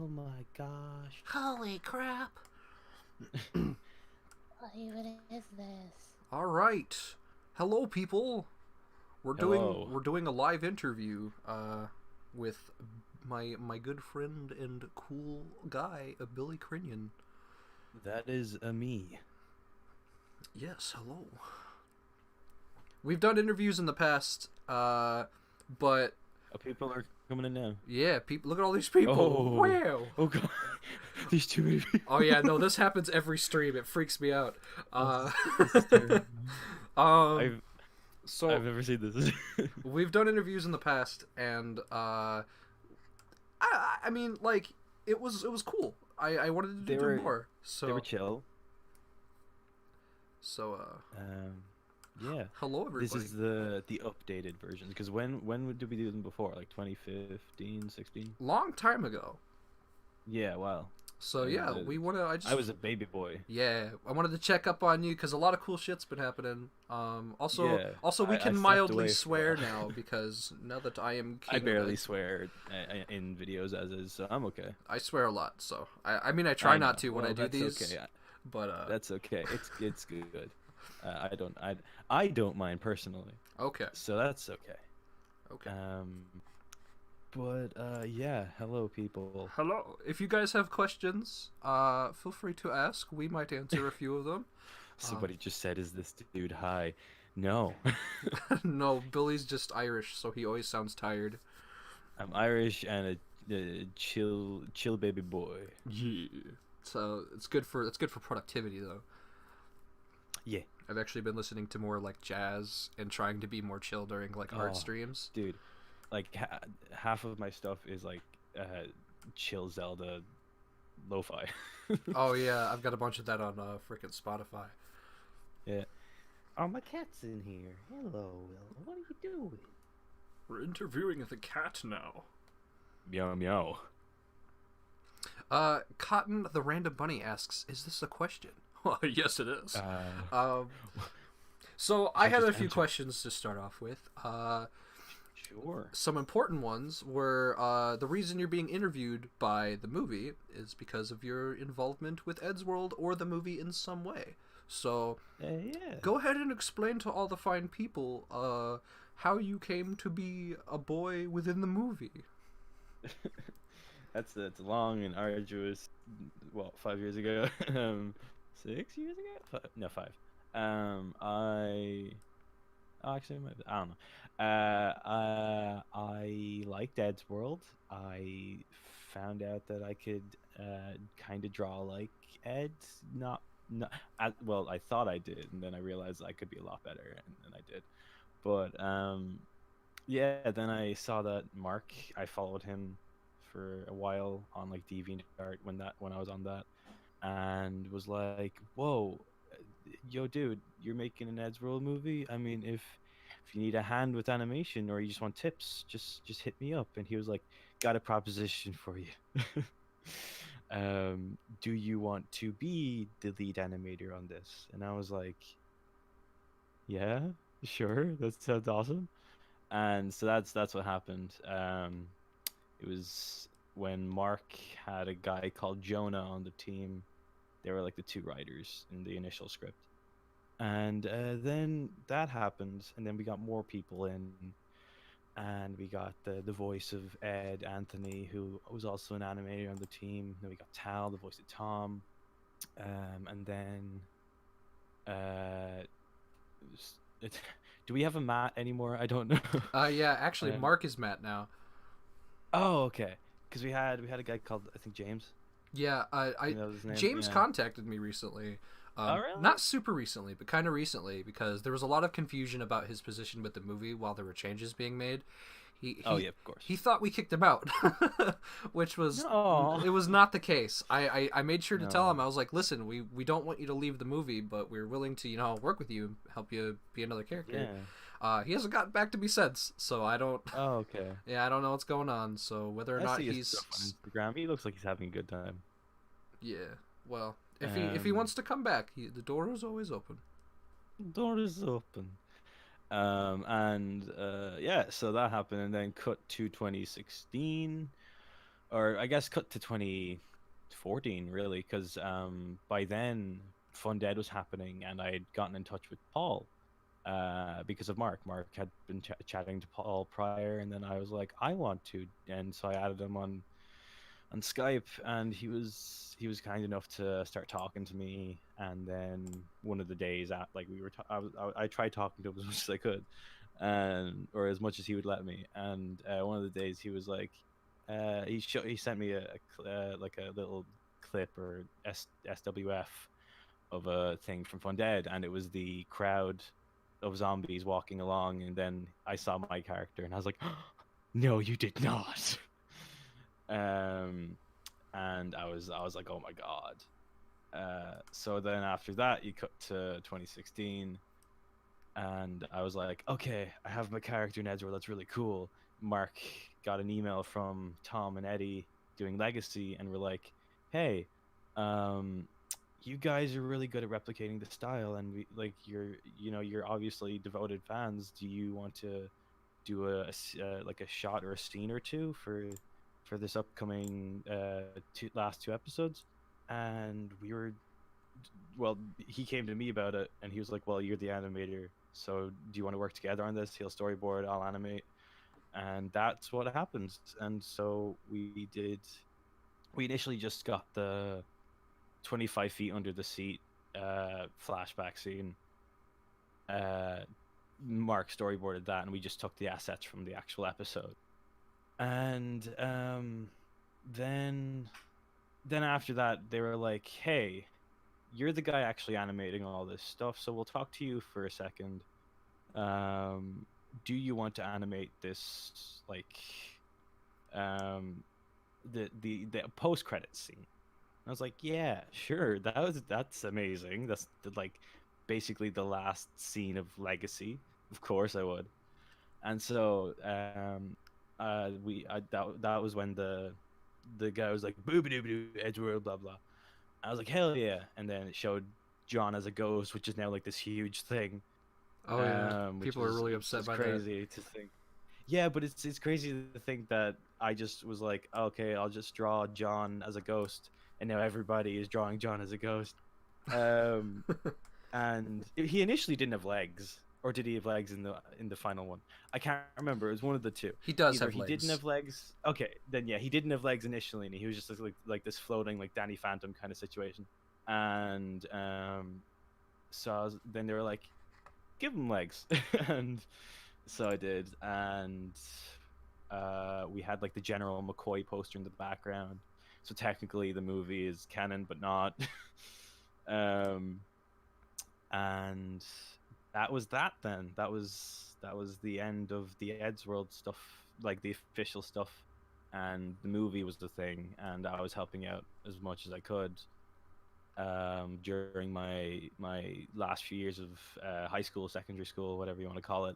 Oh my gosh. Holy crap. What even is this? All right. Hello, people. Hello. We're doing a live interview with my good friend and cool guy, Billy Crinion. That is a me. Yes, hello. We've done interviews in the past, but Oh, people are coming in now. yeah, people. Look at all these people. Oh. Wow. Oh god. These too many people. Oh yeah, no, this happens every stream. It freaks me out. This is terrible. Um, so I've never seen this. we've done interviews in the past, and I mean, like, it was cool. I wanted to do more. So They were chill. So Yeah. hello everybody. This is the updated version. Because when did we do them before? Like 2015, 16? Long time ago. Yeah. Wow. So yeah, we wanna. I was a baby boy. Yeah, I wanted to check up on you because a lot of cool shit's been happening. Also, Yeah, we I can stepped mildly away swear from- now because now that I am king I of barely it, swear in videos as is, so I'm okay. I swear a lot. So I mean I try not to when Well, I do that's these. Okay. But That's okay. It's good. I don't mind personally, okay. so that's okay. Okay. But yeah. Hello, people. Hello. If you guys have questions, feel free to ask. We might answer a few of them. Somebody just said, "Is this dude high?" No, No, Billy's just Irish, so he always sounds tired. I'm Irish and a chill baby boy. Yeah. So it's good for productivity though. Yeah, I've actually been listening to more like jazz and trying to be more chill during like art Oh. streams. dude. Like half of my stuff is like chill Zelda lo-fi. Oh yeah, I've got a bunch of that on freaking Spotify. Yeah. Oh, my cat's in here. Hello, Will. What are you doing? We're interviewing the cat now. Meow meow. Cotton the Random Bunny asks, "Is this a question?" Well, yes, it is. So I had a just few answer. questions to start off with. Sure. Some important ones were the reason you're being interviewed by the movie is because of your involvement with Eddsworld or the movie in some way. So Yeah. go ahead and explain to all the fine people how you came to be a boy within the movie. That's a long and arduous. Well, 5 years ago. 6 years ago? No, 5. I. Oh, actually, I don't know. I liked Ed's World. I found out that I could kind of draw like Ed. Well, I thought I did, and then I realized I could be a lot better, and then I did. But yeah. Then I saw that Mark. I followed him for a while on like DeviantArt when I was on that, and was like, "Whoa, yo, dude, you're making an Eddsworld movie. I mean, if you need a hand with animation or you just want tips, just hit me up." And he was like, "Got a proposition for you. Do you want to be the lead animator on this?" And I was like, "Yeah, sure. That sounds awesome." And so that's what happened. It was when Mark had a guy called Jonah on the team. They were like the two writers in the initial script. And then that happened, and then we got more people in, and we got the voice of Ed Anthony, who was also an animator on the team. Then we got Tal, the voice of Tom, and then do we have a Matt anymore? I don't know. Yeah, actually, Um, Mark is Matt now. Oh, okay. Because we had a guy called, I think, James. Yeah, I think that was his name. James Yeah. contacted me recently. Oh, really? Not super recently, but kind of recently, because there was a lot of confusion about his position with the movie while there were changes being made. Oh, yeah, of course. He thought we kicked him out, which was No. it was not the case. I made sure to tell No. him, I was like, listen, we don't want you to leave the movie, but we're willing to work with you, help you be another character. Yeah. He hasn't gotten back to me since, so I don't. Oh, okay. Yeah, I don't know what's going on. So whether or I not see his he's stuff on Instagram. He looks like he's having a good time. yeah, well, if he wants to come back, the door is always open. Door is open. And yeah, so that happened, and then cut to 2016. or I guess cut to 2014 really, because by then Fun Dead was happening, and I had gotten in touch with Paul because of Mark. Mark had been chatting to Paul prior, and then I was like, I want to, and so I added him on Skype, and he was kind enough to start talking to me. And then one of the days, at like we were, I tried talking to him as much as I could, and or as much as he would let me. And one of the days, he was like, he sent me like a little clip or SWF of a thing from Fun Dead, and it was the crowd of zombies walking along, and then I saw my character, and I was like, no, you did not. um and I was like, oh my god. So then after that, you cut to 2016, and I was like, okay, I have my character in Edgeworld. That's really cool. Mark got an email from Tom and Eddie doing Legacy, and we're like, hey, um, you guys are really good at replicating the style, and we like you're obviously devoted fans. Do you want to do like a shot or a scene or two for this upcoming last two episodes? And we were, well, he came to me about it, and he was like, well, you're the animator, so do you want to work together on this? He'll storyboard, I'll animate. And that's what happened. And so we initially just got the 25 feet under the seat flashback scene. Mark storyboarded that, and we just took the assets from the actual episode. And then after that, they were like, hey, you're the guy actually animating all this stuff, so we'll talk to you for a second. Do you want to animate this, like, the post credits scene? I was like, yeah, sure. That's amazing. That's like basically the last scene of Legacy. Of course I would. And so that was when the guy was like, boo boo boo Edgeworld, blah blah. I was like, hell yeah. And then it showed John as a ghost, which is now like this huge thing. Oh yeah, Which people are really upset by that. crazy to think. Yeah, but it's crazy to think that I just was like, okay, I'll just draw John as a ghost, and now everybody is drawing John as a ghost. Um, and he initially didn't have legs, or did he have legs in the final one? I can't remember. It was one of the two. He does Either have he legs. didn't have legs. Okay, then yeah, he didn't have legs initially, and he was just like this floating like Danny Phantom kind of situation. And so then they were like, give him legs, and so I did. And we had like the General McCoy poster in the background, so technically the movie is canon, but not. And that was that. Then that was the end of the Edgeworld stuff, like the official stuff, and the movie was the thing, and I was helping out as much as I could during my last few years of high school, secondary school, whatever you want to call it.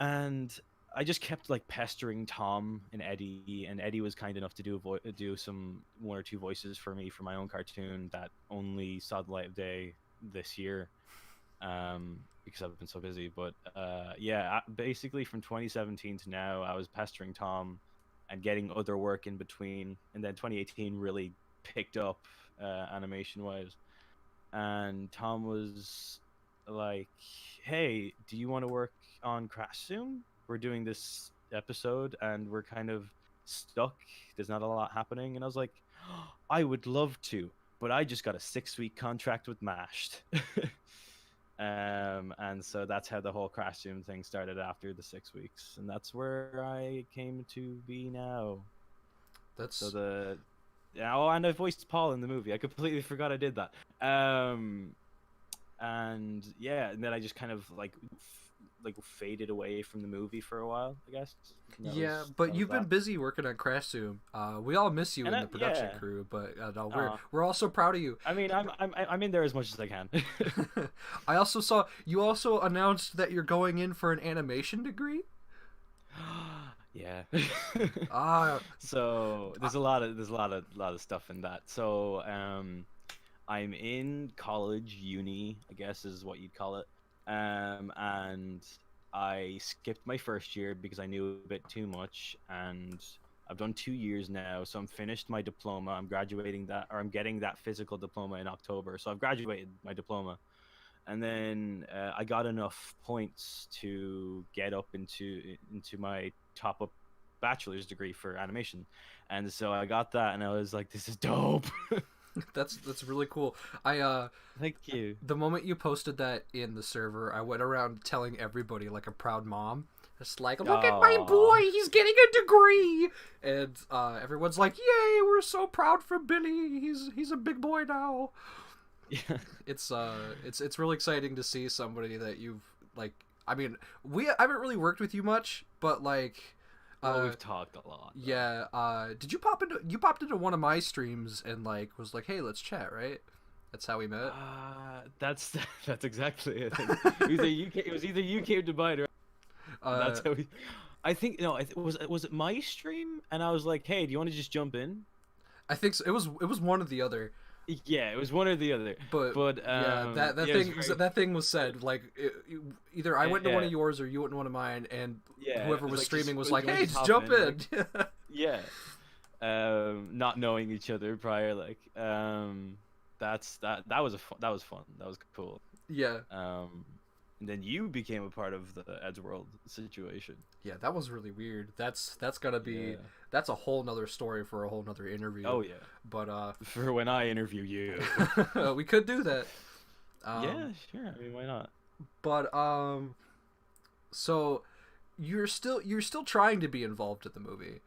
And I just kept like pestering Tom and Eddie, and Eddie was kind enough to do some one or two voices for me for my own cartoon that only saw the light of day this year, because I've been so busy. But yeah, basically from 2017 to now, I was pestering Tom and getting other work in between, and then 2018 really picked up animation wise, and Tom was like, hey, do you want to work on Crash soon? We're doing this episode and we're kind of stuck, there's not a lot happening. And I was like, oh, I would love to, but I just got a 6-week contract with Mashed. And so that's how the whole Crash Zoom thing started after the 6 weeks, and that's where I came to be now. That's So oh, and I voiced Paul in the movie. I completely forgot I did that. And yeah, and then I just kind of like faded away from the movie for a while, I guess. yeah, but you've been busy working on Crash Zoom. We all miss you And in the production yeah. crew, but no, we're also proud of you. I mean, I'm in there as much as I can. I also saw you also announced that you're going in for an animation degree. Yeah. So there's a lot of stuff in that. So I'm in college, uni, I guess is what you'd call it. And I skipped my first year because I knew a bit too much, and I've done 2 years now, so I'm finished my diploma. I'm graduating that, or I'm getting that physical diploma in October. So I've graduated my diploma, and then I got enough points to get up into my top up bachelor's degree for animation, and so I got that, and I was like, "This is dope." That's really cool. Thank you. The moment you posted that in the server, I went around telling everybody like a proud mom. It's like, look at my Aw. boy, he's getting a degree, and everyone's like, "Yay, we're so proud for Billy. He's a big boy now." Yeah. It's really exciting to see somebody that you've like. I mean, I haven't really worked with you much, but like, Well, we've talked a lot. Though. yeah. Did you popped into one of my streams and like was like, "Hey, let's chat," right? That's how we met. That's exactly it. It was either you came to mine, or that's how we. I think no. Was it my stream? And I was like, "Hey, do you want to just jump in?" I think so. It was one or the other. Yeah, it was one or the other. But yeah, that thing was said like either I went to one of yours or you went to one of mine, and whoever was like, streaming was just like, "Hey, just just hop jump in." like- yeah. Not knowing each other prior, like that was that was fun. That was cool. Yeah. And then you became a part of the Ed's World situation. Yeah, that was really weird. That's gotta be Yeah. that's a whole nother story for a whole nother interview. Oh yeah. But For when I interview you. we could do that. Yeah, sure. I mean, why not? But so you're still trying to be involved in the movie.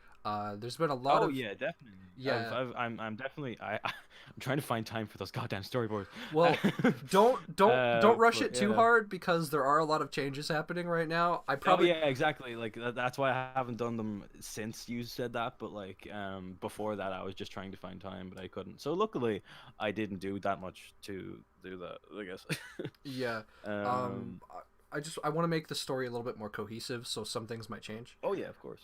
There's been a lot of yeah, definitely. Yeah. I'm definitely I'm trying to find time for those goddamn storyboards. Well, don't rush it too yeah. hard because there are a lot of changes happening right now. I Oh probably yeah, exactly. Like that's why I haven't done them since you said that. But like before that, I was just trying to find time, but I couldn't. So luckily, I didn't do that much to do that, I guess. Yeah. I want to make the story a little bit more cohesive, so some things might change. Oh yeah, of course.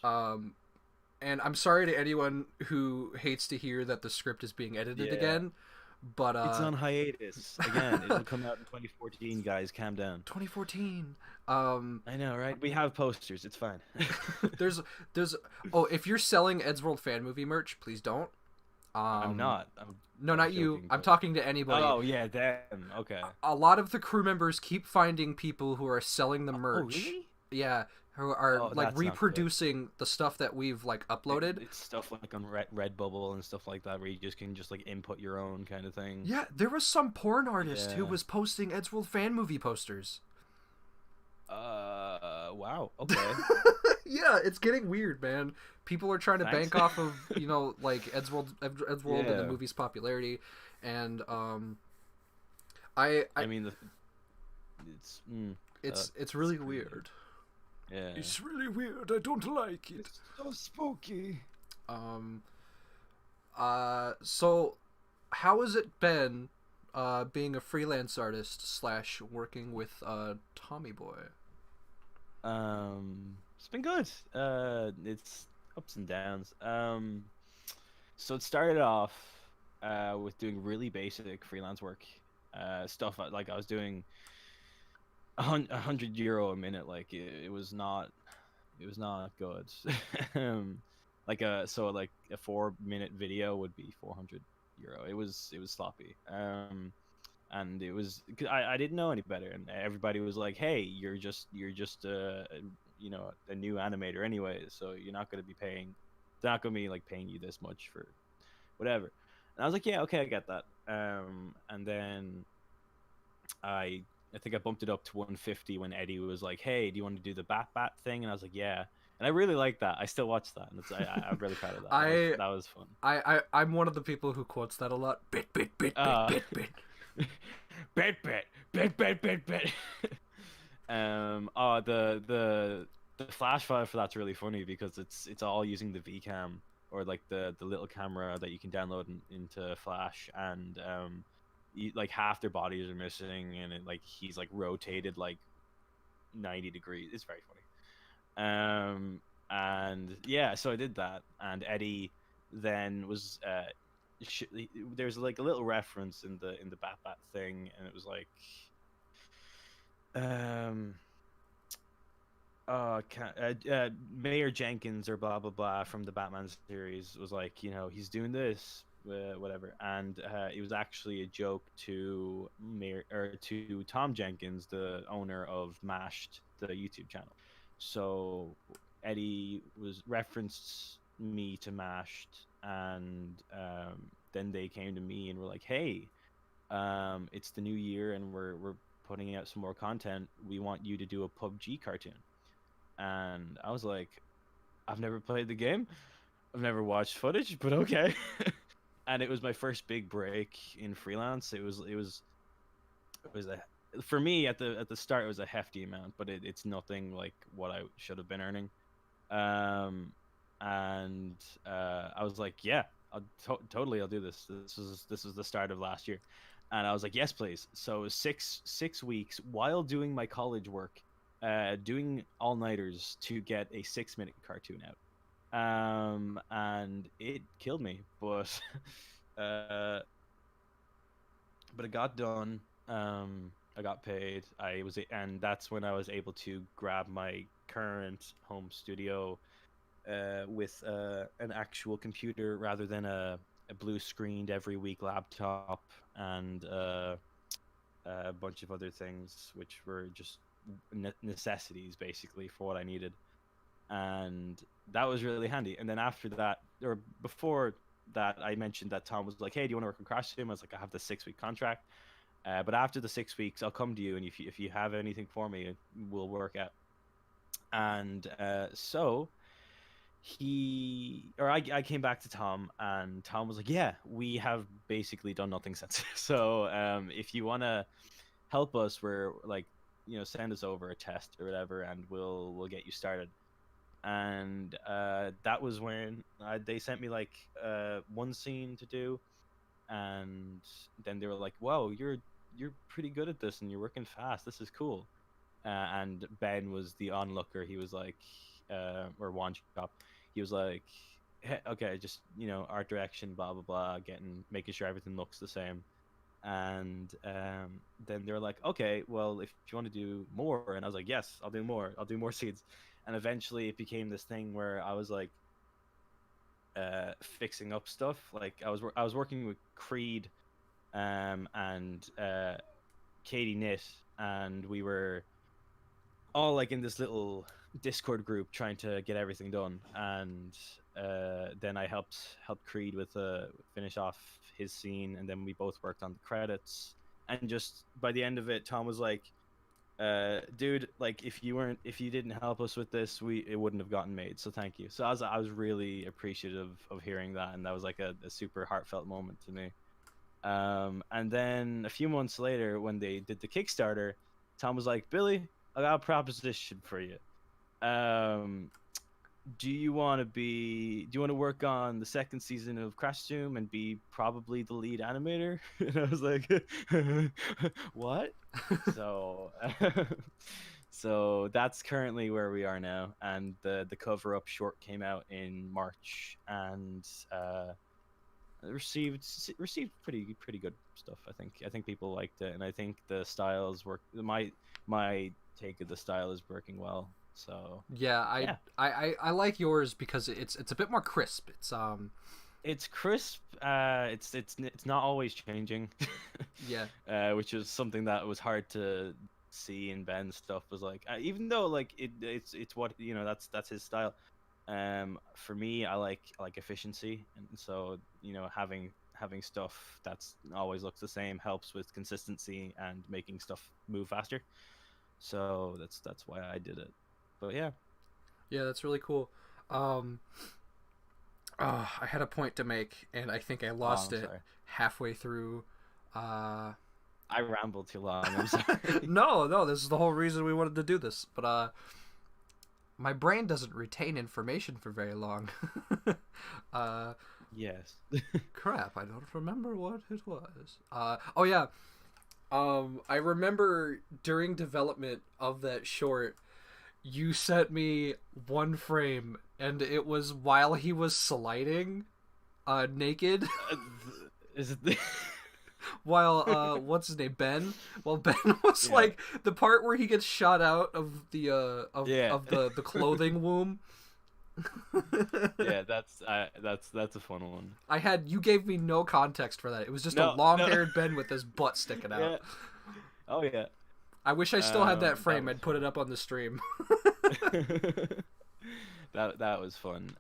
And I'm sorry to anyone who hates to hear that the script is being edited Yeah. again, but It's on hiatus again. It'll come out in 2014, guys. Calm down. 2014. I know, right? We have posters. It's fine. there's if you're selling Ed's World fan movie merch, please don't. I'm not. No, not you. joking, I'm but- talking to anybody. Oh yeah, them. Okay. A lot of the crew members keep finding people who are selling the Oh merch. really? Yeah, who are Oh, like that's not good. reproducing the stuff that we've like uploaded. It's stuff like on Redbubble and stuff like that, where you just can like input your own kind of thing. Yeah, there was some porn artist who Yeah. was posting Ed's World fan movie posters. Wow. Okay. Yeah, it's getting weird, man. People are trying to Thanks. bank off of like Ed's World and the Yeah. movie's popularity, and I mean, it's really pretty weird. yeah. It's really weird. I don't like it. It's so spooky. So how has it been being a freelance artist / working with Tommy Boy? It's been good. It's ups and downs. So it started off with doing really basic freelance work, stuff like I was doing €100 a minute. Like it was not good. Like a 4-minute video would be €400. It was sloppy. And it was 'cause I didn't know any better, and everybody was like, "Hey, you're just a new animator anyway, so you're not going to be paying. They're not going to be like paying you this much for whatever." And I was like, "Yeah, okay, I get that." And then I think I bumped it up to 150 when Eddie was like, "Hey, do you want to do the bat thing?" And I was like, "Yeah." And I really like that. I still watch that, and I'm really proud of that. That was fun. I'm one of the people who quotes that a lot. Bit. bit. The flash file for that's really funny because it's all using the VCam, or like the little camera that you can download into Flash, and like half their bodies are missing, and he's like rotated like 90 degrees. It's very funny. And yeah, so I did that, and Eddie then was there's like a little reference in the bat thing, and it was like Mayor Jenkins or blah blah blah from the Batman series was like, he's doing this, whatever, and it was actually a joke to Mayor or to Tom Jenkins, the owner of Mashed, the YouTube channel. So Eddie was referenced me to Mashed, and then they came to me and were like, "Hey, it's the new year, and we're putting out some more content. We want you to do a PUBG cartoon." And I was like, I've never played the game. I've never watched footage, but okay. And it was my first big break in freelance. It was a for me at the start it was a hefty amount, but it's nothing like what I should have been earning. Um, and I was like, yeah, totally I'll do this. This was the start of last year, and I was like, yes, please. So it was six weeks while doing my college work, doing all nighters to get a 6 minute cartoon out. And it killed me, but uh, but it got done. I got paid. And that's when I was able to grab my current home studio, with an actual computer rather than a blue screened every week laptop, and a bunch of other things which were just necessities basically for what I needed. And that was really handy. And then after that, or before that, I mentioned that Tom was like, "Hey, do you want to work on Crash Team?" I was like, "I have the 6 week contract, but after the 6 weeks, I'll come to you, and if you have anything for me, we'll work out." And so I came back to Tom, and Tom was like, "Yeah, we have basically done nothing since. So if you want to help us, we're like, send us over a test or whatever, and we'll get you started." And that was when they sent me like one scene to do, and then they were like, "Wow, you're pretty good at this, and you're working fast. This is cool." And Ben was the onlooker. He was like, or one shop. He was like, "Hey, okay, just art direction, blah blah blah, making sure everything looks the same." And then they were like, "Okay, well, if you want to do more," and I was like, "Yes, I'll do more. I'll do more seeds." And eventually, it became this thing where I was like, fixing up stuff. Like I was working with Creed, and Katie Knit, and we were all like in this little Discord group trying to get everything done. And then I helped Creed with finish off his scene, and then we both worked on the credits. And just by the end of it, Tom was like, "Dude, like if you didn't help us with this, it wouldn't have gotten made. So thank you." So I was really appreciative of hearing that, and that was like a super heartfelt moment to me. And then a few months later, when they did the Kickstarter, Tom was like, "Billy, I got a proposition for you. Um, do you want to work on the second season of Crash Zoom and be probably the lead animator?" And I was like, "What?" So so that's currently where we are now, and the cover up short came out in March, and received pretty good stuff. I think people liked it, and I think the styles work. My take of the style is working well. So Yeah, yeah, I like yours because it's a bit more crisp. it's crisp. It's not always changing. Yeah. Which is something that was hard to see in Ben's stuff. Was like, even though like it's what that's his style. For me, I like efficiency, and so having stuff that's always looks the same helps with consistency and making stuff move faster. So that's why I did it. But yeah. Yeah, that's really cool. Um I had a point to make, and I think I lost I'm it sorry. halfway through. Uh I rambled too long. I'm sorry. no, this is the whole reason we wanted to do this. But my brain doesn't retain information for very long. uh Yes. Crap, I don't remember what it was. Oh yeah. I remember during development of that short, you sent me one frame, and it was while he was sliding, naked. Is it? while what's his name, Ben? Well, Ben was Yeah. like the part where he gets shot out of the Yeah. of the clothing womb. Yeah, that's a fun one. You gave me no context for that. It was just a No, long-haired Ben with his butt sticking out. Yeah. Oh yeah. I wish I still had that That frame. was I'd put it up on the stream. that was fun.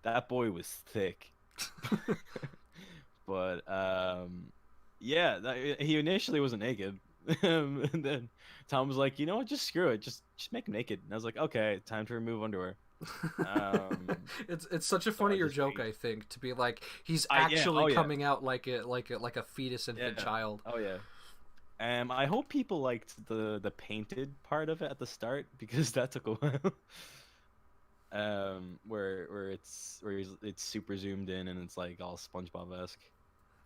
That boy was thick. But yeah, he initially wasn't naked. And then Tom was like, you know what, just screw it, just make him naked. And I was like, okay, time to remove underwear. It's such a So I funnier just joke, made- I think, to be like he's Yeah, actually oh, yeah. coming out like a fetus infant Yeah. child. Oh yeah. I hope people liked the painted part of it at the start, because that took a while. Where it's super zoomed in and it's like all SpongeBob-esque.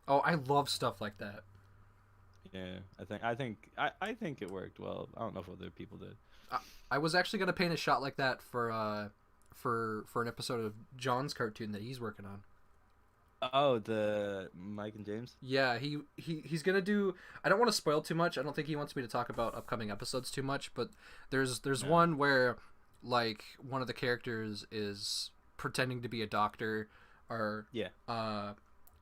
Oh, I love stuff like that. Yeah, I think it worked well. I don't know if other people did. I was actually gonna paint a shot like that for an episode of John's cartoon that he's working on. Oh, the Mike and James? Yeah, he's gonna do. I don't want to spoil too much. I don't think he wants me to talk about upcoming episodes too much. But there's No. one where like one of the characters is pretending to be a doctor, or Yeah.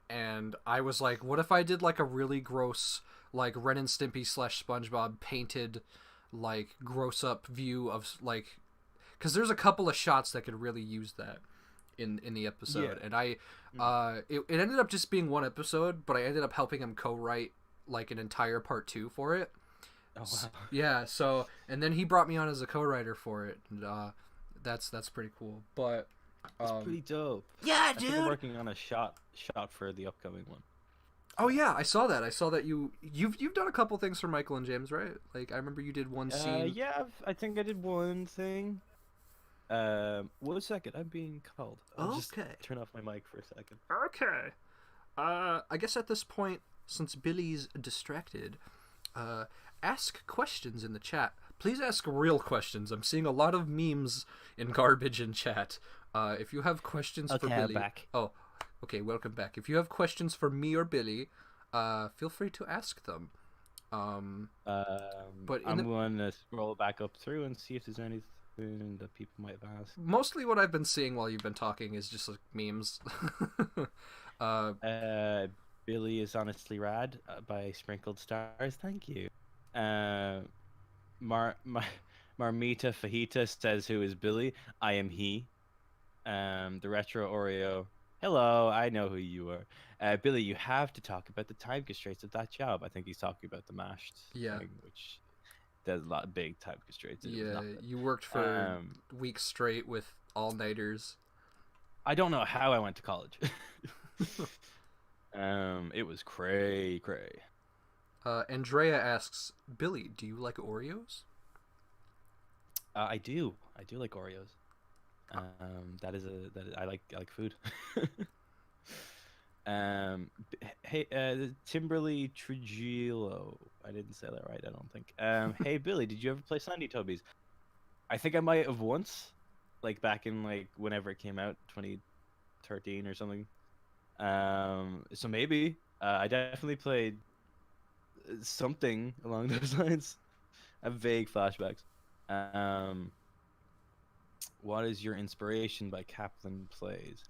and I was like, what if I did like a really gross like Ren and Stimpy / SpongeBob painted like gross up view of like, because there's a couple of shots that could really use that in the episode. Yeah. And I it ended up just being one episode, but I ended up helping him co-write like an entire part 2 for it. Oh wow. Yeah, so and then he brought me on as a co-writer for it, and that's pretty cool. But It's pretty dope. yeah, I think I'm working on a shot for the upcoming one. Oh yeah, I saw that. I saw that you've done a couple things for Michael and James, right? Like I remember you did one scene. Yeah, I think I did one thing. 1 second, I'm being called. I'll just Okay. turn off my mic for a second. Okay. I guess at this point, since Billy's distracted, ask questions in the chat. Please ask real questions. I'm seeing a lot of memes and garbage in chat. If you have questions for Okay, I'm Billy, back. oh, okay, welcome back. If you have questions for me or Billy, feel free to ask them. But in I'm the- going to scroll back up through and see if there's anything that people might have asked. Mostly what I've been seeing while you've been talking is just like memes. Billy is honestly rad by Sprinkled Stars. Thank you. Marmita Fajita says, "Who is Billy? I am he." The Retro Oreo. Hello, I know who you are. Billy, you have to talk about the time constraints of that job. I think he's talking about the mashed Yeah. thing, which there's a lot of big time constraints. It was Yeah, not good. you worked for Um, weeks straight with all-nighters. I don't know how I went to college. It was cray. Andrea asks, Billy, do you like Oreos? I do like Oreos. I like food. Hey, Timberly Trujillo. I didn't say that right, I don't think. Hey Billy, did you ever play Sandy Tobies? I think I might have once, like back in like whenever it came out, 2013 or something. So maybe I definitely played something along those lines. I have vague flashbacks. What is your inspiration by Kaplan Plays?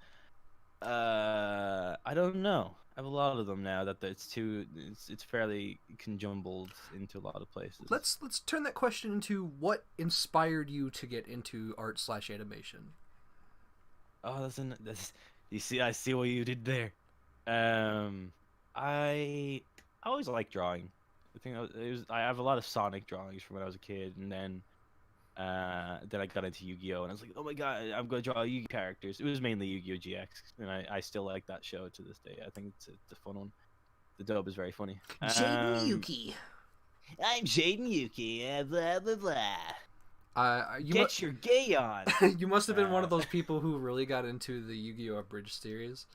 I don't know. I have a lot of them now that it's fairly conjumbled into a lot of places. Let's turn that question into what inspired you to get into art/animation. Oh, that's you see, I see what you did there. I always liked drawing. I think I have a lot of Sonic drawings from when I was a kid, and then I got into Yu-Gi-Oh, and I was like, oh my god, I'm gonna draw Yu-Gi characters. It was mainly Yu-Gi-Oh GX, and I still like that show to this day. I think it's a fun one. The dub is very funny. Jaden Yuki. I'm Jaden Yuki. Blah blah blah. You Get your gay on. you must have been one of those people who really got into the Yu-Gi-Oh! Abridged series.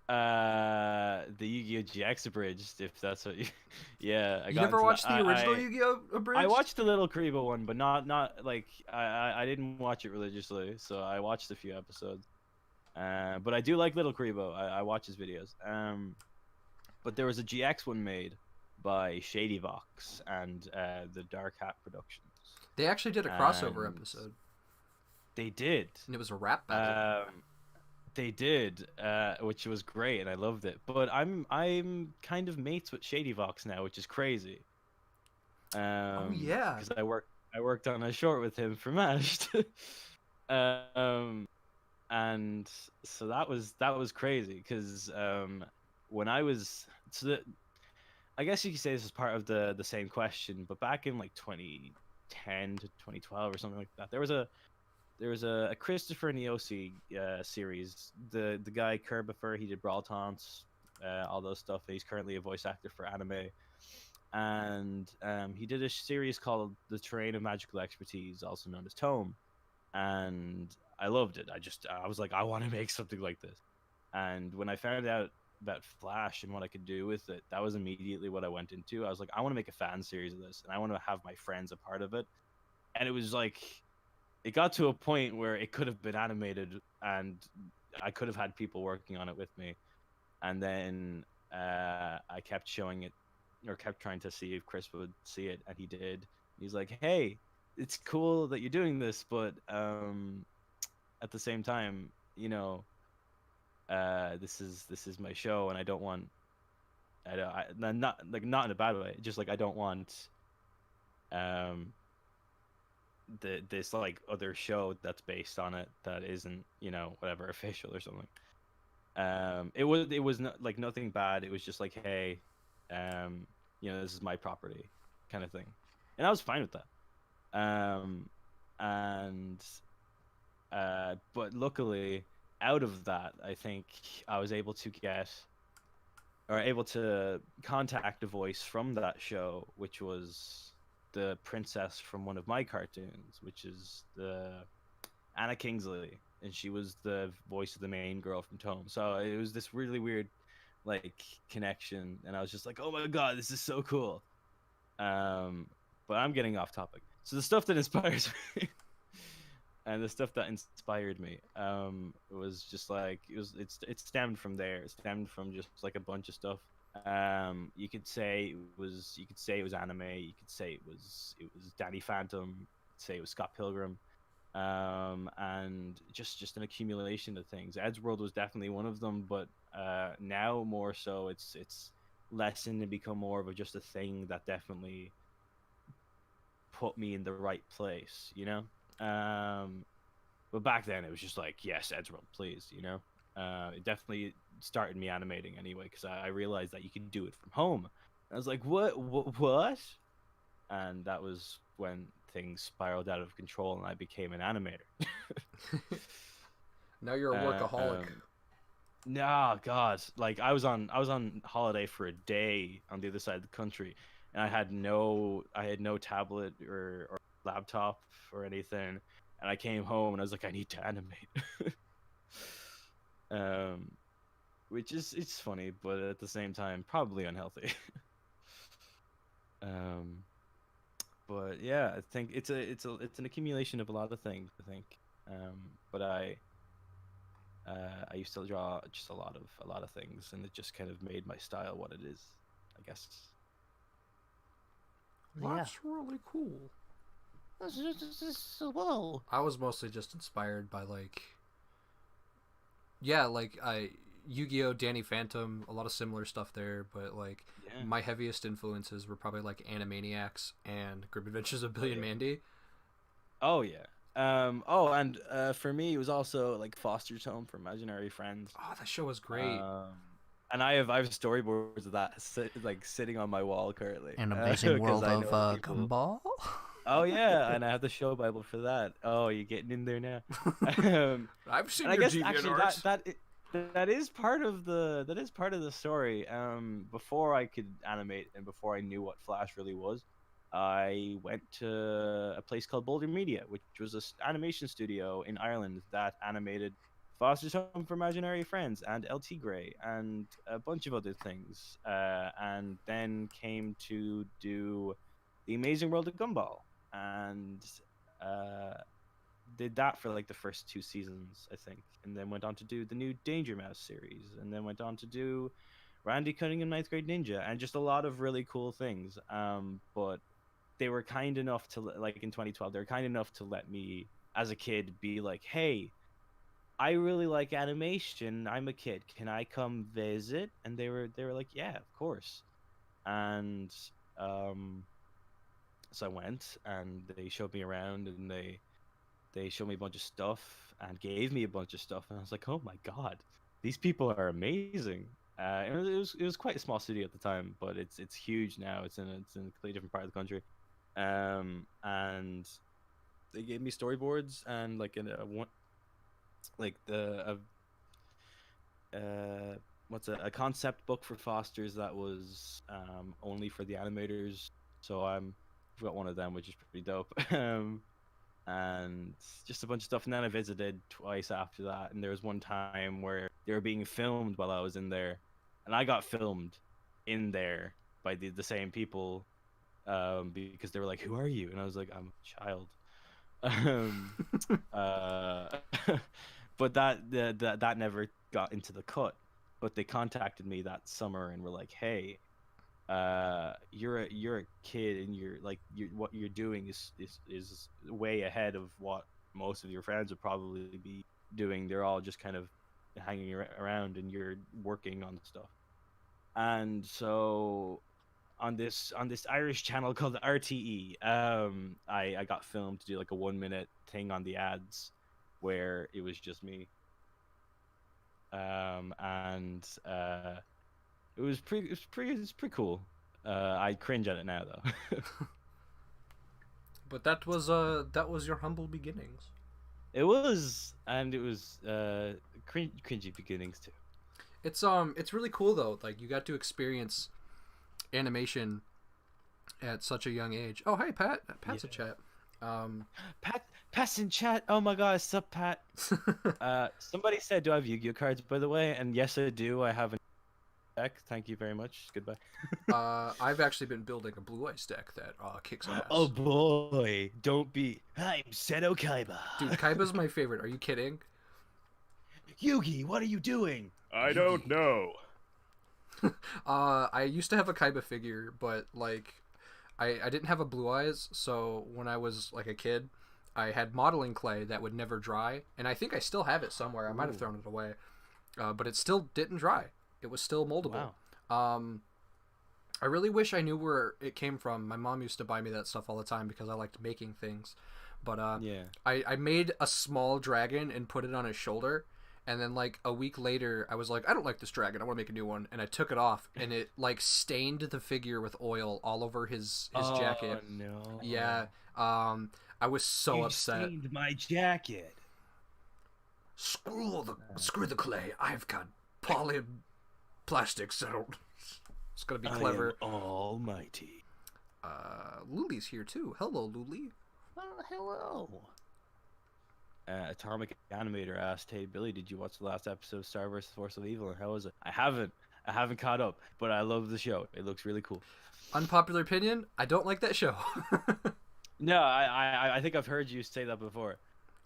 The Yu-Gi-Oh GX abridged, if that's what you. Yeah, I You got never into watched that. the original Yu-Gi-Oh! Abridged? I watched the Little Karibo one, but not like I didn't watch it religiously, so I watched a few episodes. But I do like Little Karibo. I watch his videos. But there was a GX one made by Shady Vox and the Dark Hat Productions, They actually did a crossover and episode, they did. and it was a rap battle. They did, which was great, and I loved it. But I'm kind of mates with Shady Vox now, which is crazy. Oh yeah. Because I worked on a short with him for Mashed. um, and so that was crazy because when I was I guess you could say this is part of the same question, but back in like 2010 to 2012 or something like that, there was a Christopher Niosi series. The guy Kerbifer, he did Brawl Taunts, all those stuff. He's currently a voice actor for anime, and he did a series called The Terrain of Magical Expertise, also known as Tome, and I loved it. I was like, I want to make something like this. And when I found out about Flash and what I could do with it, that was immediately what I went into. I was like, I want to make a fan series of this, and I want to have my friends a part of it. And it was like, it got to a point where it could have been animated, and I could have had people working on it with me. And then I kept showing it, or kept trying to see if Chris would see it, and he did. He's like, "Hey, it's cool that you're doing this, but at the same time, you know, this is my show, and I don't want, not like not in a bad way, just like I don't want um this like other show that's based on it that isn't, you know, whatever, official or something. It was not like nothing bad. It was just like, hey, you know, this is my property, kind of thing, and I was fine with that. And but luckily, out of that, I think I was able to get, or able to contact a voice from that show, which was the princess from one of my cartoons, which is the Anna Kingsley, and she was the voice of the main girl from Tome. So it was this really weird, like, connection, and I was just like, oh my god, this is so cool. But I'm getting off topic. So the stuff that inspires me, and the stuff that inspired me, was just like it stemmed from there. It stemmed from just like a bunch of stuff. You could say it was anime. You could say it was Danny Phantom. You could say it was Scott Pilgrim. And just an accumulation of things. Ed's World was definitely one of them, but now more so, it's lessened and become more of just a thing that definitely put me in the right place, you know. But back then it was just like, yes, Ed's World, please, you know. It definitely started me animating anyway, because I realized that you could do it from home. I was like, what? And that was when things spiraled out of control and I became an animator. Now you're a workaholic. No, God, like I was on holiday for a day on the other side of the country, and I had no tablet or laptop or anything, and I came home and I was like, I need to animate. Which is, it's funny, but at the same time probably unhealthy. But yeah, I think it's an accumulation of a lot of things, I think. But I used to draw just a lot of things, and it just kind of made my style what it is, I guess. That's really cool. Whoa. I was mostly just inspired by like, yeah, like Yu-Gi-Oh, Danny Phantom, a lot of similar stuff there, but like Yeah. my heaviest influences were probably like Animaniacs and Grim Adventures of Billy and Mandy. Oh yeah. And for me it was also like Foster's Home for Imaginary Friends. Oh, that show was great. And I have storyboards of that like sitting on my wall currently. An Amazing World 'cause I know of people- Gumball. Oh yeah, and I have the show Bible for that. Oh, you're getting in there now. I've seen And I your guess deviant actually arts. that is part of the story. Before I could animate and before I knew what Flash really was, I went to a place called Boulder Media, which was an animation studio in Ireland that animated Foster's Home for Imaginary Friends and LT Grey and a bunch of other things, and then came to do The Amazing World of Gumball, and did that for like the first 2 seasons, I think, and then went on to do the new Danger Mouse series, and then went on to do Randy Cunningham, Ninth Grade Ninja, and just a lot of really cool things. But they were kind enough to like in 2012, they were kind enough to let me as a kid be like, hey, I really like animation. I'm a kid. Can I come visit? And they were like, yeah, of course. And um, so I went, and they showed me around, and they showed me a bunch of stuff and gave me a bunch of stuff, and I was like, oh my god, these people are amazing. And it was quite a small studio at the time, but it's huge now. It's in a completely different part of the country. And they gave me storyboards and like in a one like the what's a concept book for Foster's that was only for the animators. So I've got one of them, which is pretty dope. And just a bunch of stuff. And then I visited twice after that. And there was one time where they were being filmed while I was in there, and I got filmed in there by the same people, because they were like, "Who are you?" And I was like, "I'm a child." Um, uh, but that never got into the cut. But they contacted me that summer and were like, "Hey, you're a kid, and what you're doing is way ahead of what most of your friends would probably be doing. They're all just kind of hanging around, and you're working on stuff." And so on this Irish channel called RTE, I got filmed to do like a 1 minute thing on the ads where it was just me. And it was pretty cool. I cringe at it now though. But that was your humble beginnings. It was, and it was cringy beginnings too. It's really cool though. Like you got to experience animation at such a young age. Oh, hey Pat. Pat's a chat. Pat's in chat. Oh my god, sup Pat? Somebody said, "Do I have Yu-Gi-Oh cards?" By the way, and yes, I do. I have a deck. Thank you very much. Goodbye. I've actually been building a Blue Eyes deck that kicks ass. Oh boy, don't be. I'm Seto Kaiba. Dude, Kaiba's my favorite. Are you kidding? Yugi, what are you doing? I don't know. I used to have a Kaiba figure, but like I didn't have a Blue Eyes, so when I was like a kid, I had modeling clay that would never dry, and I think I still have it somewhere. I might have thrown it away, but it still didn't dry. It was still moldable. Wow. I really wish I knew where it came from. My mom used to buy me that stuff all the time because I liked making things. But Yeah. I made a small dragon and put it on his shoulder. And then like a week later, I was like, I don't like this dragon. I want to make a new one. And I took it off, and it like stained the figure with oil all over his jacket. Oh no. Yeah. I was so You upset. stained my jacket. Screw the clay. I've got polyplastic settled. It's gonna be clever. I am almighty. Luli's here too. Hello, Luli. Well, hello. Atomic Animator asked, "Hey Billy, did you watch the last episode of Star vs. Force of Evil? And how was it?" I haven't caught up, but I love the show. It looks really cool. Unpopular opinion: I don't like that show. No, I think I've heard you say that before.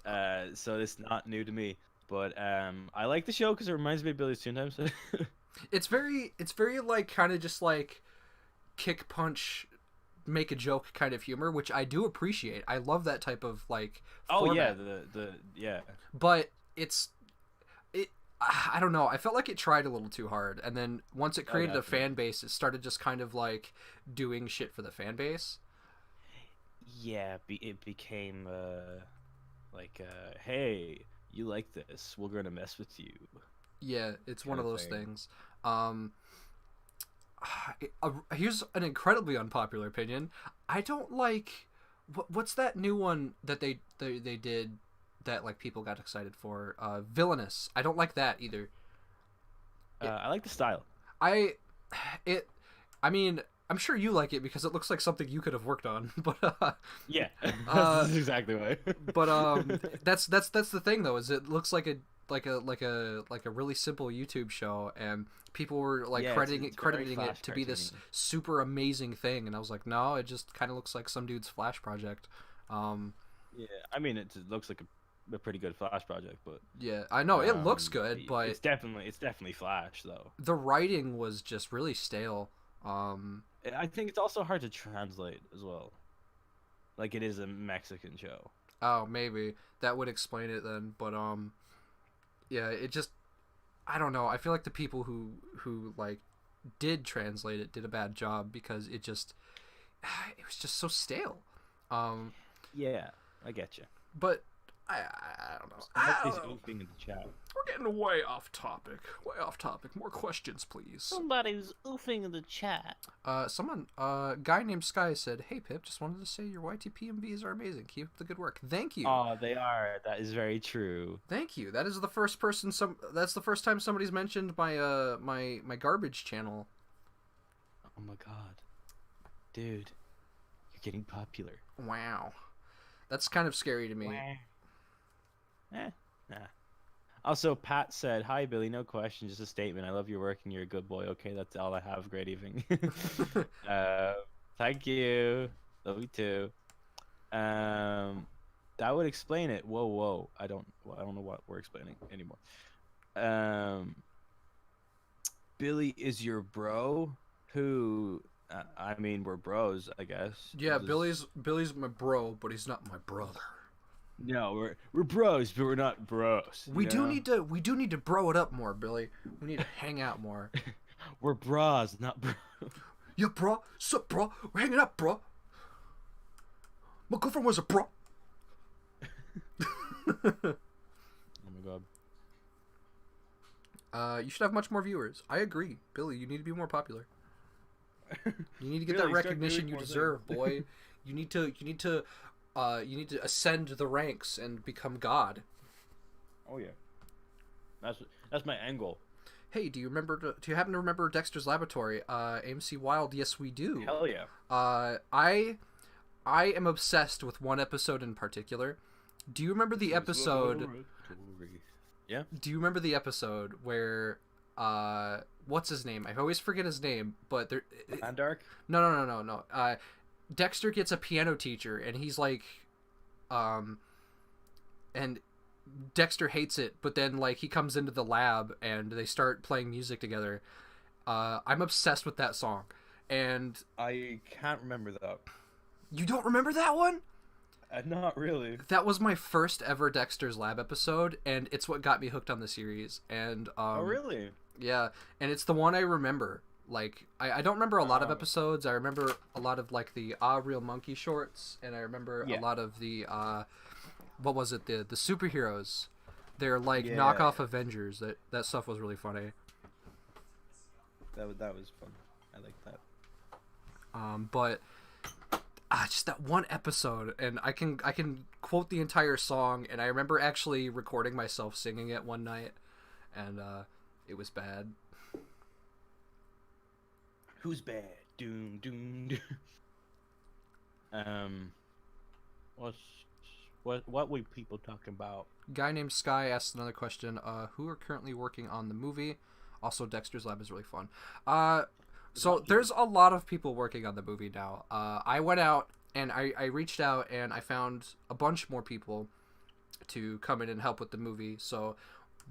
So it's not new to me. But I like the show because it reminds me of Billy's Toontimes. It's very like kind of just like kick punch, make a joke kind of humor, which I do appreciate. I love that type of like format. Yeah. But I don't know. I felt like it tried a little too hard, and then once it created a fan base, it started just kind of like doing shit for the fan base. Yeah, it became hey, you like this? We're gonna mess with you. Yeah, it's one Kind of of those thing. things. Here's an incredibly unpopular opinion. I don't like what's that new one that they did that like people got excited for. Villainous. I don't like that either. I like the style. I mean, I'm sure you like it because it looks like something you could have worked on. But Yeah, that's exactly why. but that's the thing though, is it looks like a really simple YouTube show, and people were like Yeah, crediting it's very it Flash to be this cartoony. super amazing thing, and I was like, no, it just kind of looks like some dude's Flash project. Yeah, I mean it looks like a a pretty good Flash project, but Yeah, I know it looks good, but it's definitely Flash though. the writing was just really stale. I think it's also hard to translate as well. Like it is a Mexican show. Oh, maybe that would explain it then. But yeah, it just I don't know. I feel like the people who like did translate it did a bad job because it was just so stale. Yeah, I get you. But I don't know. Somebody's oofing in the chat. We're getting way off topic. Way off topic. More questions, please. Somebody's oofing in the chat. Someone, guy named Sky said, "Hey Pip, just wanted to say your YTP MVs are amazing. Keep up the good work. Thank you." Oh, they are. That is very true. Thank you. That is the first person. That's the first time somebody's mentioned my my garbage channel. Oh my god, dude, you're getting popular. Wow, that's kind of scary to me. Nah. Also, Pat said, "Hi, Billy. No question, just a statement. I love your work and you're a good boy." Okay, that's all I have. Great evening. Thank you. Love you too. That would explain it. Whoa. I don't know what we're explaining anymore. Billy is your bro. Who? I mean, we're bros, I guess. Yeah, Billy's my bro, but he's not my brother. No, we're bros, but we're not bros. We do need to bro it up more, Billy. We need to hang out more. We're bras, not bros. Yeah, bro. Sup, bro? We're hanging up, bro. My girlfriend was a bro. Oh my god. You should have much more viewers. I agree, Billy. You need to be more popular. You need to get Billy, that recognition you deserve, things. boy. You need to ascend the ranks and become God. Oh yeah. That's my angle. Hey, do you happen to remember Dexter's Laboratory? AMC Wild? Yes, we do. Hell yeah. I am obsessed with one episode in particular. Do you remember the episode? Yeah. Do you remember the episode where what's his name? I always forget his name, but there. Mandark? No. Dexter gets a piano teacher, and he's like, and Dexter hates it, but then like he comes into the lab and they start playing music together. I'm obsessed with that song, and I can't remember that. you don't remember that one? Not really. That was my first ever Dexter's Lab episode, and it's what got me hooked on the series. And Oh really? yeah, and it's the one I remember. Like I don't remember a lot of episodes. I remember a lot of like the Real Monkey shorts, and I remember a lot of the what was it, the superheroes. They're like knockoff Avengers. That stuff was really funny. That was fun. I like that. But just that one episode, and I can quote the entire song, and I remember actually recording myself singing it one night, and it was bad. Who's bad? Doom. What were people talking about? Guy named Sky asked another question. Who are currently working on the movie? Also, Dexter's Lab is really fun. So there's a lot of people working on the movie now. I went out and I reached out and I found a bunch more people to come in and help with the movie. So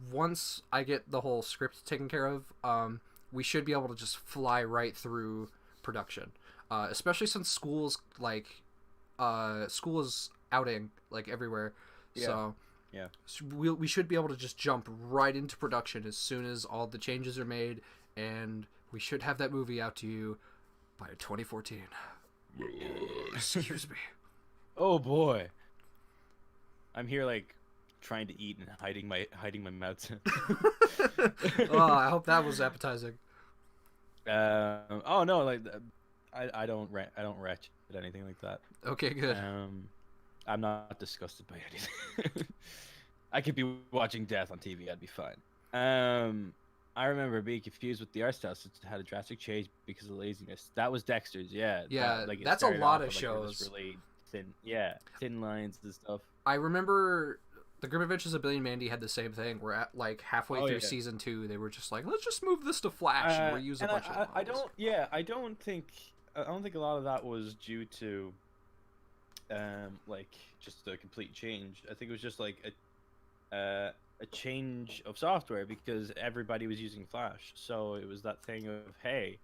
once I get the whole script taken care of, we should be able to just fly right through production. Especially since school is outing like everywhere. So we should be able to just jump right into production as soon as all the changes are made, and we should have that movie out to you by 2014. Excuse me. Oh boy. I'm here like trying to eat and hiding my mouth. Oh, I hope that was appetizing. Oh no, like I don't retch at anything like that. Okay, good. I'm not disgusted by anything. I could be watching death on TV. I'd be fine. I remember being confused with the art style. It had a drastic change because of laziness. That was Dexter's, yeah. Yeah, it that's a started lot off of with, like, this shows. really thin lines and stuff. I remember The Grim Adventures of Billy and Mandy had the same thing. Where at like halfway through season 2, they were just like, let's just move this to Flash and reuse a bunch of I don't think a lot of that was due to like just a complete change. I think it was just like a change of software because everybody was using Flash. So it was that thing of, hey,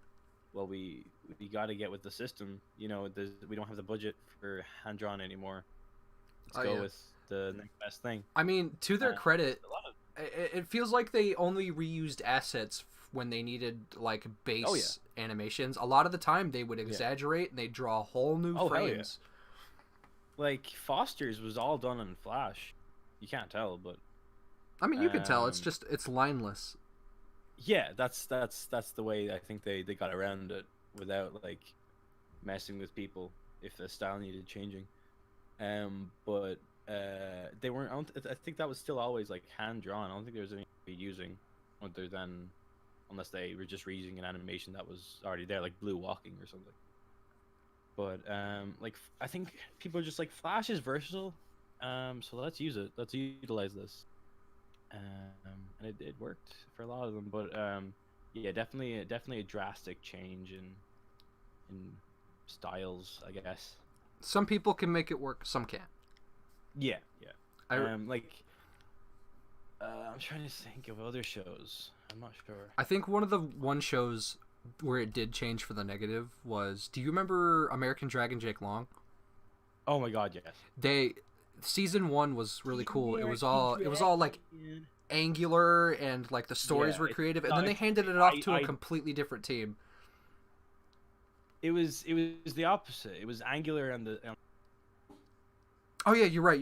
well, we got to get with the system. You know, we don't have the budget for hand drawn anymore. Let's Oh go yeah. with the next best thing. I mean, to their credit, A lot of it feels like they only reused assets when they needed like base Oh, yeah. animations. A lot of the time, they would exaggerate and they draw whole new Oh, hell yeah. frames. like Foster's was all done in Flash. You can't tell, but I mean, you could tell it's Um, just it's lineless. yeah, that's the way I think they got around it without like messing with people if the style needed changing. But they weren't. I think that was still always like hand drawn. I don't think there was any using other than unless they were just reusing an animation that was already there, like Blue Walking or something. But like I think people are just like Flash is versatile. So let's use it. Let's utilize this. And it worked for a lot of them. But yeah, definitely a drastic change in styles, I guess. Some people can make it work, some can't. Yeah, yeah. I, Like I'm trying to think of other shows. I'm not sure. I think one of the one shows where it did change for the negative was, do you remember American Dragon Jake Long? Oh my God, yes. Season 1 was really cool. It was all like angular and like the stories Yeah, were creative, and no, then they handed it off to a completely different team. It was the opposite. It was angular and the Oh yeah, you're right.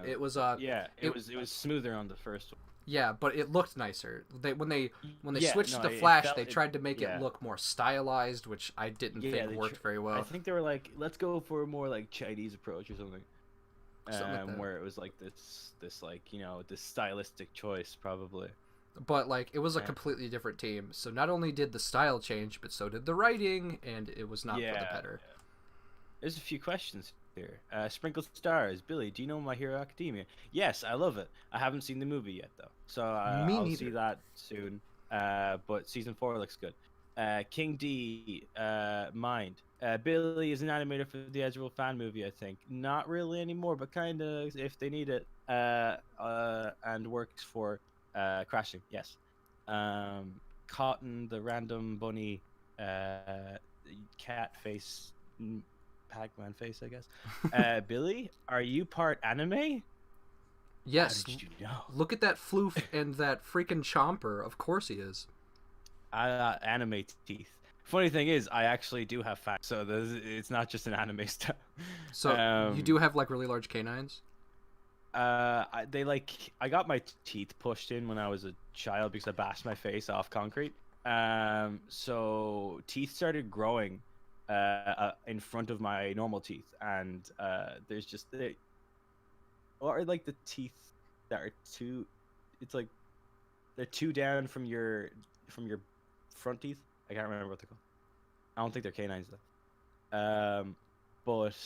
It was yeah. It was smoother on the first one. yeah, but it looked nicer. When they Yeah, switched no, to it Flash, felt- they tried to make yeah. it look more stylized, which I didn't Yeah, think they worked very well. I think they were like, let's go for a more like Chinese approach or something. Something like that. Where it was like this like this stylistic choice probably. But like it was a Yeah. completely different team. So not only did the style change, but so did the writing, and it was not for the better. Yeah. There's a few questions here. Sprinkled Stars, Billy, do you know My Hero Academia? Yes, I love it. I haven't seen the movie yet though, so Me I'll neither. see that soon. But season 4 looks good. King D, Mind. Billy is an animator for the Ezreal fan movie, I think. Not really anymore, but kind of if they need it. And works for Crashing, yes. Cotton, the random bunny, cat face, Pac-Man face, I guess. Billy, are you part anime? Yes. How did you know? Look at that floof and that freaking chomper. Of course he is. Anime teeth. Funny thing is, I actually do have facts, so it's not just an anime stuff. So you do have like really large canines? I got my teeth pushed in when I was a child because I bashed my face off concrete. So teeth started growing in front of my normal teeth, and there's just or like the teeth that are too. It's like they're too down from your front teeth. I can't remember what they're called. I don't think they're canines though. But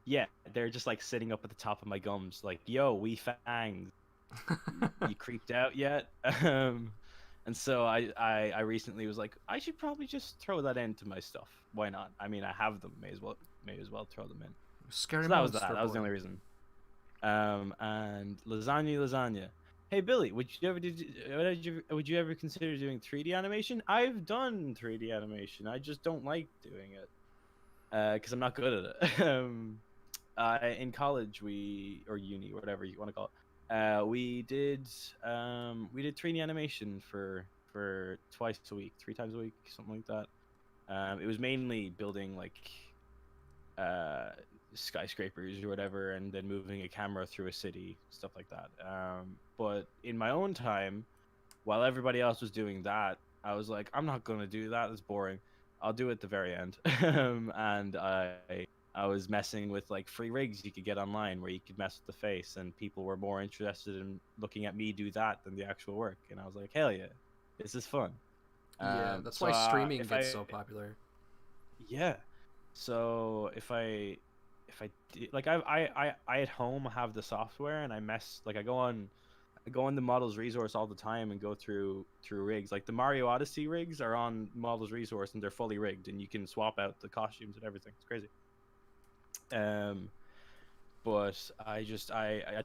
yeah, they're just like sitting up at the top of my gums, like, "Yo, we fangs, you creeped out yet?" And so I recently was like, I should probably just throw that into my stuff. Why not? I mean, I have them. May as well throw them in. Scary So that was monster that. That was the boy. only reason. And lasagna. Hey Billy, would you ever consider doing 3D animation? I've done 3D animation. I just don't like doing it because I'm not good at it. In college, or uni, whatever you want to call it, we did 3D animation for twice a week, 3 times a week, something like that. It was mainly building like skyscrapers or whatever, and then moving a camera through a city, stuff like that. But in my own time, while everybody else was doing that, I was like, I'm not gonna do that. It's boring. I'll do it at the very end. And I was messing with like free rigs you could get online where you could mess with the face, and people were more interested in looking at me do that than the actual work. And I was like, hell yeah, this is fun. Yeah, that's So, why streaming if gets I- so popular. Yeah. So if I like I at home have the software, and I go on the Models Resource all the time and go through rigs. Like the Mario Odyssey rigs are on Models Resource and they're fully rigged, and you can swap out the costumes and everything. It's crazy. Um, but I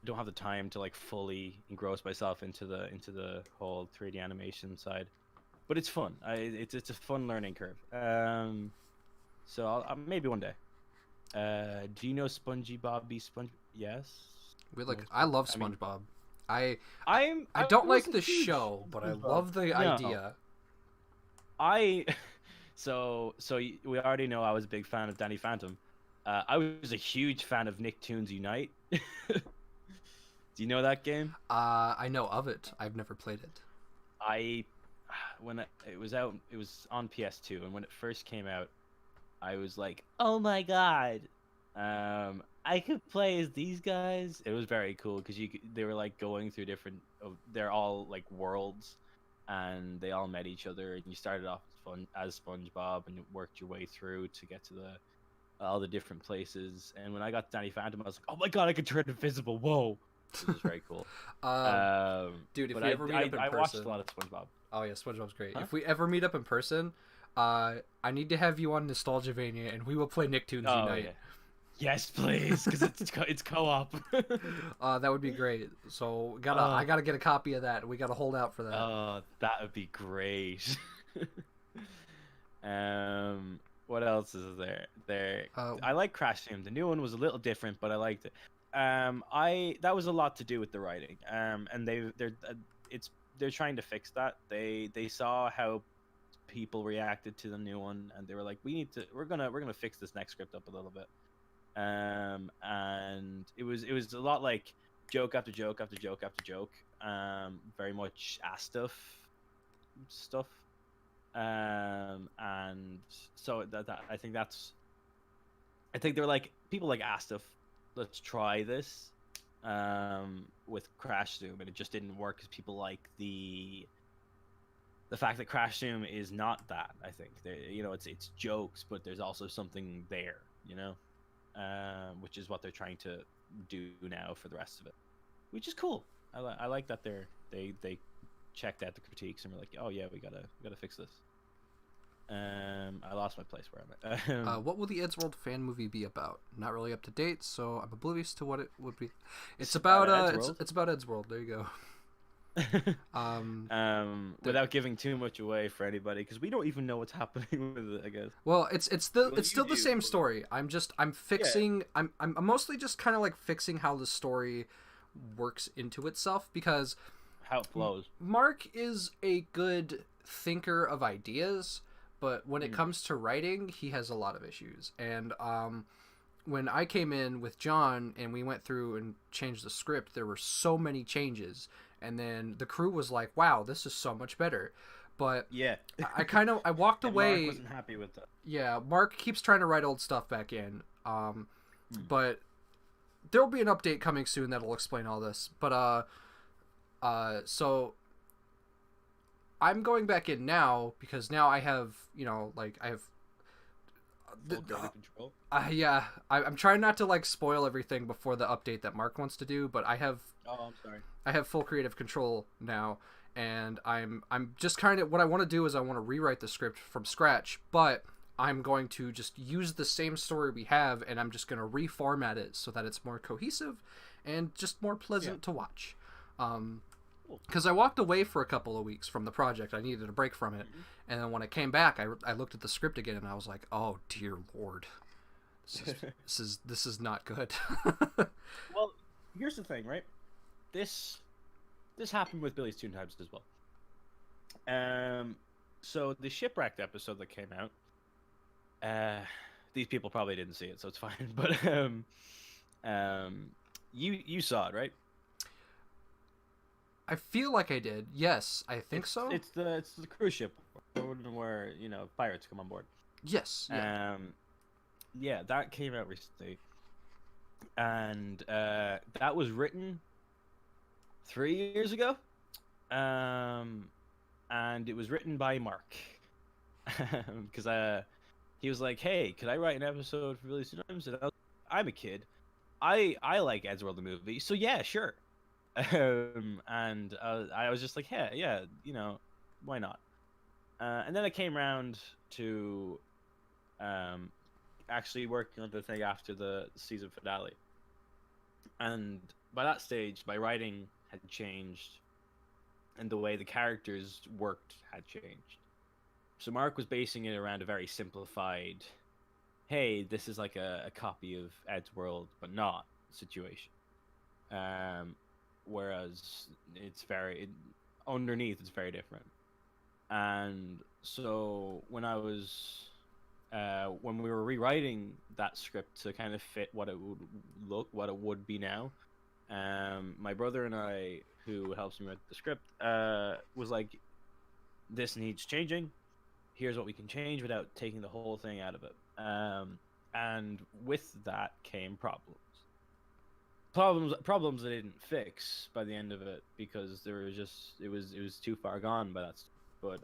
don't have the time to like fully engross myself into the whole 3D animation side. But it's fun. It's a fun learning curve. So maybe one day. Do you know Spongy Bobby Sponge? Yes. No, I love I mean, SpongeBob. I I don't like wasn't the huge show, but I SpongeBob. love the No, idea. I we already know I was a big fan of Danny Phantom. I was a huge fan of Nicktoons Unite. Do you know that game? I know of it. I've never played it. I it was out, it was on PS2, and when it first came out, I was like, "Oh my god, I could play as these guys." It was very cool because they were like going through different, they're all like worlds, and they all met each other, and you started off as SpongeBob, and you worked your way through to get to the all the different places. And when I got Danny Phantom, I was like, "Oh my god, I could turn invisible! Whoa!" It was very cool. Dude, if But we ever meet up in I watched person, a lot of SpongeBob. oh yeah, SpongeBob's great. Huh? If we ever meet up in person, I need to have you on Nostalgiavania, and we will play Nicktoons Oh Unite. yeah. Yes, please, because it's co-op. That would be great. So Oh. I gotta get a copy of that. We gotta hold out for that. Oh, that would be great. What else is there? I like Crash Team. The new one was a little different, but I liked it. That was a lot to do with the writing. And they're trying to fix that. They saw how people reacted to the new one, and they were like, we're gonna fix this next script up a little bit. And it was a lot like joke after joke after joke after joke. Very much stuff. And so that I think they're like, people like stuff. Let's try this. With Crash Zoom, and it just didn't work because people like the fact that Crash Zoom is not that. I think it's jokes, but there's also something there, which is what they're trying to do now for the rest of it, which is cool. I like that they checked out the critiques and were like, oh yeah, we gotta fix this. I lost my place where I'm at. What will the Eddsworld fan movie be about? Not really up to date, so I'm oblivious to what it would be. It's about it's about Eddsworld. There you go. Without giving too much away for anybody, because we don't even know what's happening with it, I guess. Well, it's still the same story. I'm fixing. Yeah. I'm mostly just kind of like fixing how the story works into itself, because how it flows. Mark is a good thinker of ideas, but when it comes to writing, he has a lot of issues. And when I came in with John and we went through and changed the script, there were so many changes. And then the crew was like, wow, this is so much better. But yeah, I walked away. Mark wasn't happy with that. Yeah, Mark keeps trying to write old stuff back in. But there will be an update coming soon that'll explain all this. But so I'm going back in now because now I have, I have full creative control. Yeah, I'm trying not to like spoil everything before the update that Mark wants to do, but I have. Oh, I'm sorry. I have full creative control now, and I'm just kind of, what I want to do is I want to rewrite the script from scratch, but I'm going to just use the same story we have, and I'm just going to reformat it so that it's more cohesive and just more pleasant to watch. Because I walked away for a couple of weeks from the project. I needed a break from it. And then when I came back, I looked at the script again, and I was like, oh, dear Lord. This is not good. Well, here's the thing, right? This happened with Billy's Toon Times as well. So the Shipwrecked episode that came out, these people probably didn't see it, so it's fine. But you saw it, right? I feel like I did. Yes, I think so. It's the cruise ship where pirates come on board. Yes. Yeah. Yeah, that came out recently, and that was written 3 years ago, and it was written by Mark, because he was like, "Hey, could I write an episode for Billy Times?" And I'm a kid, I like Eddsworld the movie, so yeah, sure. And I was just like, yeah, why not? And then I came around to actually working on the thing after the season finale. And by that stage, my writing had changed, and the way the characters worked had changed. So Mark was basing it around a very simplified, hey, this is like a copy of Ed's World, but not situation. Um, Whereas underneath it's very different. And so when we were rewriting that script to kind of fit what it would be now, my brother and I, who helps me with the script, was like, this needs changing. Here's what we can change without taking the whole thing out of it. And with that came problems I didn't fix by the end of it, because it was too far gone by that. But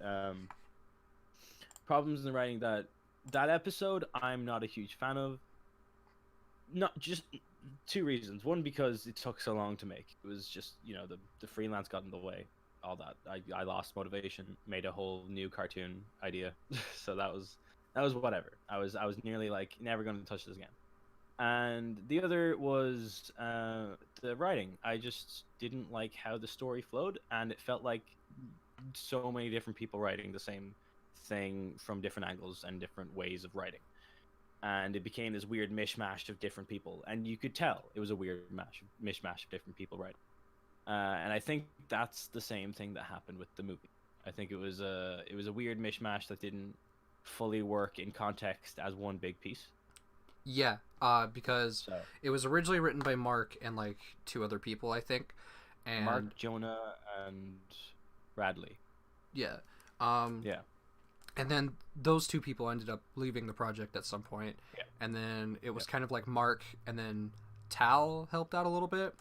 problems in the writing that episode I'm not a huge fan of. Not just two reasons. One, because it took so long to make. It was just, the freelance got in the way. All that. I lost motivation, made a whole new cartoon idea. So that was whatever. I was nearly like never going to touch this again. And the other was the writing. I just didn't like how the story flowed, and it felt like so many different people writing the same thing from different angles and different ways of writing. And it became this weird mishmash of different people, and you could tell it was a weird mishmash of different people writing. And I think that's the same thing that happened with the movie. I think it was a weird mishmash that didn't fully work in context as one big piece. Yeah, because it was originally written by Mark and like two other people, I think. And Mark, Jonah, and Radley. Yeah. Yeah. And then those two people ended up leaving the project at some point. Yeah. And then it was kind of like Mark, and then Tal helped out a little bit.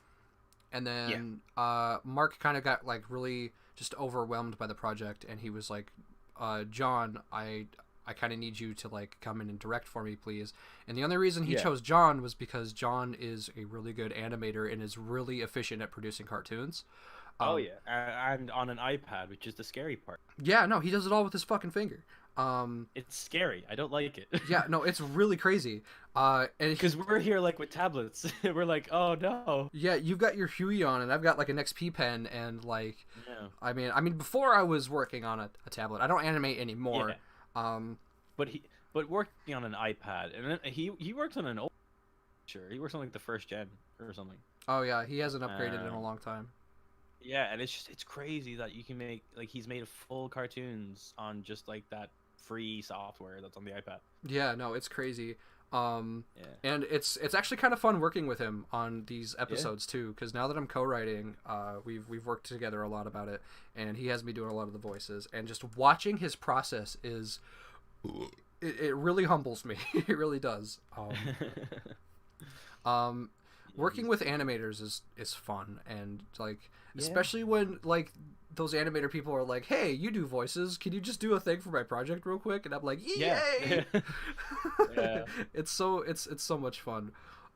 And then Mark kind of got like really just overwhelmed by the project, and he was like, John, I kind of need you to like come in and direct for me, please. And the only reason he chose John was because John is a really good animator and is really efficient at producing cartoons. Oh yeah, and on an iPad, which is the scary part. Yeah, no, he does it all with his fucking finger. It's scary. I don't like it. Yeah, no, it's really crazy. And because we're here like with tablets, we're like, oh no. Yeah, you've got your Huey on, and I've got like an XP pen, and like, yeah. I mean, before I was working on a tablet. I don't animate anymore. Yeah. But working on an iPad, and then he works on an old. Sure, he works on like the first gen or something. Oh yeah, he hasn't upgraded in a long time. Yeah, and it's crazy that you can make, like, he's made full cartoons on just like that free software that's on the iPad. Yeah, no, it's crazy. Yeah. And it's actually kind of fun working with him on these episodes too, because now that I'm co-writing, we've worked together a lot about it, and he has me doing a lot of the voices, and just watching his process is, it really humbles me. It really does. Working with animators is fun, and like, especially when like those animator people are like, hey, you do voices, can you just do a thing for my project real quick? And I'm like, yay. Yeah. It's so much fun.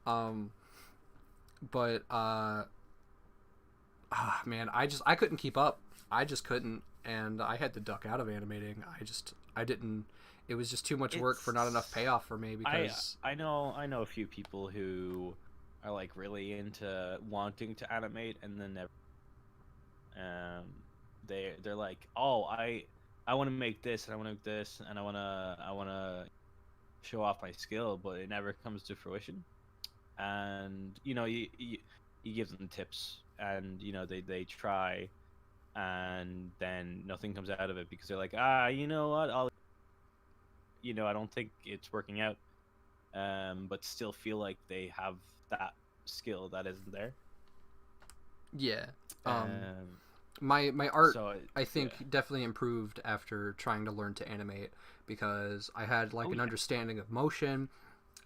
But man, I couldn't keep up. I just couldn't, and I had to duck out of animating. I didn't. It was just too much work for not enough payoff for me, because I know a few people who are like really into wanting to animate and then never. They're like, oh, I want to make this, and I want to make this, and I want to show off my skill, but it never comes to fruition. And you give them tips, and they try, and then nothing comes out of it, because they're like, you know what, I don't think it's working out, but still feel like they have that skill that isn't there. Yeah. My art, so, I think, definitely improved after trying to learn to animate, because I had like an understanding of motion.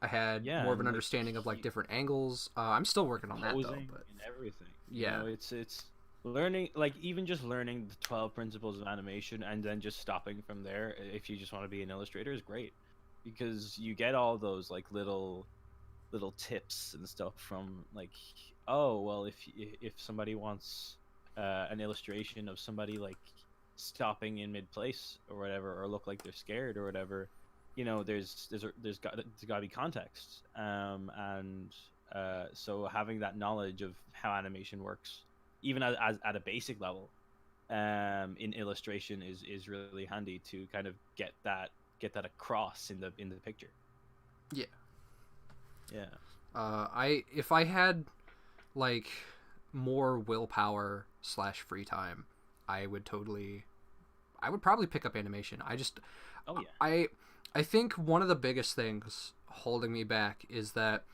I had more of an understanding of like different angles. I'm still working on that though, but and everything. Yeah, it's learning, like, even just learning the 12 principles of animation and then just stopping from there, if you just want to be an illustrator, is great, because you get all those like little tips and stuff from, like, oh well, if somebody wants an illustration of somebody like stopping in mid place or whatever, or look like they're scared or whatever, there's got to be context, and so having that knowledge of how animation works, even as at a basic level, in illustration is really handy to kind of get that across in the picture. Yeah. Yeah. If I had like more willpower / free time, I would probably pick up animation. Oh yeah. I think one of the biggest things holding me back is that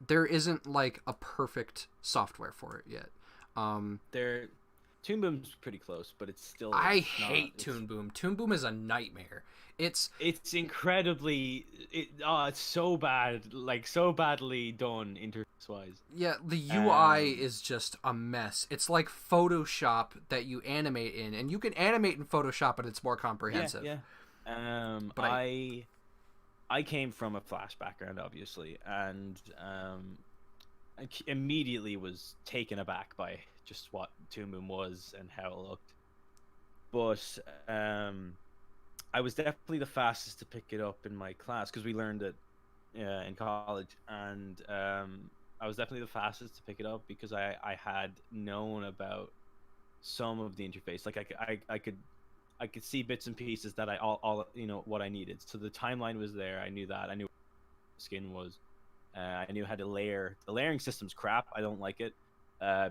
there isn't like a perfect software for it yet. There, Toon Boom's pretty close, but it's still. I It's not, hate Toon Boom. Toon Boom is a nightmare. It's incredibly. It's so bad, like so badly done interface wise. Yeah, the UI is just a mess. It's like Photoshop that you animate in, and you can animate in Photoshop, but it's more comprehensive. Yeah. But I came from a Flash background, obviously, and immediately was taken aback by just what Toon Boom was and how it looked. But I was definitely the fastest to pick it up in my class because we learned it in college, and I was definitely the fastest to pick it up because I had known about some of the interface. Like I could see bits and pieces that all what I needed. So the timeline was there. I knew that. I knew what skin was. I knew how to layer. The layering system's crap. I don't like it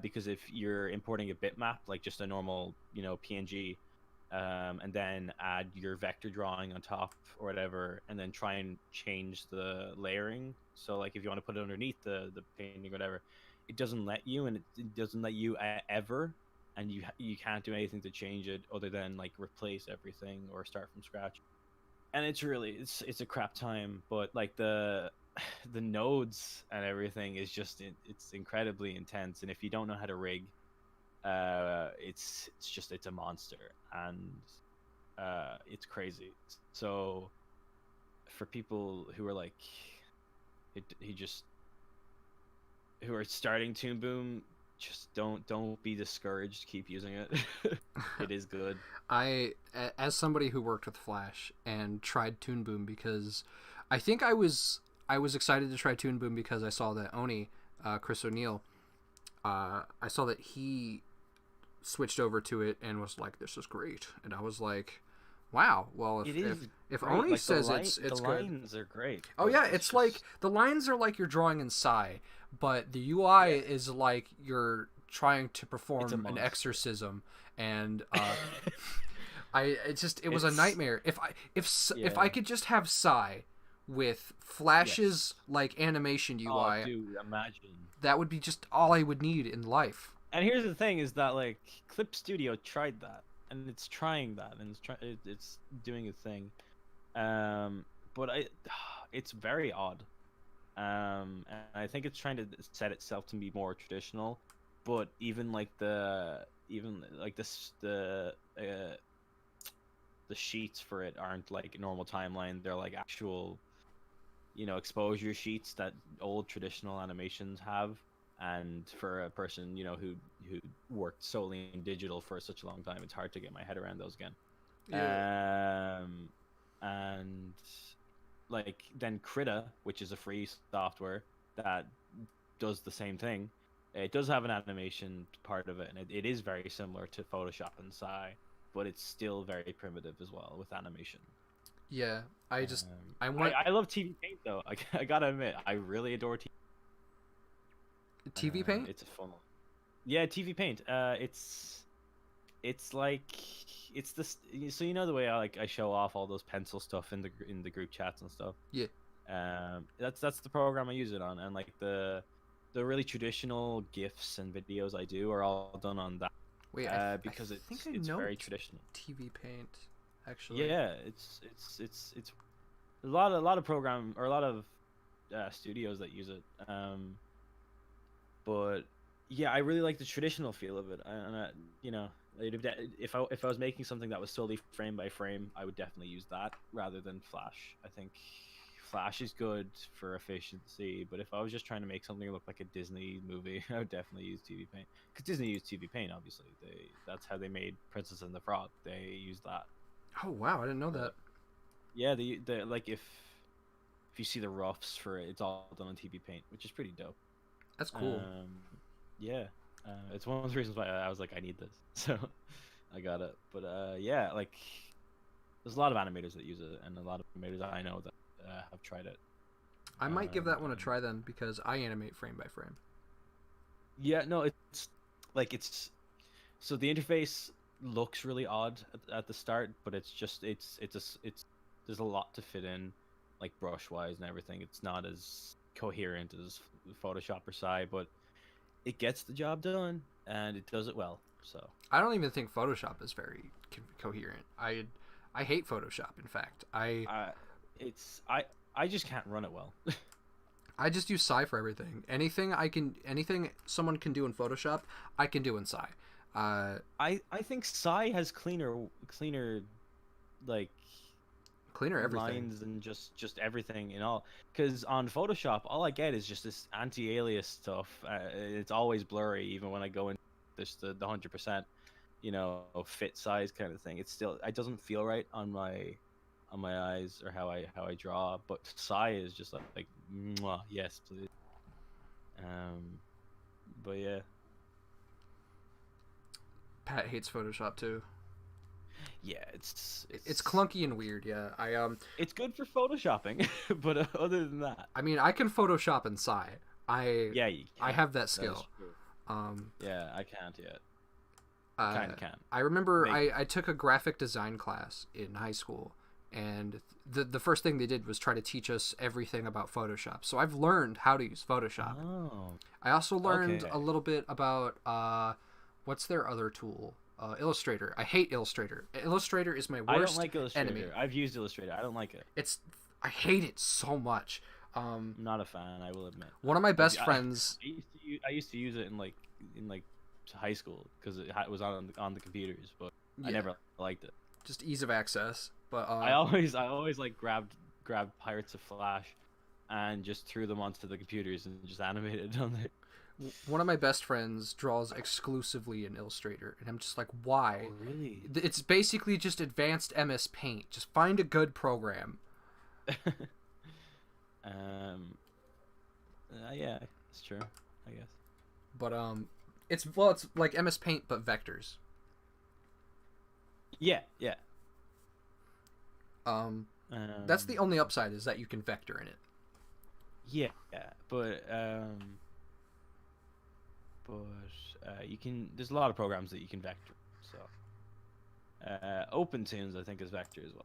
because if you're importing a bitmap, like just a normal PNG, and then add your vector drawing on top or whatever, and then try and change the layering. So like if you want to put it underneath the painting or whatever, it doesn't let you, and it doesn't let you ever. And you can't do anything to change it other than like replace everything or start from scratch. And it's a crap time, but like the nodes and everything is just it's incredibly intense. And if you don't know how to rig, it's a monster, and it's crazy. So for people who are like who are starting Toon Boom, just don't be discouraged. Keep using it. It is good. As somebody who worked with Flash and tried Toon Boom, because I think I was excited to try Toon Boom because I saw that Oni, Chris O'Neill, I saw that he switched over to it and was like, "This is great," and I was like, "Wow, well if Oni like says it's the good." lines are great. Oh yeah, it's like the lines are like you're drawing in Psy, but the UI is like you're trying to perform an exorcism, and it was a nightmare. If I could just have Psy with Flash's like animation UI, dude, imagine. That would be just all I would need in life. And here's the thing: is that like Clip Studio tried that, and it's trying that, and it's doing a thing, but it's very odd. And I think it's trying to set itself to be more traditional, but even the sheets for it aren't like normal timeline. They're like actual, exposure sheets that old traditional animations have. And for a person, who worked solely in digital for such a long time, it's hard to get my head around those again. Yeah. And like then Krita, which is a free software that does the same thing. It does have an animation part of it, and it is very similar to Photoshop and Psy, but it's still very primitive as well with animation. Yeah, I love TV Paint though. I gotta admit, I really adore TV Paint. It's a fun one. Yeah, TV Paint. It's like it's this. So the way I show off all those pencil stuff in the group chats and stuff. Yeah. That's the program I use it on, and like the really traditional GIFs and videos I do are all done on that. Wait, because it's very traditional. TV Paint, actually. Yeah, it's a lot of studios that use it. But yeah, I really like the traditional feel of it, and if I was making something that was solely frame by frame, I would definitely use that rather than Flash. I think Flash is good for efficiency, but if I was just trying to make something look like a Disney movie, I would definitely use TV Paint, because Disney used TV Paint. Obviously, that's how they made Princess and the Frog. They used that. Oh wow, I didn't know that. Yeah, the like if you see the roughs for it, it's all done on TB Paint, which is pretty dope. That's cool. Yeah, it's one of the reasons why I was like, I need this, so I got it. But yeah, like there's a lot of animators that use it, and a lot of animators I know that have tried it. I might give that one a And try then, because I animate frame by frame. yeah, no, it's like it's so the interface looks really odd at the start, but it's just it's there's a lot to fit in, like brush wise and everything. It's not as coherent as Photoshop or Sai, but it gets the job done and it does it well. So I don't even think Photoshop is very coherent. I hate Photoshop. In fact, it's I just can't run it well. I just use Sai for everything. Anything someone can do in Photoshop, I can do in Sai. I think Sai has cleaner like Cleaner everything. lines and just everything and all, because on Photoshop all I get is just this anti-alias stuff. It's always blurry even when I go in this the 100% fit size kind of thing. It's still, it doesn't feel right on my eyes or how I draw. But Sai is just like mwah, yes please. But yeah, Pat hates Photoshop too. yeah, it's clunky and weird. Yeah, it's good for photoshopping, but other than that, I mean, I can Photoshop in Sai. yeah, you I can. have that That is skill. true. Yeah, I can't yet. Kind of can. I remember Maybe. I took a graphic design class in high school, and the first thing they did was try to teach us everything about Photoshop. So I've learned how to use Photoshop. Oh, I also learned okay. a little bit about what's their other tool? Illustrator. I hate Illustrator. Illustrator is my worst I don't like Illustrator. enemy. I've used Illustrator. I don't like it. I hate it so much. I'm not a fan. I will admit. One of my best I- friends. I used to use it in like high school because it was on the computers, but I Yeah, never liked it. just ease of access. But I always like grabbed Pirates of Flash and just threw them onto the computers and just animated on there. one of my best friends draws exclusively in Illustrator, and I'm just like, why? Oh, really? It's basically just advanced MS Paint. Just find a good program. Yeah, it's true. I guess. But it's like MS Paint but vectors. Yeah, yeah. That's the only upside, is that you can vector in it. Yeah, but you can. There's a lot of programs that you can vector. So, OpenTunes I think is vector as well.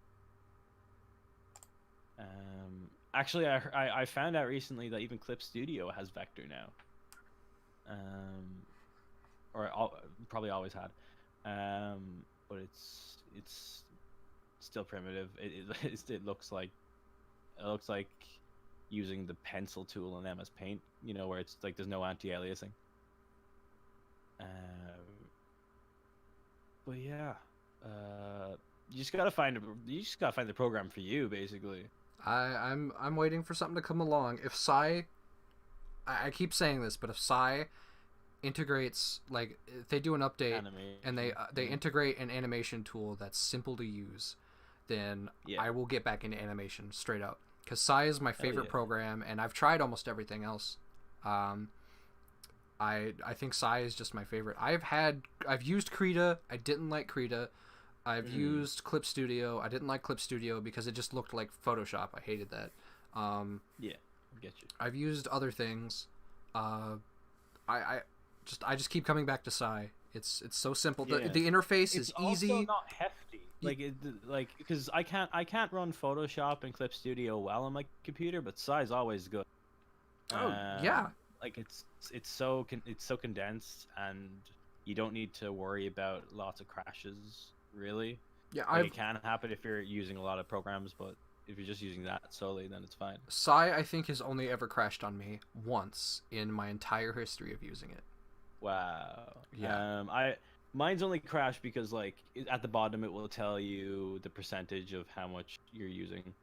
Actually, I found out recently that even Clip Studio has vector now. Probably always had. But it's still primitive. It looks like using the pencil tool in MS Paint, where it's like there's no anti-aliasing. But yeah, you just gotta find the program for you, basically. I'm waiting for something to come along. If Sai, I keep saying this, but if Sai integrates, like, if they do an update Animation. and they integrate an animation tool that's simple to use, then Yeah. I will get back into animation straight up. Because Sai is my favorite yeah. program, and I've tried almost everything else. I think Sai is just my favorite. I've used Krita. I didn't like Krita. I've used Clip Studio. I didn't like Clip Studio because it just looked like Photoshop. I hated that. Yeah, I get you. I've used other things. I just keep coming back to Sai. It's so simple. Yeah. The interface It's is easy. also not hefty. Because I can't run Photoshop and Clip Studio well on my computer, but Sai is always good. Oh, yeah. Like it's so condensed, and you don't need to worry about lots of crashes, really. Yeah, Like, it can happen if you're using a lot of programs, but if you're just using that solely, then it's fine. Sai, I think, has only ever crashed on me once in my entire history of using it. Wow. Yeah. Mine's only crashed because at the bottom it will tell you the percentage of how much you're using.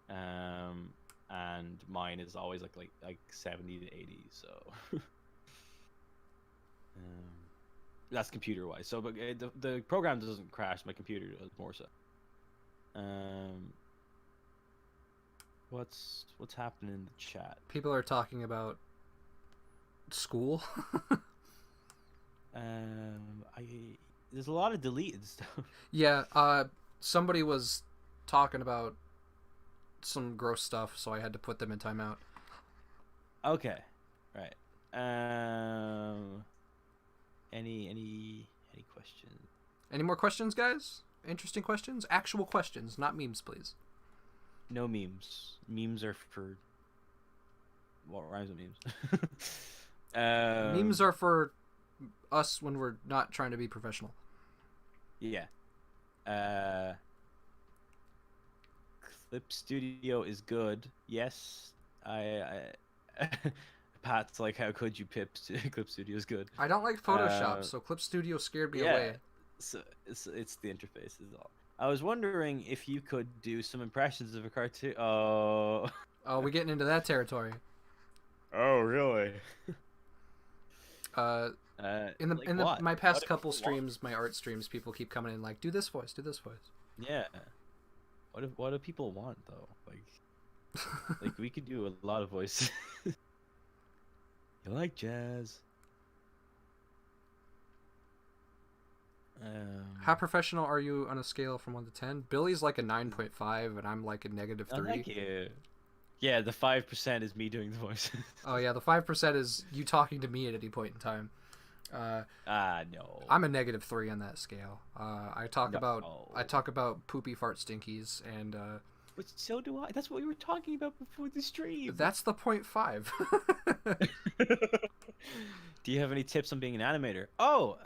And mine is always like 70 to 80, so that's computer wise. So but the program doesn't crash, my computer does more so. what's happening in the chat? People are talking about school. I there's a lot of deleted stuff. Yeah, somebody was talking about some gross stuff, so I had to put them in timeout. Okay, right. Any questions? Any more questions, guys? Interesting questions? Actual questions, not memes, please. No memes. Memes are for what rhymes with memes? Memes are for us when we're not trying to be professional. Yeah. Clip Studio is good. Yes. I Pat's like, how could you Clip Studio is good. I don't like Photoshop, so Clip Studio scared me Yeah. away. So it's the interface is all. I was wondering if you could do some impressions of a cartoon. Oh. Oh, we getting into that territory. Oh, really? In like what? my past What do couple people want? streams, my art streams, people keep coming in like, do this voice, do this voice. Yeah. What do people want though? Like we could do a lot of voices. You like jazz? How professional are you on a scale from 1 to 10? Billy's like a 9.5, and I'm like a negative 3. Thank you. Yeah, the 5% is me doing the voices. Oh yeah, the 5% is you talking to me at any point in time. No. I'm a negative 3 on that scale. I talk No. about poopy fart stinkies, and But so do I. That's what we were talking about before the stream. that's the 0.5. Do you have any tips on being an animator? Oh,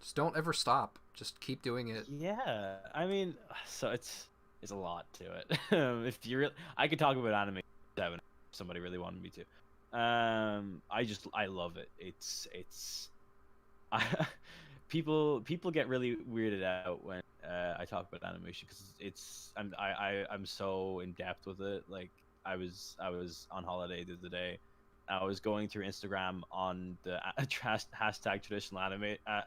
Just don't ever stop. Just keep doing it. yeah. I mean, so it's a lot to it. If you I could talk about anime 7 if somebody really wanted me to. I love it. It's I, people get really weirded out when I talk about animation because I'm so in depth with it. Like I was on holiday the other day. I was going through Instagram on the hashtag traditional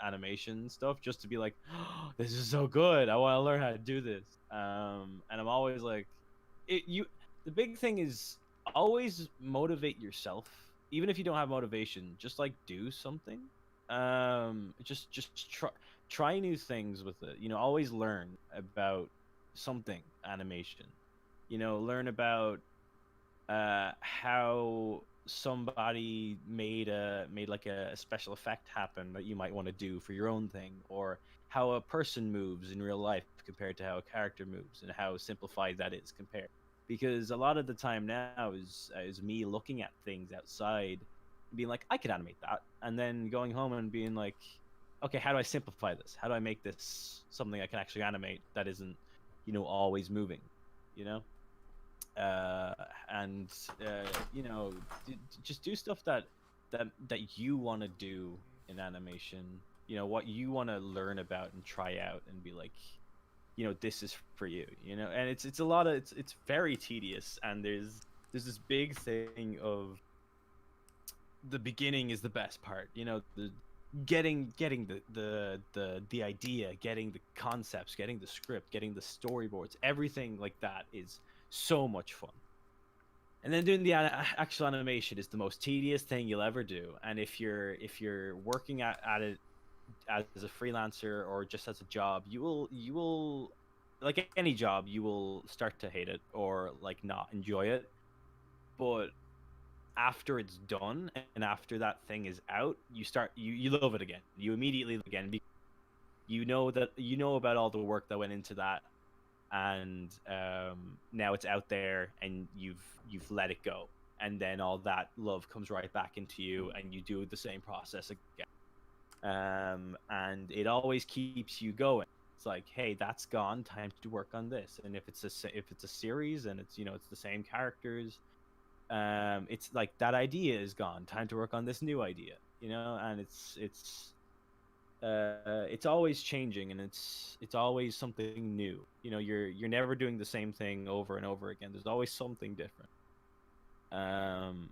animation stuff just to be like, oh, this is so good. I want to learn how to do this. And I'm always like, the big thing is always motivate yourself, even if you don't have motivation. Just like do something. Just try new things with it. Always learn about something animation. Learn about how somebody made like a special effect happen that you might want to do for your own thing, or how a person moves in real life compared to how a character moves, and how simplified that is compared. Because a lot of the time now is me looking at things outside and being like, I could animate that, and then going home and being like, okay, how do I simplify this? How do I make this something I can actually animate that isn't always moving, you know and just do stuff that you want to do in animation, what you want to learn about and try out and be like, this is for you, and it's a lot of it's very tedious, and there's this big thing of the beginning is the best part, the getting the idea, getting the concepts, getting the script, getting the storyboards, everything like that is so much fun. And then doing the actual animation is the most tedious thing you'll ever do. And if you're working at it as a freelancer or just as a job, you will like any job, you will start to hate it or like not enjoy it. But after it's done and after that thing is out, you love it again. You immediately love it again because you know about all the work that went into that, and now it's out there and you've let it go, and then all that love comes right back into you and you do the same process again, and it always keeps you going. It's like, hey, that's gone, time to work on this. And if it's a series and it's it's the same characters, it's like that idea is gone, time to work on this new idea, and it's always changing, and it's always something new. You're never doing the same thing over and over again. There's always something different. And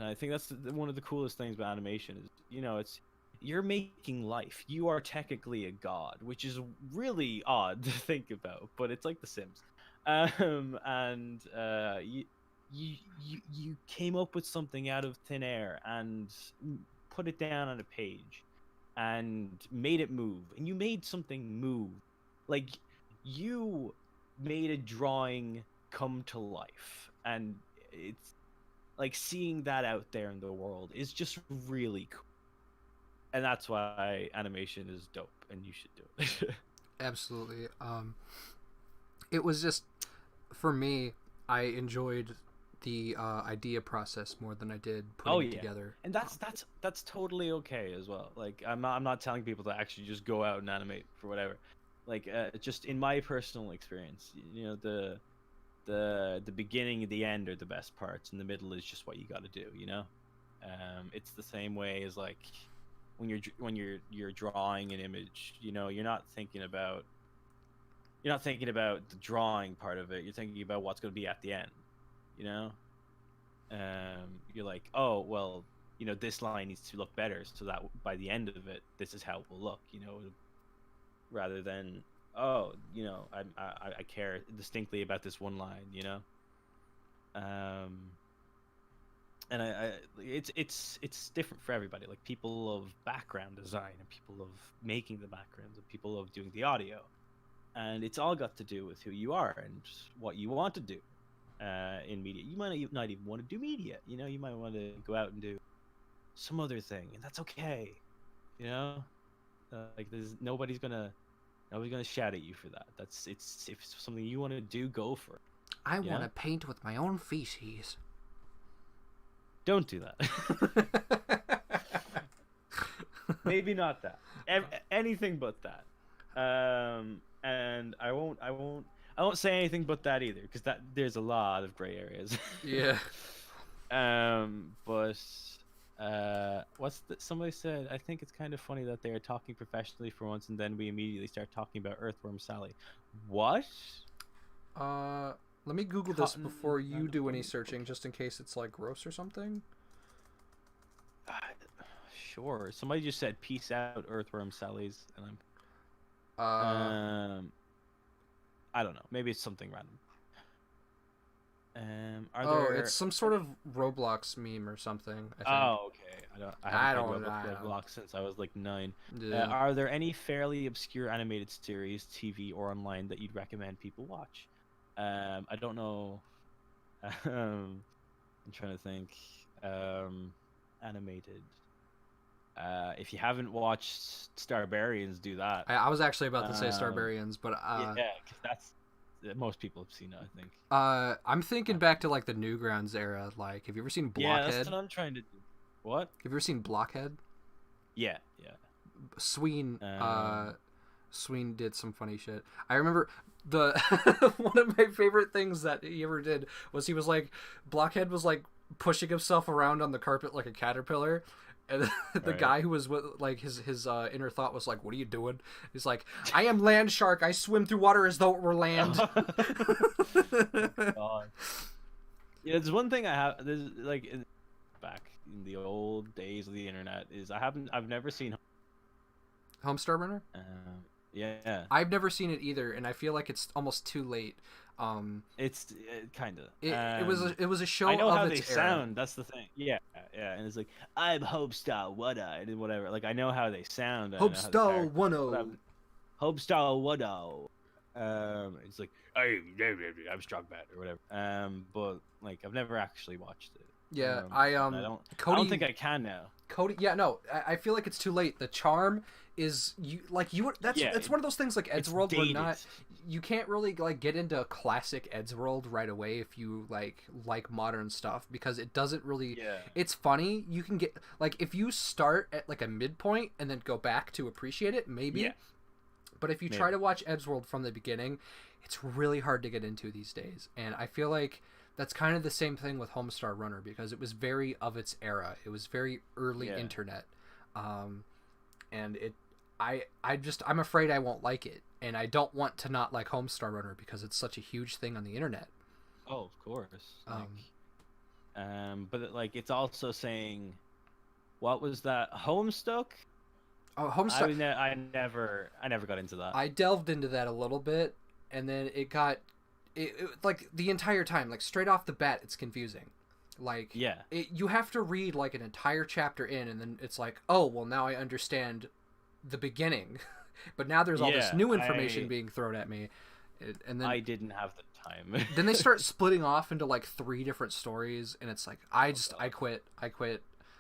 I think that's one of the coolest things about animation is it's you're making life. You are technically a god, which is really odd to think about, but it's like The Sims. And you came up with something out of thin air and put it down on a page and made it move, and you made something move, like you made a drawing come to life, and it's like seeing that out there in the world is just really cool, and that's why animation is dope, and you should do it. Absolutely. It was just, for me, I enjoyed the idea process more than I did putting it together. And that's totally okay as well. Like I'm not telling people to actually just go out and animate for whatever. Like just in my personal experience, you know, the beginning and the end are the best parts, and the middle is just what you got to do, you know. It's the same way as like when you're drawing an image, you know, you're not thinking about the drawing part of it. You're thinking about what's going to be at the end, you know. You're like, oh well, you know, this line needs to look better so that by the end of it, this is how it will look, you know, rather than, oh, you know, I care distinctly about this one line, you know. And it's different for everybody. Like people love background design, and people love making the backgrounds, and people love doing the audio, and it's all got to do with who you are and what you want to do in media. You might not even want to do media, you know. You might want to go out and do some other thing, and that's okay, you know. Like there's nobody's gonna shout at you for that. If it's something you want to do, go for it. I want to paint with my own feces. Don't do that. Maybe not that. Anything but that. And I won't say anything but that either, because there's a lot of gray areas. Yeah. But somebody said, I think it's kind of funny that they are talking professionally for once, and then we immediately start talking about Earthworm Sally. What? Let me Google this before you do any searching, just in case it's like gross or something. Sure. Somebody just said, "Peace out, Earthworm Sallies," and I'm. I don't know. Maybe it's something random. It's some sort of Roblox meme or something, I think. Oh, okay. I haven't played Roblox since I was like 9. Yeah. Are there any fairly obscure animated series, TV or online, that you'd recommend people watch? I don't know. I'm trying to think. Animated. If you haven't watched Starbarians, do that. I was actually about to say Starbarians, but yeah, because that's most people have seen it, I think. I'm thinking back to like the Newgrounds era. Like, have you ever seen Blockhead? Yeah, that's what I'm trying to do. What? Have you ever seen Blockhead? Yeah. Sween did some funny shit. I remember one of my favorite things that he ever did was he was like, Blockhead was like pushing himself around on the carpet like a caterpillar, and the guy who was with, like, his inner thought was like, what are you doing? He's like, I am land shark, I swim through water as though it were land. God. Yeah, there's one thing I have, there's like back in the old days of the internet, is I've never seen Homestar Runner. Yeah, I've never seen it either, and I feel like it's almost too late. It's kind of. It was a show. I know of how its they era. sound. That's the thing. Yeah, and it's like, I'm Homestar Wada and whatever. Like I know how they sound. Homestar Wada. Homestar Wada. It's like, I'm strong bad or whatever. But like I've never actually watched it. Yeah, I don't think I can now. Cody, yeah, no, I feel like it's too late. The charm is it's one of those things like Ed's World where you can't really like get into classic Ed's World right away if you like modern stuff, because it doesn't really. Yeah. It's funny. You can get like if you start at like a midpoint and then go back to appreciate it, maybe. Yeah. But if you try to watch Ed's World from the beginning, it's really hard to get into these days, and I feel like that's kind of the same thing with Homestar Runner, because it was very of its era. It was very early internet. And I'm afraid I won't like it. And I don't want to not like Homestar Runner because it's such a huge thing on the internet. Oh, of course. But like it's also saying, what was that? Homestuck? Oh, Homestuck. I never got into that. I delved into that a little bit, and then it got like the entire time, like straight off the bat, it's confusing. Like, Yeah. You have to read like an entire chapter in, and then it's like, oh well, now I understand the beginning, but now there's all this new information being thrown at me, and then I didn't have the time. then they start splitting off into like 3 different stories, and it's like I quit.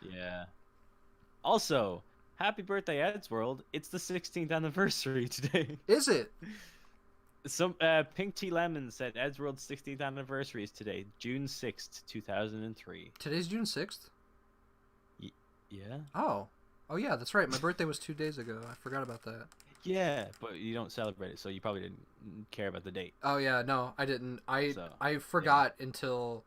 Yeah. Also, happy birthday, Eddsworld! It's the 16th anniversary today. Is it? Some Pink Tea Lemon said Eddsworld's 16th anniversary is today, June 6th, 2003. Today's June 6th? Yeah. Oh yeah, that's right. My birthday was 2 days ago. I forgot about that. Yeah, but you don't celebrate it, so you probably didn't care about the date. Oh yeah, no, I didn't. I forgot until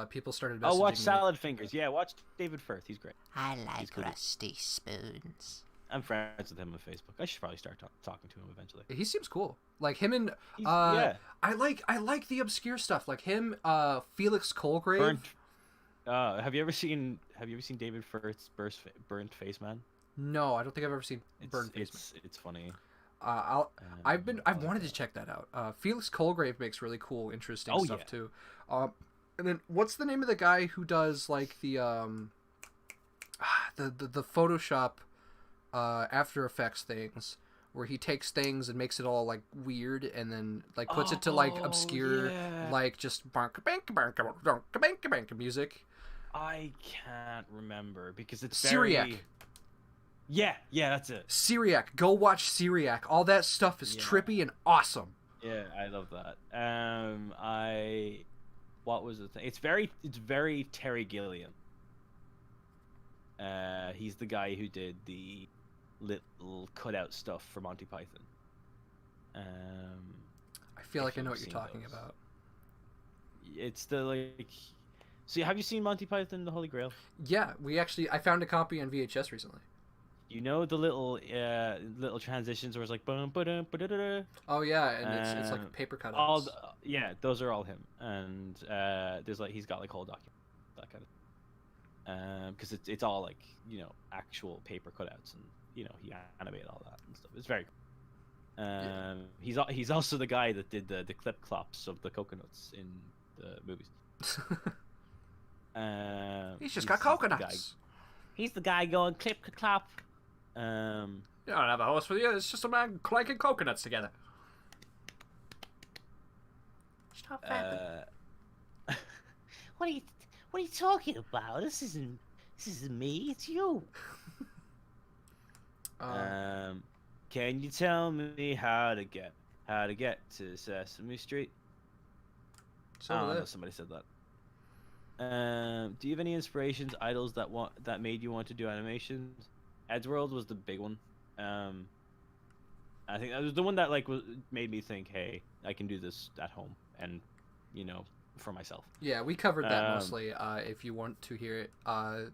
people started messaging watch me. Salad Fingers. Yeah, watch David Firth. He's great. I like He's good. rusty spoons. I'm friends with him on Facebook. I should probably start talking to him eventually. He seems cool. Like him and Yeah. I like the obscure stuff. Like him, Felix Colgrave. Burnt. Have you ever seen David Firth's Burnt Face Man? No, I don't think I've ever seen Burnt Face Man. It's funny. I've wanted to check that out. Felix Colgrave makes really cool, interesting stuff too. And then what's the name of the guy who does like the Photoshop After Effects things, where he takes things and makes it all like weird and then like puts it to like obscure like just bank music. I can't remember because it's Syriac. very... Yeah, that's it. Syriac. Go watch Syriac. All that stuff is trippy and awesome. Yeah, I love that. What was the thing? It's very Terry Gilliam. He's the guy who did the little cutout stuff for Monty Python. I feel like I know what you're talking about. It's the like... So have you seen Monty Python, The Holy Grail? Yeah, I found a copy on VHS recently. You know the little transitions where it's like bum ba-dum, ba-da-da-da? Oh yeah, and it's like paper cutouts. Those are all him, and there's like he's got like whole document that kind of, because it's all like actual paper cutouts, and he animated all that and stuff. It's very cool. He's also the guy that did the clip clops of the coconuts in the movies. He's just got coconuts. He's the guy going clip clop. You don't have a host with you. It's just a man clanking coconuts together. Stop that. What are you talking about? This isn't me. It's you. Can you tell me how to get to Sesame Street? I don't know. Somebody said that. Do you have any inspirations, idols that made you want to do animations? Eddsworld was the big one. I think that was the one that made me think, hey, I can do this at home and for myself. Yeah, we covered that mostly. If you want to hear it,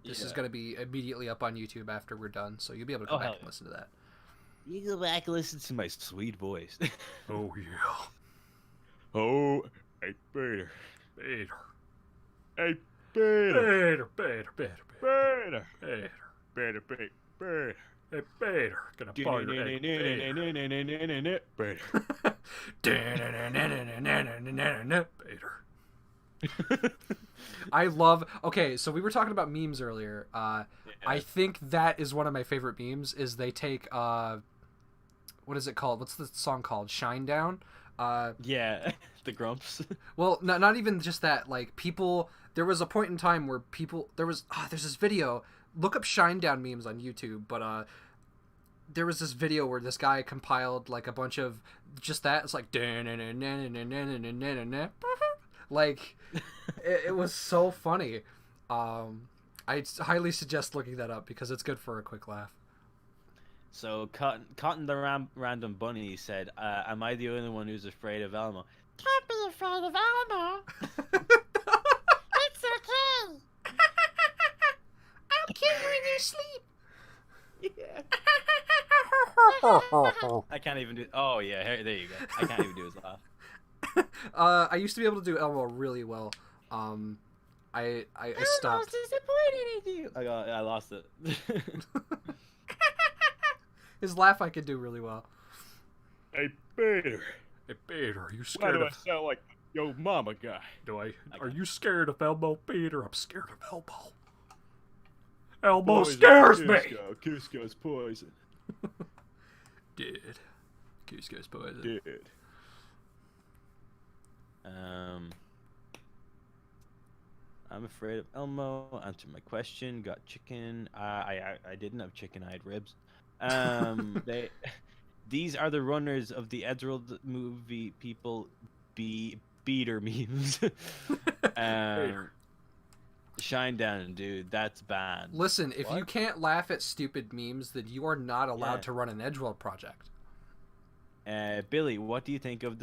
this is going to be immediately up on YouTube after we're done, so you'll be able to go back and listen to that. You go back and listen to my sweet voice. Oh yeah. Oh, hey Peter. Hey Peter. Peter. Hey Peter. Gonna party Peter. I love... Okay, so we were talking about memes earlier. I think that is one of my favorite memes, is they take... what is it called? What's the song called? Shinedown? Yeah, the Grumps. Well, not even just that. Like, people... There was a point in time where people... There's this video... Look up Shinedown memes on YouTube, but there was this video where this guy compiled like a bunch of just that. It's like like it was so funny. I highly suggest looking that up because it's good for a quick laugh. So Cotton the Random Bunny said, "Am I the only one who's afraid of Elmo?" Don't be afraid of Elmo. It's okay. I'll kill you in your sleep. Yeah. I can't even do... Oh, yeah, there you go. I can't even do his laugh. I used to be able to do Elmo really well. I stopped. Disappointed in you. I lost it. His laugh I could do really well. Hey, Peter. Hey, Peter, are you scared Why do I sound like Yo, mama guy. Are you scared of Elmo, Peter? I'm scared of Elmo. Elmo scares me. Cusco's poison. Dude. Cusco's poison. Dude. I'm afraid of Elmo. Answer my question. Got chicken. I didn't have chicken. I had ribs. These are the runners of the Edgeworld movie. People beater memes. Shine down, dude. That's bad. Listen, if you can't laugh at stupid memes, then you are not allowed to run an Edgeworld project. Billy, what do you think of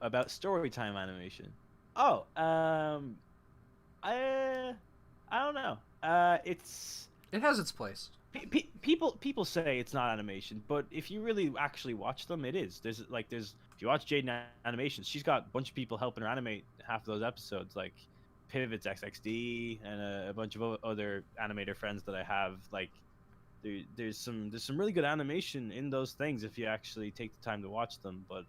about storytime animation? I don't know. It has its place. People say it's not animation, but if you really actually watch them, it is. There's if you watch Jaden Animations, she's got a bunch of people helping her animate half of those episodes, like Pivots XXD and a bunch of other animator friends that I have. Like there's some really good animation in those things if you actually take the time to watch them. But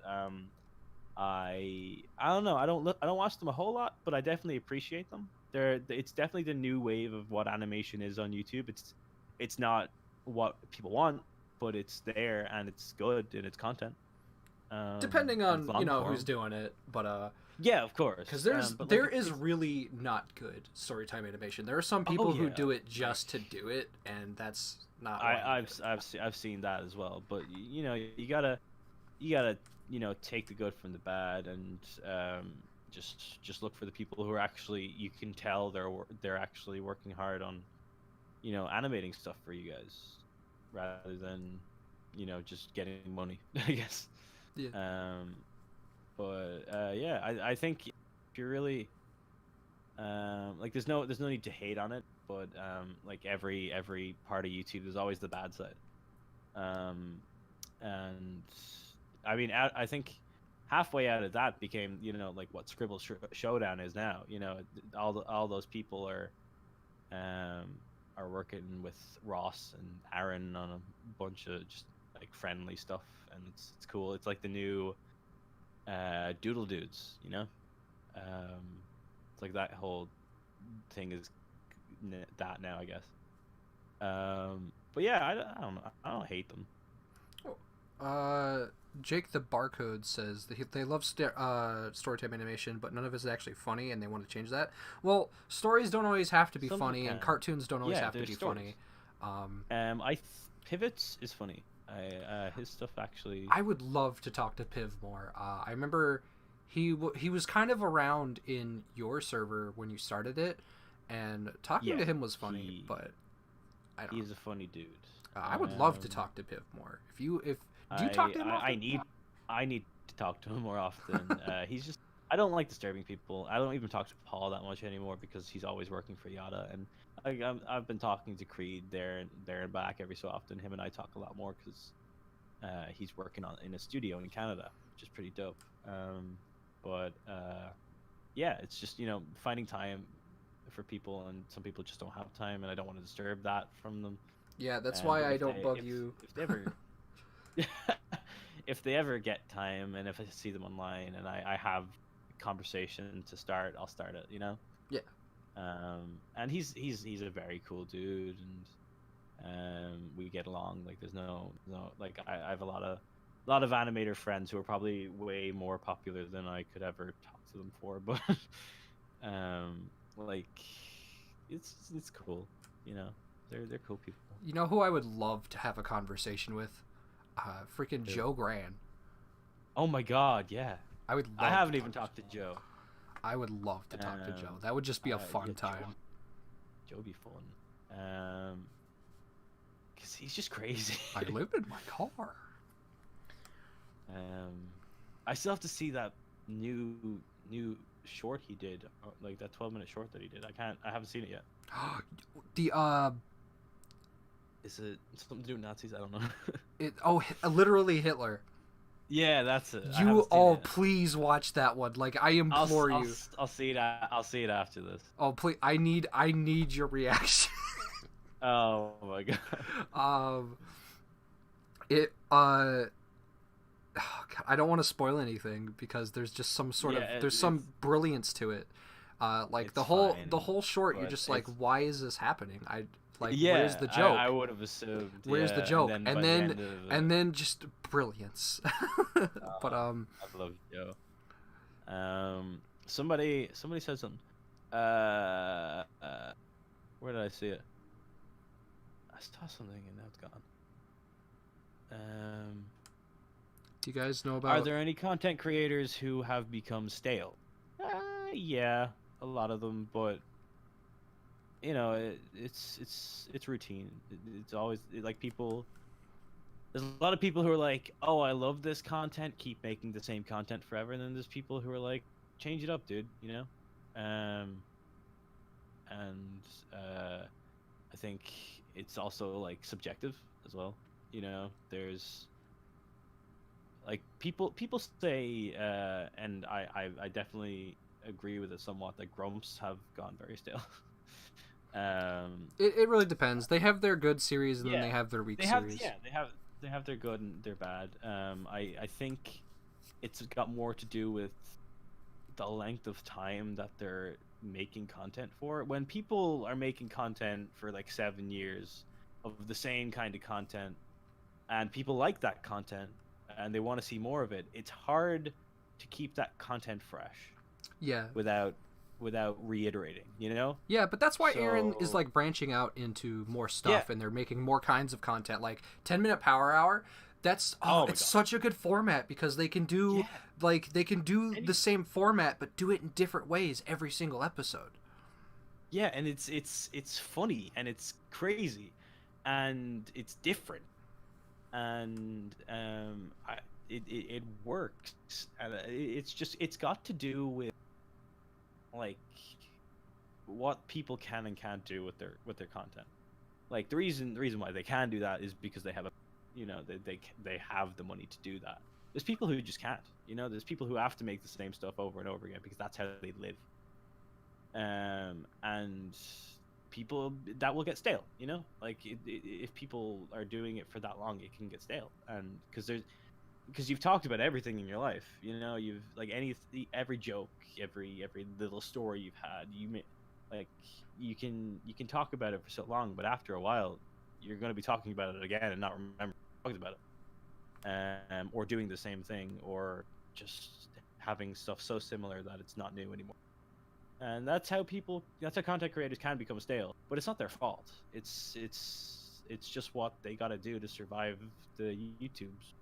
I don't know. I don't watch them a whole lot, but I definitely appreciate them. It's definitely the new wave of what animation is on YouTube. It's not what people want, but it's there and it's good in its content. Depending on who's doing it, but yeah, of course. Because there is really not good storytime animation. There are some people who do it just to do it, and that's not. I've seen that as well, but you gotta take the good from the bad, and just look for the people who are actually, you can tell they're actually working hard on animating stuff for you guys, rather than just getting money, I guess. Yeah. I think if you're really there's no need to hate on it, but every part of YouTube, there's always the bad side. And I mean, I think halfway out of that became what Scribble Showdown is now. All those people are working with Ross and Aaron on a bunch of just friendly stuff, and it's cool. It's like the new Doodle Dudes, it's like that whole thing is that now, I guess. But yeah, I don't know. I don't hate them. Jake the Barcode says that they love storytime animation, but none of it is actually funny, and they want to change that. Well, stories don't always have to be funny, and cartoons don't always have to be stories. funny. Pivots is funny. His stuff actually. I would love to talk to Piv more. I remember he was kind of around in your server when you started it, and talking to him was funny. But he's a funny dude. I would love to talk to Piv more. Do you talk to him often? I need to talk to him more often. He's just. I don't like disturbing people. I don't even talk to Paul that much anymore because he's always working for Yada, and I've been talking to Creed there and back every so often. Him and I talk a lot more because he's working in a studio in Canada, which is pretty dope. Yeah, it's just finding time for people, and some people just don't have time, and I don't want to disturb that from them. Yeah, that's why I don't bug you. If they ever, if they ever get time, and if I see them online, and I have a conversation to start, I'll start it. Yeah. And he's a very cool dude, and we get along. There's no I have a lot of animator friends who are probably way more popular than I could ever talk to them for, but it's cool. They're cool people. You know who I would love to have a conversation with? Freaking Joe Gran. Oh my God, yeah. I haven't even talked to Joe. I would love to talk to Joe. That would just be a fun time. Joe be fun. Cause he's just crazy. I live in my car. I still have to see that new short he did, that 12-minute short that he did. I haven't seen it yet. Is it something to do with Nazis? I don't know. Literally Hitler. Yeah, that's it. Please watch that one. I implore you. I'll see it. I'll see it after this. Oh, please! I need your reaction. Oh my God. oh God, I don't want to spoil anything because there's just some sort of Yeah, there's some brilliance to it. Like it's the fine, whole short, you're but just like, why is this happening? Where's yeah, the I joke? would have assumed, Where's the yeah, and joke? then by the end of And it, then just brilliance. But I love Joe. Somebody said something. Where did I see it? I saw something and now it's gone. Um, do you guys know are about? there any content creators who have become stale? Yeah, a lot of them, but it's routine. It's always like people. There's a lot of people who are like, "Oh, I love this content. Keep making the same content forever." And then there's people who are like, "Change it up, dude." And I think it's also like subjective as well. There's like people say, and I definitely agree with it somewhat, that grumps have gone very stale. It really depends. They have their good series and then Yeah, they have their weak they have series. they have their good and their bad. I think it's got more to do with the length of time that they're making content for. When people are making content for like 7 years of the same kind of content, and people like that content and they want to see more of it, it's hard to keep that content fresh Yeah. without reiterating, Yeah, but that's why Aaron is So like branching out into more yeah. stuff and they're making more kinds of content like 10-minute power hour. That's Oh my it's god. such a good format because they can do Yeah. the And same format but do it in different ways every single episode. yeah, and it's funny and it's crazy and it's different, and it works, and it's got to do with like what people can and can't do with their content. Like the reason why they can do that is because they have they have the money to do that. There's people who just can't. There's people who have to make the same stuff over and over again because that's how they live. And people that will get stale. Like if people are doing it for that long, it can get stale, and because you've talked about everything in your life. You've like every joke, every little story you've had. Like you can talk about it for so long, but after a while, you're going to be talking about it again and not remember talking about it, or doing the same thing, or just having stuff so similar that it's not new anymore. And that's how content creators can become stale, but it's not their fault. It's just what they got to do to survive the YouTubes.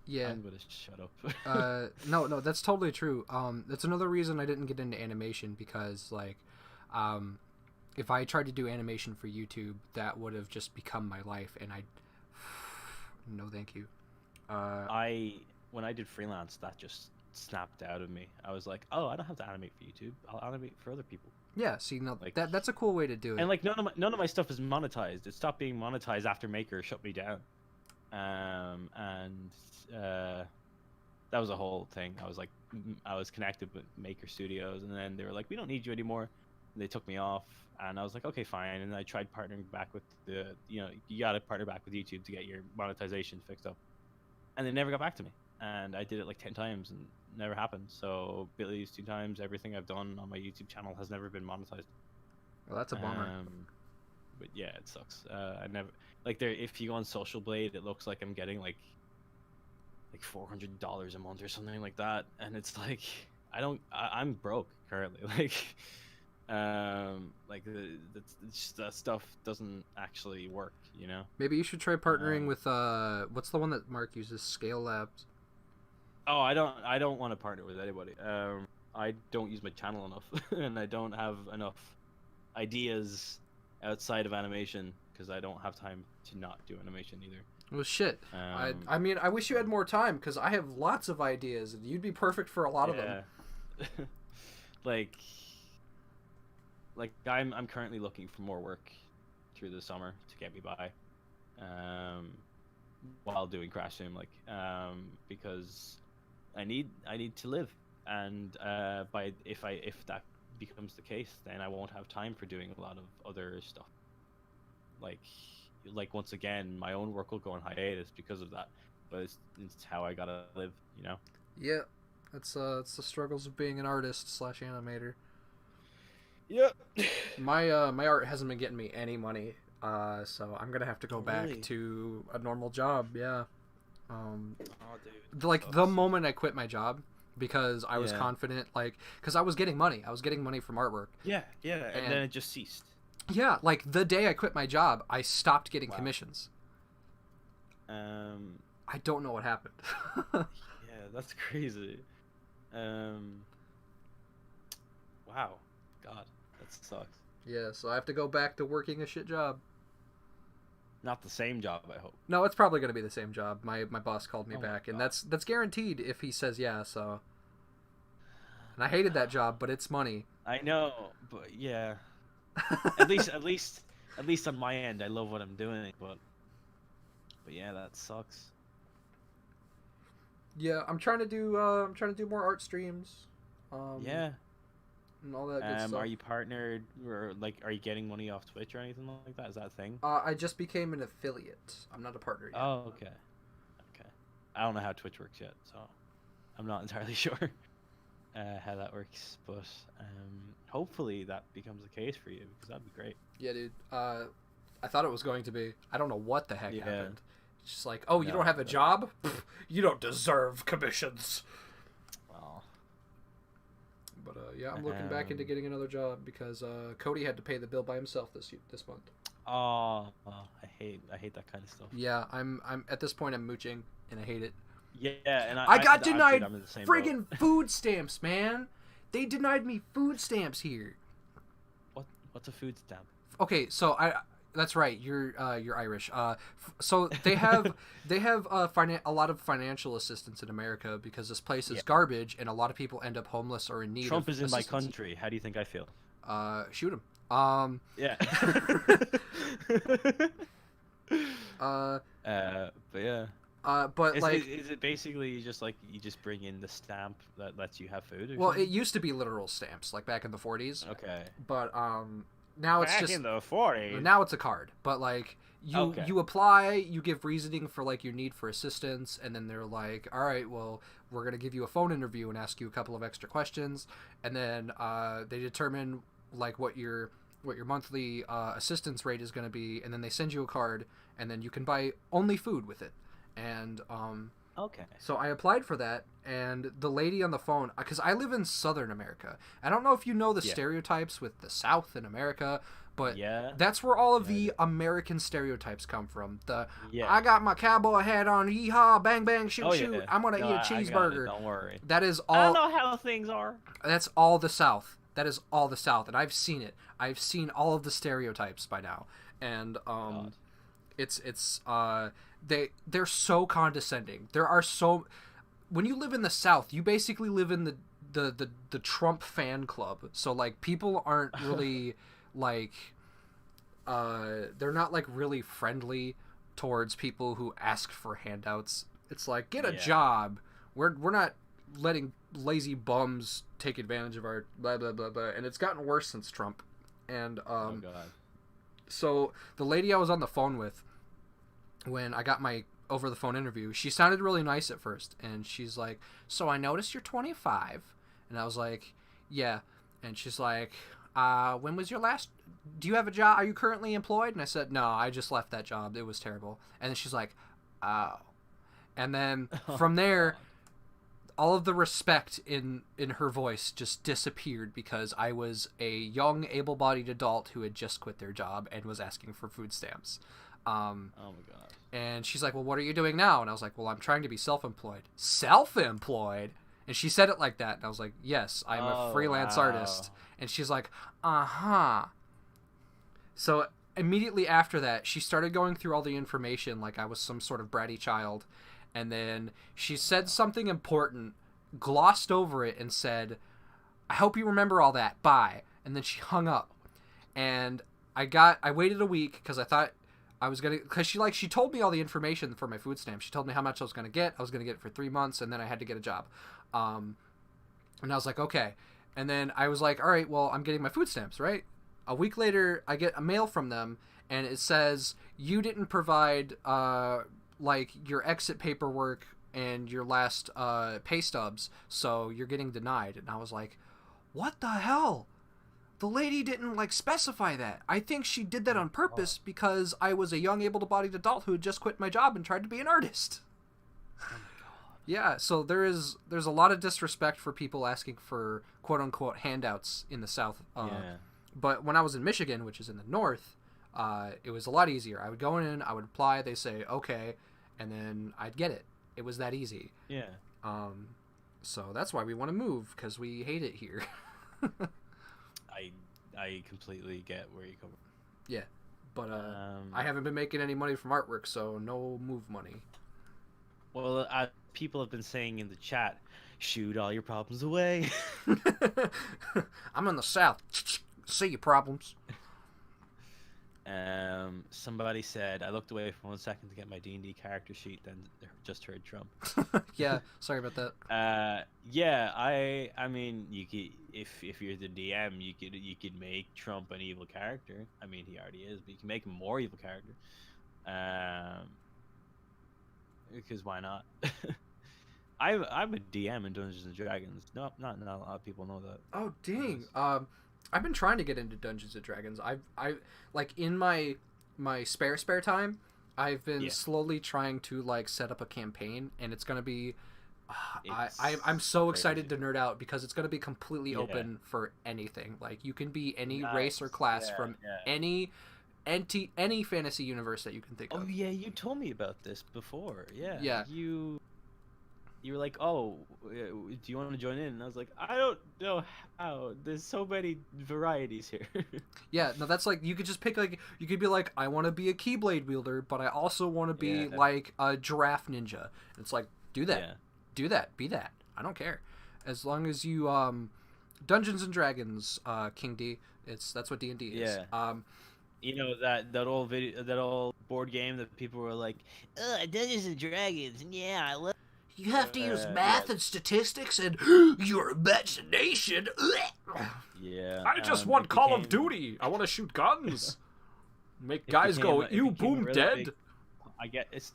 Yeah. I'm gonna shut up. No, that's totally true. That's another reason I didn't get into animation because like if I tried to do animation for YouTube, that would have just become my life and I no thank you. When I did freelance, that just snapped out of me. I was like, oh, I don't have to animate for YouTube. I'll animate for other people. Yeah, see, no, Like, that's a cool way to do it. and like none of my stuff is monetized. It stopped being monetized after Maker shut me down. And that was a whole thing. I was connected with Maker Studios, and then they were like, we don't need you anymore. And they took me off, and I was like, okay, fine. And I tried partnering back with you got to partner back with YouTube to get your monetization fixed up, and they never got back to me. And I did it like 10 times and never happened. So Billy's 2 times, everything I've done on my YouTube channel has never been monetized. Well, that's a bummer. But yeah, it sucks. I never like there. If you go on Social Blade, it looks like I'm getting like $400 a month or something like that, and it's like I'm broke currently. That stuff doesn't actually work. Maybe you should try partnering with what's the one that Mark uses, Scale Labs. Oh, I don't want to partner with anybody. I don't use my channel enough, and I don't have enough ideas outside of animation because I don't have time to not do animation either. Well, shit. I mean, I wish you had more time because I have lots of ideas and you'd be perfect for a lot of them. like I'm currently looking for more work through the summer to get me by, while doing Crash Sim, because I need to live, and if that becomes the case, then I won't have time for doing a lot of other stuff. Like once again, my own work will go on hiatus because of that. but it's how I gotta live, you know. Yeah, it's the struggles of being an artist slash animator. Yep. My art hasn't been getting me any money, so I'm gonna have to go back Really? to a normal job. Yeah. Oh, dude. Like the moment I quit my job, because I was Yeah. confident, like, because I was getting money. I was getting money from artwork. Yeah, and And- then it just ceased. Yeah, like the day I quit my job, I stopped getting Wow. commissions. Um, I don't know what happened. yeah, that's crazy. Wow, God, that sucks. Yeah, so I have to go back to working a shit job. Not the same job, I hope. No, it's probably going to be the same job. My boss called me Oh my back, and God. that's guaranteed if he says yeah. So, and I hated that job, but it's money. I know, but yeah. At least on my end, I love what I'm doing, but yeah, that sucks. Yeah, I'm trying to do more art streams. Yeah. and all that good stuff. Are you partnered, or like, are you getting money off Twitch or anything like that? Is that a thing? I just became an affiliate. I'm not a partner yet. Oh, okay. Okay. I don't know how Twitch works yet, so I'm not entirely sure how that works. But hopefully that becomes the case for you, because that'd be great. Yeah, dude. I thought it was going to be. I don't know what the heck Yeah. happened. It's just like, oh, you No, don't have a but- job? Pfft, you don't deserve commissions. Well, But yeah, I'm looking back into getting another job because Cody had to pay the bill by himself this month. I hate that kind of stuff. Yeah, I'm at this point I'm mooching and I hate it. Yeah, and I got dude, denied I'm in the same boat. friggin' food stamps, man. They denied me food stamps here. What's a food stamp? Okay, so that's right. You're Irish. So they have a lot of financial assistance in America because this place is Yeah. garbage and a lot of people end up homeless or in need Trump of is in my assistance. country. How do you think I feel? Shoot him. Yeah. But yeah. But Is, like, is it basically just like you just bring in the stamp that lets you have food? Or well, something? it used to be literal stamps, like back in the 40s. Okay. But now it's Back just in the 40s. now it's a card. But like Okay. you apply, you give reasoning for like your need for assistance, and then they're like, all right, well, we're gonna give you a phone interview and ask you a couple of extra questions, and then they determine like what your monthly assistance rate is gonna be, and then they send you a card, and then you can buy only food with it. And Okay. so I applied for that, and the lady on the phone, because I live in Southern America. I don't know if you know the Yeah. stereotypes with the South in America, but Yeah. that's where all of Yeah, the American stereotypes come from. Yeah. I got my cowboy hat on, yeehaw, bang bang, shoot Oh, shoot. yeah. I'm gonna No, eat a I got it, cheeseburger. don't worry. That is I all. know how things are. That's all the South. That is all the South, and I've seen it. I've seen all of the stereotypes by now, and God. they're so condescending. There are so, when you live in the South, you basically live in the Trump fan club. So like people aren't really like they're not like really friendly towards people who ask for handouts. It's like, get a Yeah. job. We're not letting lazy bums take advantage of our blah blah blah blah. And it's gotten worse since Trump. And Oh God. so the lady I was on the phone with when I got my over the phone interview, she sounded really nice at first, and she's like, so I noticed you're 25. And I was like, yeah. And she's like, when was your last, do you have a job, are you currently employed? And I said, no, I just left that job, it was terrible. And then she's like, oh. And then from there, all of the respect in her voice just disappeared because I was a young, able-bodied adult who had just quit their job and was asking for food stamps. Oh my God. And she's like, well, what are you doing now? And I was like, well, I'm trying to be self-employed. Self-employed? And she said it like that. And I was like, yes, I'm a freelance artist. And she's like, uh-huh. So immediately after that, she started going through all the information like I was some sort of bratty child. And then she said something important, glossed over it, and said, I hope you remember all that. Bye. And then she hung up. And I waited a week because I thought I was gonna, because she told me all the information for my food stamp. She told me how much I was gonna get. I was gonna get it for 3 months, and then I had to get a job. And I was like, okay. And then I was like, all right, well, I'm getting my food stamps, right? A week later, I get a mail from them, and it says, you didn't provide like your exit paperwork and your last pay stubs, so you're getting denied. And I was like, what the hell? The lady didn't like specify that. I think she did that on purpose because I was a young able-bodied adult who had just quit my job and tried to be an artist. Oh my god. Yeah, so there's a lot of disrespect for people asking for quote unquote handouts in the South. But when I was in Michigan, which is in the North, it was a lot easier. I would go in, I would apply, they say okay, and then I'd get it. It was that easy. Yeah. So that's why we want to move, because we hate it here. I completely get where you come from. Yeah, but I haven't been making any money from artwork, so no move money. Well, people have been saying in the chat, shoot all your problems away. I'm in the South. See your problems. Somebody said, I looked away for 1 second to get my D&D character sheet, then just heard Trump. Yeah, sorry about that. Yeah, I mean, you could, if you're the DM, you could make Trump an evil character. I mean, he already is, but you can make him a more evil character. Because why not? I'm a DM in Dungeons and Dragons. No, not a lot of people know that. Oh dang! I've been trying to get into Dungeons and Dragons. I like in my spare time, I've been slowly trying to like set up a campaign, and it's gonna be. I'm so excited to nerd out because it's gonna be completely open for anything. Like you can be any race or class from any fantasy universe that you can think of. Oh yeah, you told me about this before. Yeah. Yeah. You were like, oh, do you want to join in? And I was like, I don't know how. There's so many varieties here. Yeah, no, that's like, you could just pick, like, you could be like, I want to be a Keyblade wielder, but I also want to be, like, a giraffe ninja. And it's like, do that. Yeah. Do that. Be that. I don't care. As long as you, Dungeons and Dragons, King D, that's what D&D is. Yeah. You know, that old board game that people were like, Dungeons and Dragons, yeah, I love. You have to use math and statistics and your imagination. Yeah. I just want Call of Duty. I want to shoot guns. Make guys go, "You boom, really dead." Big, I guess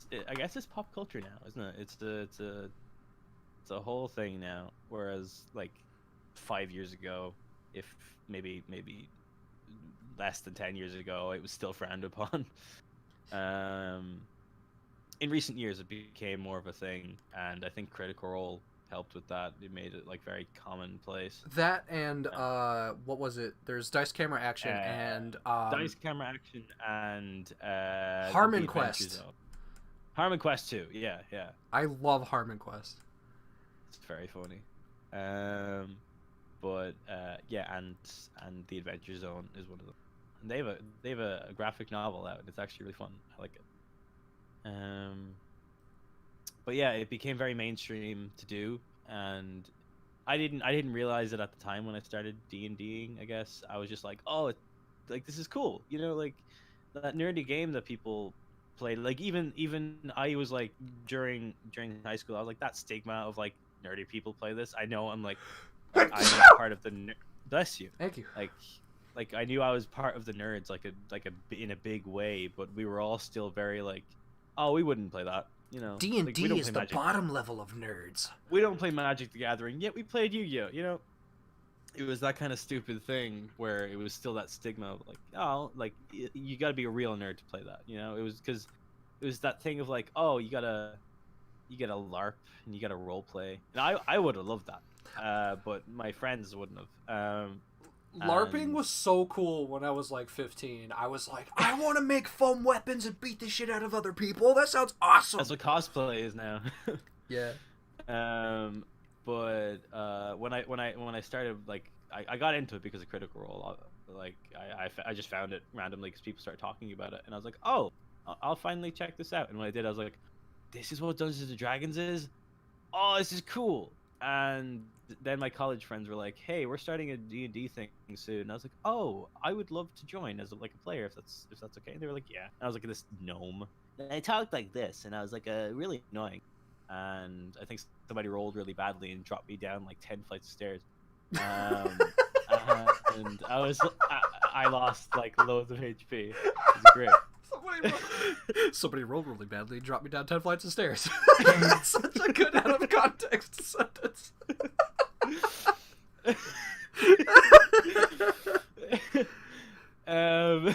it's pop culture now, isn't it? It's a whole thing now. Whereas like 5 years ago, if maybe less than 10 years ago, it was still frowned upon. In recent years, it became more of a thing, and I think Critical Role helped with that. It made it like very commonplace. That and what was it? There's Dice Camera Action and Dice Camera Action and Harmon Quest. Harmon Quest 2, yeah. I love Harmon Quest. It's very funny. But yeah, and the Adventure Zone is one of them. And they have a graphic novel out. It's actually really fun. I like it. But yeah, it became very mainstream to do, and I didn't realize it at the time when I started D&Ding. I guess I was just like, oh, like this is cool, you know, like that nerdy game that people played. Like even I was like during high school, I was like, that stigma of like nerdy people play this. I know I'm part of the bless you. Thank you. Like I knew I was part of the nerds, like a in a big way, but we were all still very like, oh, we wouldn't play that, you know. D&D is the bottom level of nerds. We don't play Magic the Gathering, yet we played Yu-Gi-Oh, you know. It was that kind of stupid thing where it was still that stigma of like, oh, like you got to be a real nerd to play that, you know. It was because it was that thing of like, oh, you gotta LARP and you gotta role play, and I would have loved that, but my friends wouldn't have. LARPing was so cool when I was like 15. I was like, I want to make foam weapons and beat the shit out of other people. That sounds awesome. That's what cosplay is now. Yeah. But when I started, like, I got into it because of Critical Role. Like I just found it randomly because people started talking about it, and I was like, oh, I'll finally check this out. And when I did, I was like, this is what Dungeons and Dragons is. Oh, this is cool. And then my college friends were like, hey, we're starting a D&D thing soon. And I was like, oh, I would love to join as a player if that's okay. And they were like, yeah. And I was like this gnome. And I talked like this, and I was like really annoying. And I think somebody rolled really badly and dropped me down like 10 flights of stairs. And I lost like loads of HP. It was great. Somebody rolled really badly and dropped me down 10 flights of stairs. That's such a good out of context sentence. um,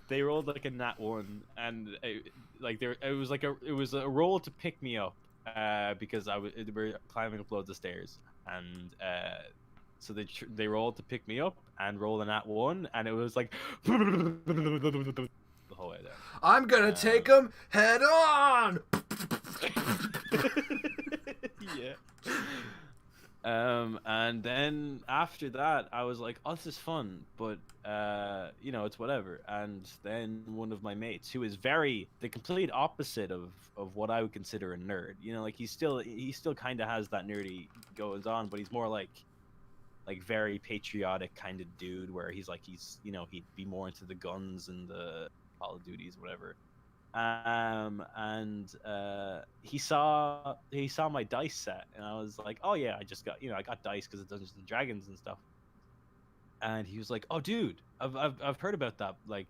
they rolled like a nat 1, and it was a roll to pick me up because we were climbing up loads of stairs, and so they rolled to pick me up and roll a nat 1, and it was like the whole way there. I'm gonna take him head on. Yeah. And then after that, I was like, "Oh, this is fun," but it's whatever. And then one of my mates, who is the complete opposite of what I would consider a nerd, like he still kind of has that nerdy goes on, but he's more like very patriotic kind of dude, where he'd be more into the guns and the Call of Duties, whatever. And he saw my dice set, and I was like, "Oh yeah, I just got I got dice because of Dungeons and Dragons and stuff." And he was like, "Oh dude, I've heard about that a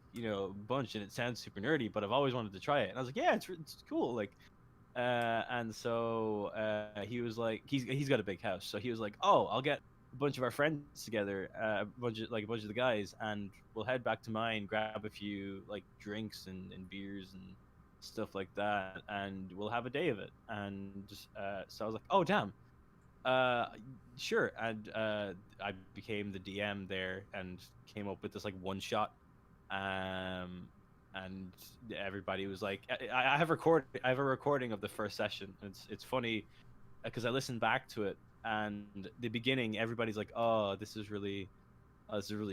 bunch, and it sounds super nerdy, but I've always wanted to try it." And I was like, "Yeah, it's cool." And so he was like, he's got a big house, so he was like, "Oh, I'll get a bunch of our friends together, a bunch of the guys, and we'll head back to mine, grab a few drinks and beers and stuff like that, and we'll have a day of it." And so I was like, "Oh damn, sure." And I became the DM there and came up with this one shot, and everybody was like, I have a recording of the first session. It's funny because I listened back to it, and the beginning, everybody's like, "Oh, this is really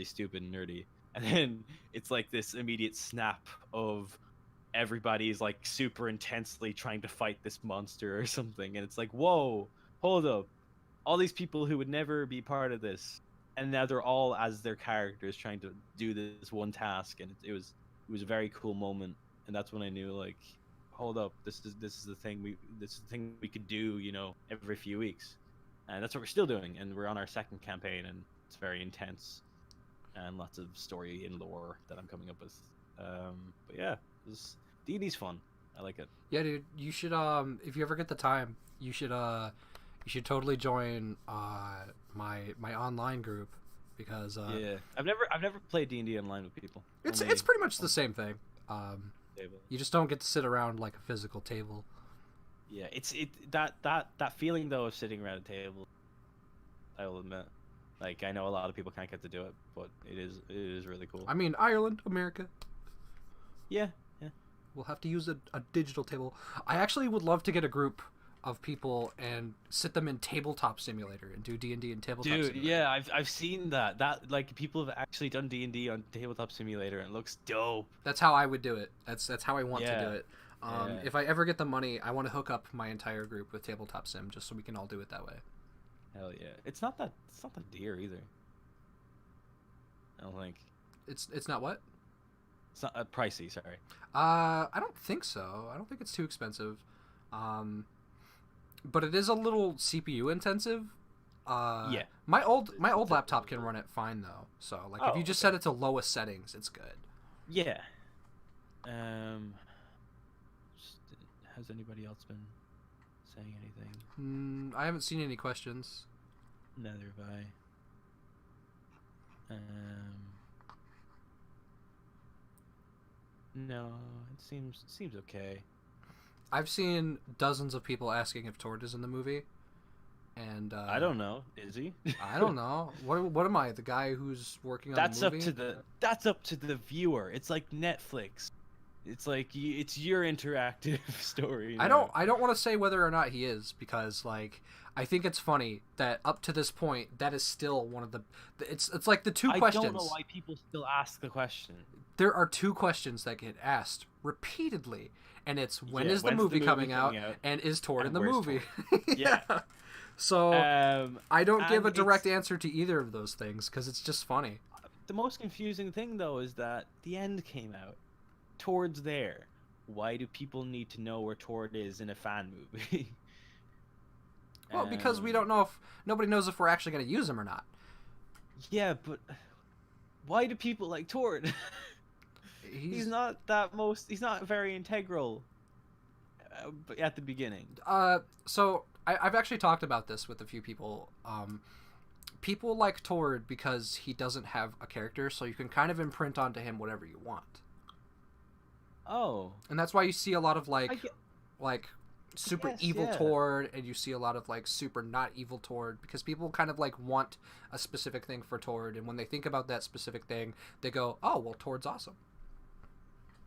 stupid and nerdy," and then it's like this immediate snap of everybody's super intensely trying to fight this monster or something, and it's like, whoa, hold up, all these people who would never be part of this, and now they're all as their characters trying to do this one task, and it was a very cool moment. And that's when I knew, hold up, this is the thing we could do every few weeks. And that's what we're still doing, and we're on our second campaign, and it's very intense, and lots of story and lore that I'm coming up with. But yeah, D&D's fun. I like it. Yeah, dude, you should if you ever get the time, you should totally join my online group, because yeah, I've never played D&D online with people. It's pretty much the same thing. You just don't get to sit around like a physical table. Yeah, that feeling though of sitting around a table, I will admit. I know a lot of people can't get to do it, but it is really cool. I mean, Ireland, America. Yeah. We'll have to use a digital table. I actually would love to get a group of people and sit them in Tabletop Simulator and do D&D in Tabletop Simulator. Dude, yeah, I've seen that. People have actually done D&D on Tabletop Simulator, and it looks dope. That's how I would do it. That's how I want to do it. Yeah. If I ever get the money, I want to hook up my entire group with Tabletop Sim, just so we can all do it that way. Hell yeah! It's not that dear either. I don't think. It's not what? It's not pricey. Sorry. I don't think so. I don't think it's too expensive. But it is a little CPU intensive. Yeah. My old laptop can run it fine though. So if you just set it to lowest settings, it's good. Yeah. Has anybody else been saying anything? I haven't seen any questions. Neither have I. No, it seems okay. I've seen dozens of people asking if Tord is in the movie, and I don't know. Is he? I don't know. What am I? The guy who's working on the movie? That's up to the viewer. It's like Netflix. It's it's your interactive story. I don't want to say whether or not he is, because I think it's funny that up to this point that is still one of the it's like the two questions. I don't know why people still ask the question. There are two questions that get asked repeatedly, and it's when is the movie coming out, and is Tord in the movie? Yeah. So I don't give a direct answer to either of those things because it's just funny. The most confusing thing though is that the end came out. Tord's there. Why do people need to know where Tord is in a fan movie? Well, because we don't know if nobody knows if we're actually going to use him or not. Yeah, but why do people like Tord? he's not that most. He's not very integral. At the beginning. So I've actually talked about this with a few people. People like Tord because he doesn't have a character, so you can kind of imprint onto him whatever you want. Oh. And that's why you see a lot of like super evil yeah. Tord, and you see a lot of like super not evil Tord, because people kind of like want a specific thing for Tord, and when they think about that specific thing, they go, "Oh, well, Tord's awesome."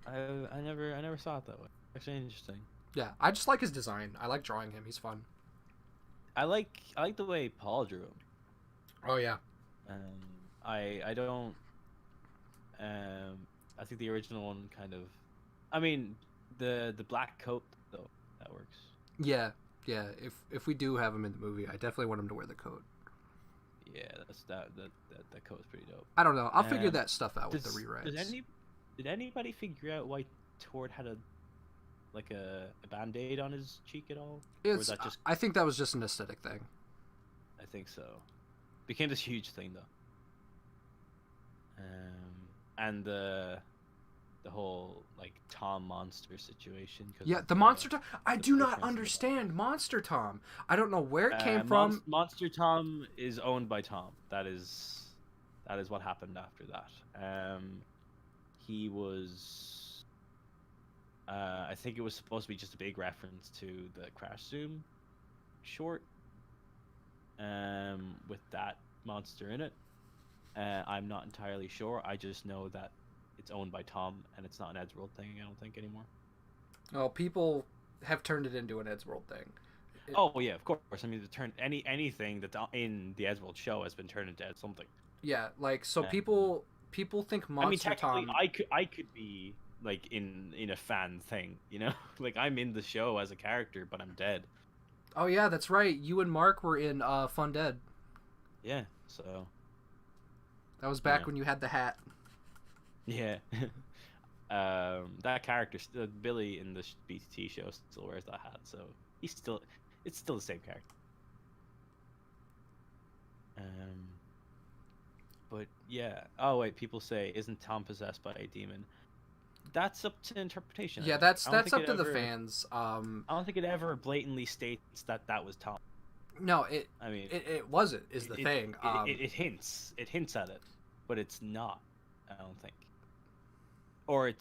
I never saw it that way. Actually, interesting. Yeah, I just like his design. I like drawing him. He's fun. I like the way Paul drew him. Oh yeah. I don't. I think the original one kind of. I mean, the black coat though, that works. Yeah. If we do have him in the movie, I definitely want him to wear the coat. Yeah, that coat's pretty dope. I don't know. I'll figure that stuff out with the rewrites. Did anybody figure out why Tord had a Band-Aid on his cheek at all? I think that was just an aesthetic thing. I think so. Became this huge thing though. And the whole like Tom monster situation. Yeah, the Monster Tom. I do not understand Monster Tom. I don't know where it came from. Monster Tom is owned by Tom. That is what happened after that. He was. I think it was supposed to be just a big reference to the Crash Zoom short. With that monster in it. I'm not entirely sure. I just know that it's owned by Tom, and it's not an Eddsworld thing, I don't think, anymore. Well, people have turned it into an Eddsworld thing. Oh yeah, of course. I mean, anything that's in the Eddsworld show has been turned into something. Yeah, like so people think Monster Tom. I could be like in a fan thing, you know, like I'm in the show as a character, but I'm dead. Oh yeah, that's right. You and Mark were in Fun Dead. Yeah, so that was back when you had the hat. Yeah. That character, Billy in the BTT show, still wears that hat, so it's still the same character. But yeah. Oh wait, people say, isn't Tom possessed by a demon? That's up to interpretation. Yeah, that's up to the fans. I don't think it ever blatantly states that was Tom. No, it wasn't. Is the thing. It hints at it, but it's not. I don't think. Or it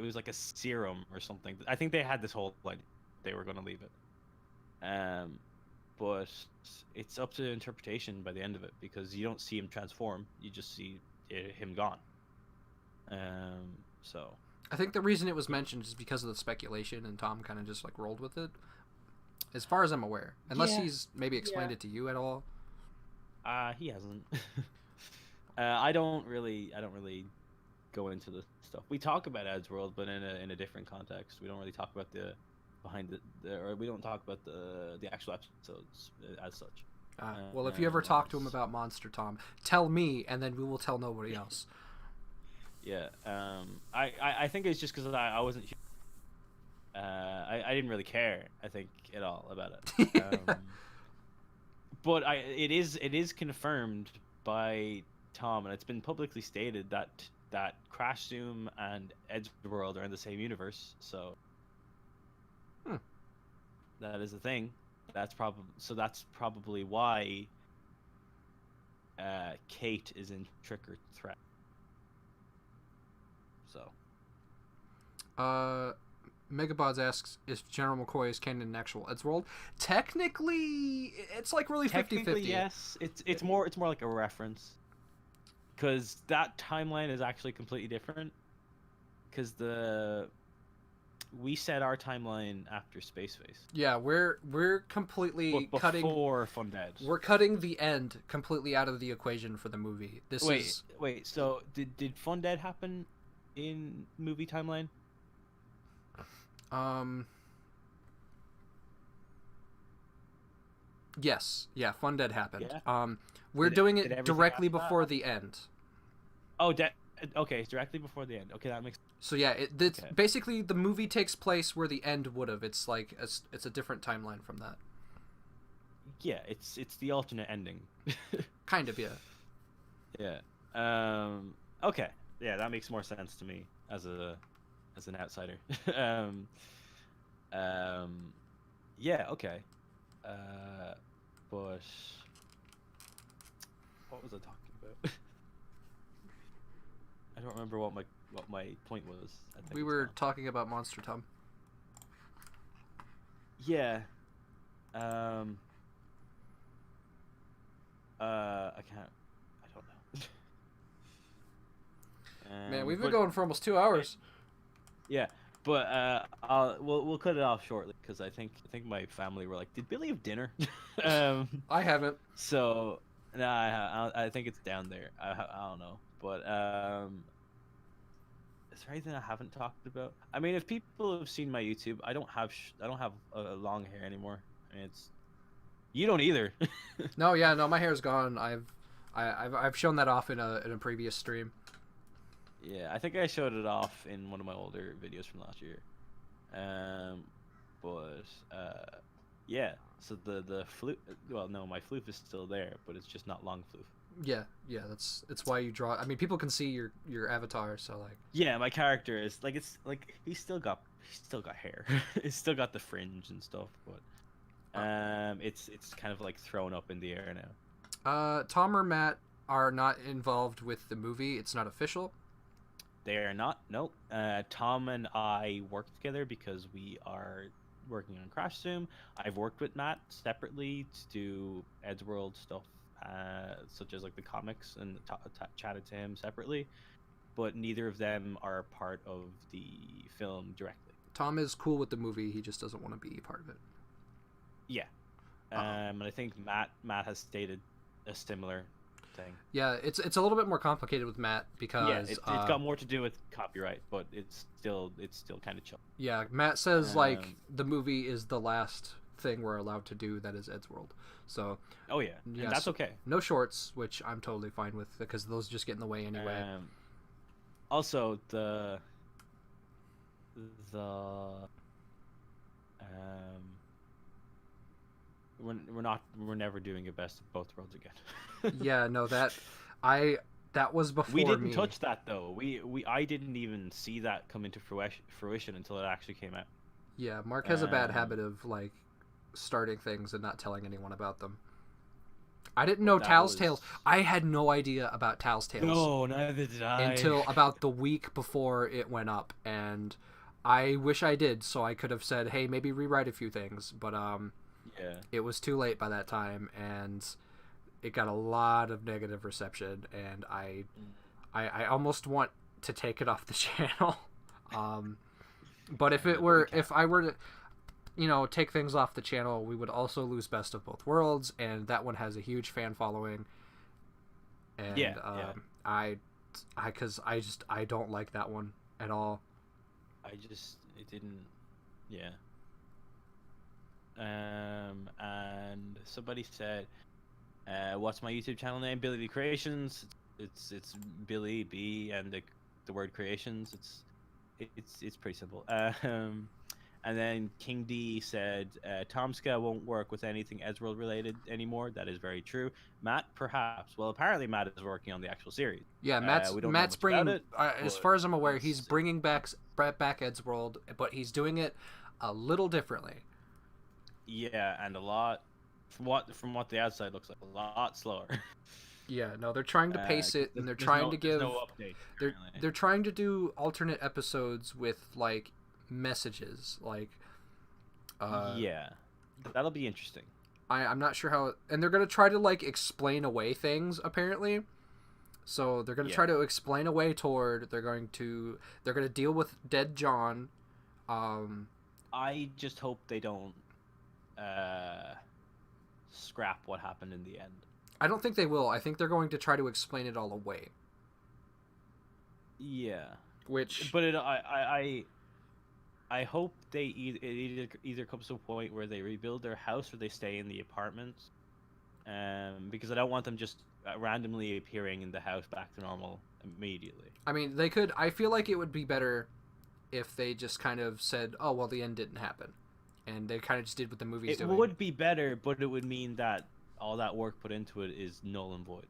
was like a serum or something. I think they had this whole they were going to leave it. But it's up to interpretation by the end of it, because you don't see him transform, you just see him gone. So I think the reason it was mentioned is because of the speculation, and Tom kind of just like rolled with it, as far as I'm aware, unless he's maybe explained it to you at all. He hasn't. I don't really go into the stuff. We talk about Eddsworld, but in a different context. We don't really talk about the behind or we don't talk about the actual episodes as such. Well, if you ever talk to him about Monster Tom, tell me, and then we will tell nobody else. Yeah. I think it's just because I wasn't. I didn't really care, I think, at all about it. But it is confirmed by Tom, and it's been publicly stated that Crash Zoom and Eddsworld are in the same universe, so that is a thing. That's probably why Kate is in Trick or Threat. So Megabods asks if General McCoy is canon in actual Eddsworld. Technically, it's like really 50-50. Yes, it's more like a reference, because that timeline is actually completely different. Because we set our timeline after Space Face. Yeah, we're completely cutting before Fun Dead. We're cutting the end completely out of the equation for the movie. Wait. So did Fun Dead happen in movie timeline? Yes. Yeah, Fun Dead happened. Yeah. We're doing it directly before the end. Oh, okay, it's directly before the end. Okay, that makes. So yeah, it's basically the movie takes place where the end would have. It's like it's a different timeline from that. Yeah, it's the alternate ending. Kind of, yeah. Yeah. Okay. Yeah, that makes more sense to me. as an outsider. um, yeah, okay. But what was I talking about? I don't remember what my point was. I think We it's were gone. talking about Monster Tom. Yeah. I can't. I don't know. Man, we've been But going for almost 2 hours. yeah, but we'll cut it off shortly because I think my family were like, "Did Billy have dinner?" I haven't. So nah, I think it's down there. I don't know, but is there anything I haven't talked about? I mean, if people have seen my YouTube, I don't have long hair anymore. I mean, you don't either. No, yeah, no, my hair's gone. I've shown that off in a previous stream. Yeah, I think I showed it off in one of my older videos from last year. But yeah. So the floof. Well, no, my floof is still there, but it's just not long floof. Yeah, it's why you draw. I mean, people can see your avatar, so like. Yeah, my character is like it's like he's still got hair. He's still got the fringe and stuff, but it's kind of like thrown up in the air now. Tom or Matt are not involved with the movie. It's not official. They are not. Nope. Tom and I work together because we are working on Crash Zoom. I've worked with Matt separately to do Eddsworld stuff, such as like the comics, and chatted to him separately. But neither of them are part of the film directly. Tom is cool with the movie. He just doesn't want to be part of it. Yeah. And I think Matt has stated a similar thing. Yeah, it's a little bit more complicated with Matt because Yeah, it's got more to do with copyright, but it's still kind of chill. Yeah, Matt says like the movie is the last thing we're allowed to do that is Eddsworld. So oh yeah, and that's okay. No shorts, which I'm totally fine with because those just get in the way anyway. Also we're never doing a best of both worlds again. Yeah, no, that was before we didn't me. touch that though. I didn't even see that come into fruition until it actually came out. Yeah, Mark has a bad habit of like starting things and not telling anyone about them. I didn't know Tal's Tales. I had no idea about Tal's Tales. No, neither did I. Until about the week before it went up, and I wish I did, so I could have said, "Hey, maybe rewrite a few things." But yeah, it was too late by that time, and it got a lot of negative reception, and I almost want to take it off the channel. But if I were to, take things off the channel, we would also lose Best of Both Worlds, and that one has a huge fan following. And I don't like that one at all. It didn't, yeah. And somebody said, what's my YouTube channel name? Billy B Creations. It's Billy B and the word creations. It's pretty simple. And then King D said, Tomska won't work with anything Eddsworld related anymore. That is very true. Matt, perhaps. Well, apparently Matt is working on the actual series. Yeah, Matt's bringing, as far as I'm aware, he's bringing back Eddsworld, but he's doing it a little differently. Yeah, and a lot, from what the outside looks like, a lot slower. Yeah, no, they're trying to pace it, and they're trying to give. No update. They're trying to do alternate episodes with like messages, like. Yeah, that'll be interesting. I'm not sure how, and they're gonna try to like explain away things apparently. So they're gonna try to explain away Tord. They're gonna deal with Dead John. I just hope they don't scrap what happened in the end. I don't think they will. I think they're going to try to explain it all away. Yeah. But I hope it either comes to a point where they rebuild their house or they stay in the apartments. Because I don't want them just randomly appearing in the house back to normal immediately. I mean, they could. I feel like it would be better if they just kind of said, "Oh, well, the end didn't happen," and they kind of just did what the movie's doing. It would be better, but it would mean that all that work put into it is null and void.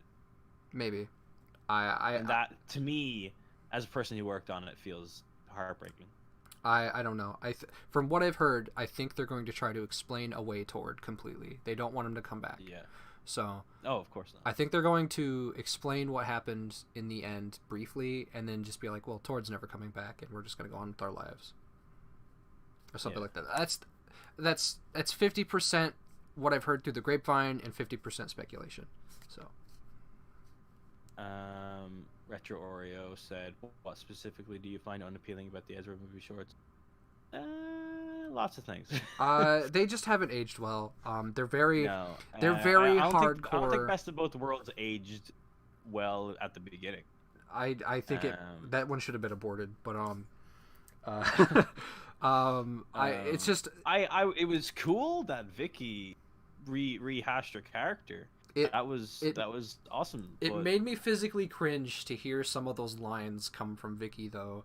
Maybe. And that, to me, as a person who worked on it, feels heartbreaking. I don't know. From what I've heard, I think they're going to try to explain away Tord completely. They don't want him to come back. Yeah. So. Oh, of course not. I think they're going to explain what happened in the end briefly, and then just be like, "Well, Tord's never coming back, and we're just going to go on with our lives," or something like that. That's 50% what I've heard through the grapevine, and 50% speculation. So. Retro Oreo said, "What specifically do you find unappealing about the Ezra movie shorts?" Lots of things. They just haven't aged well. They're very, No, they're very I hardcore. I don't think Best of Both Worlds aged well at the beginning. I think that one should have been aborted, but it's just it was cool that Vicky rehashed her character. That was awesome. It made me physically cringe to hear some of those lines come from Vicky, though.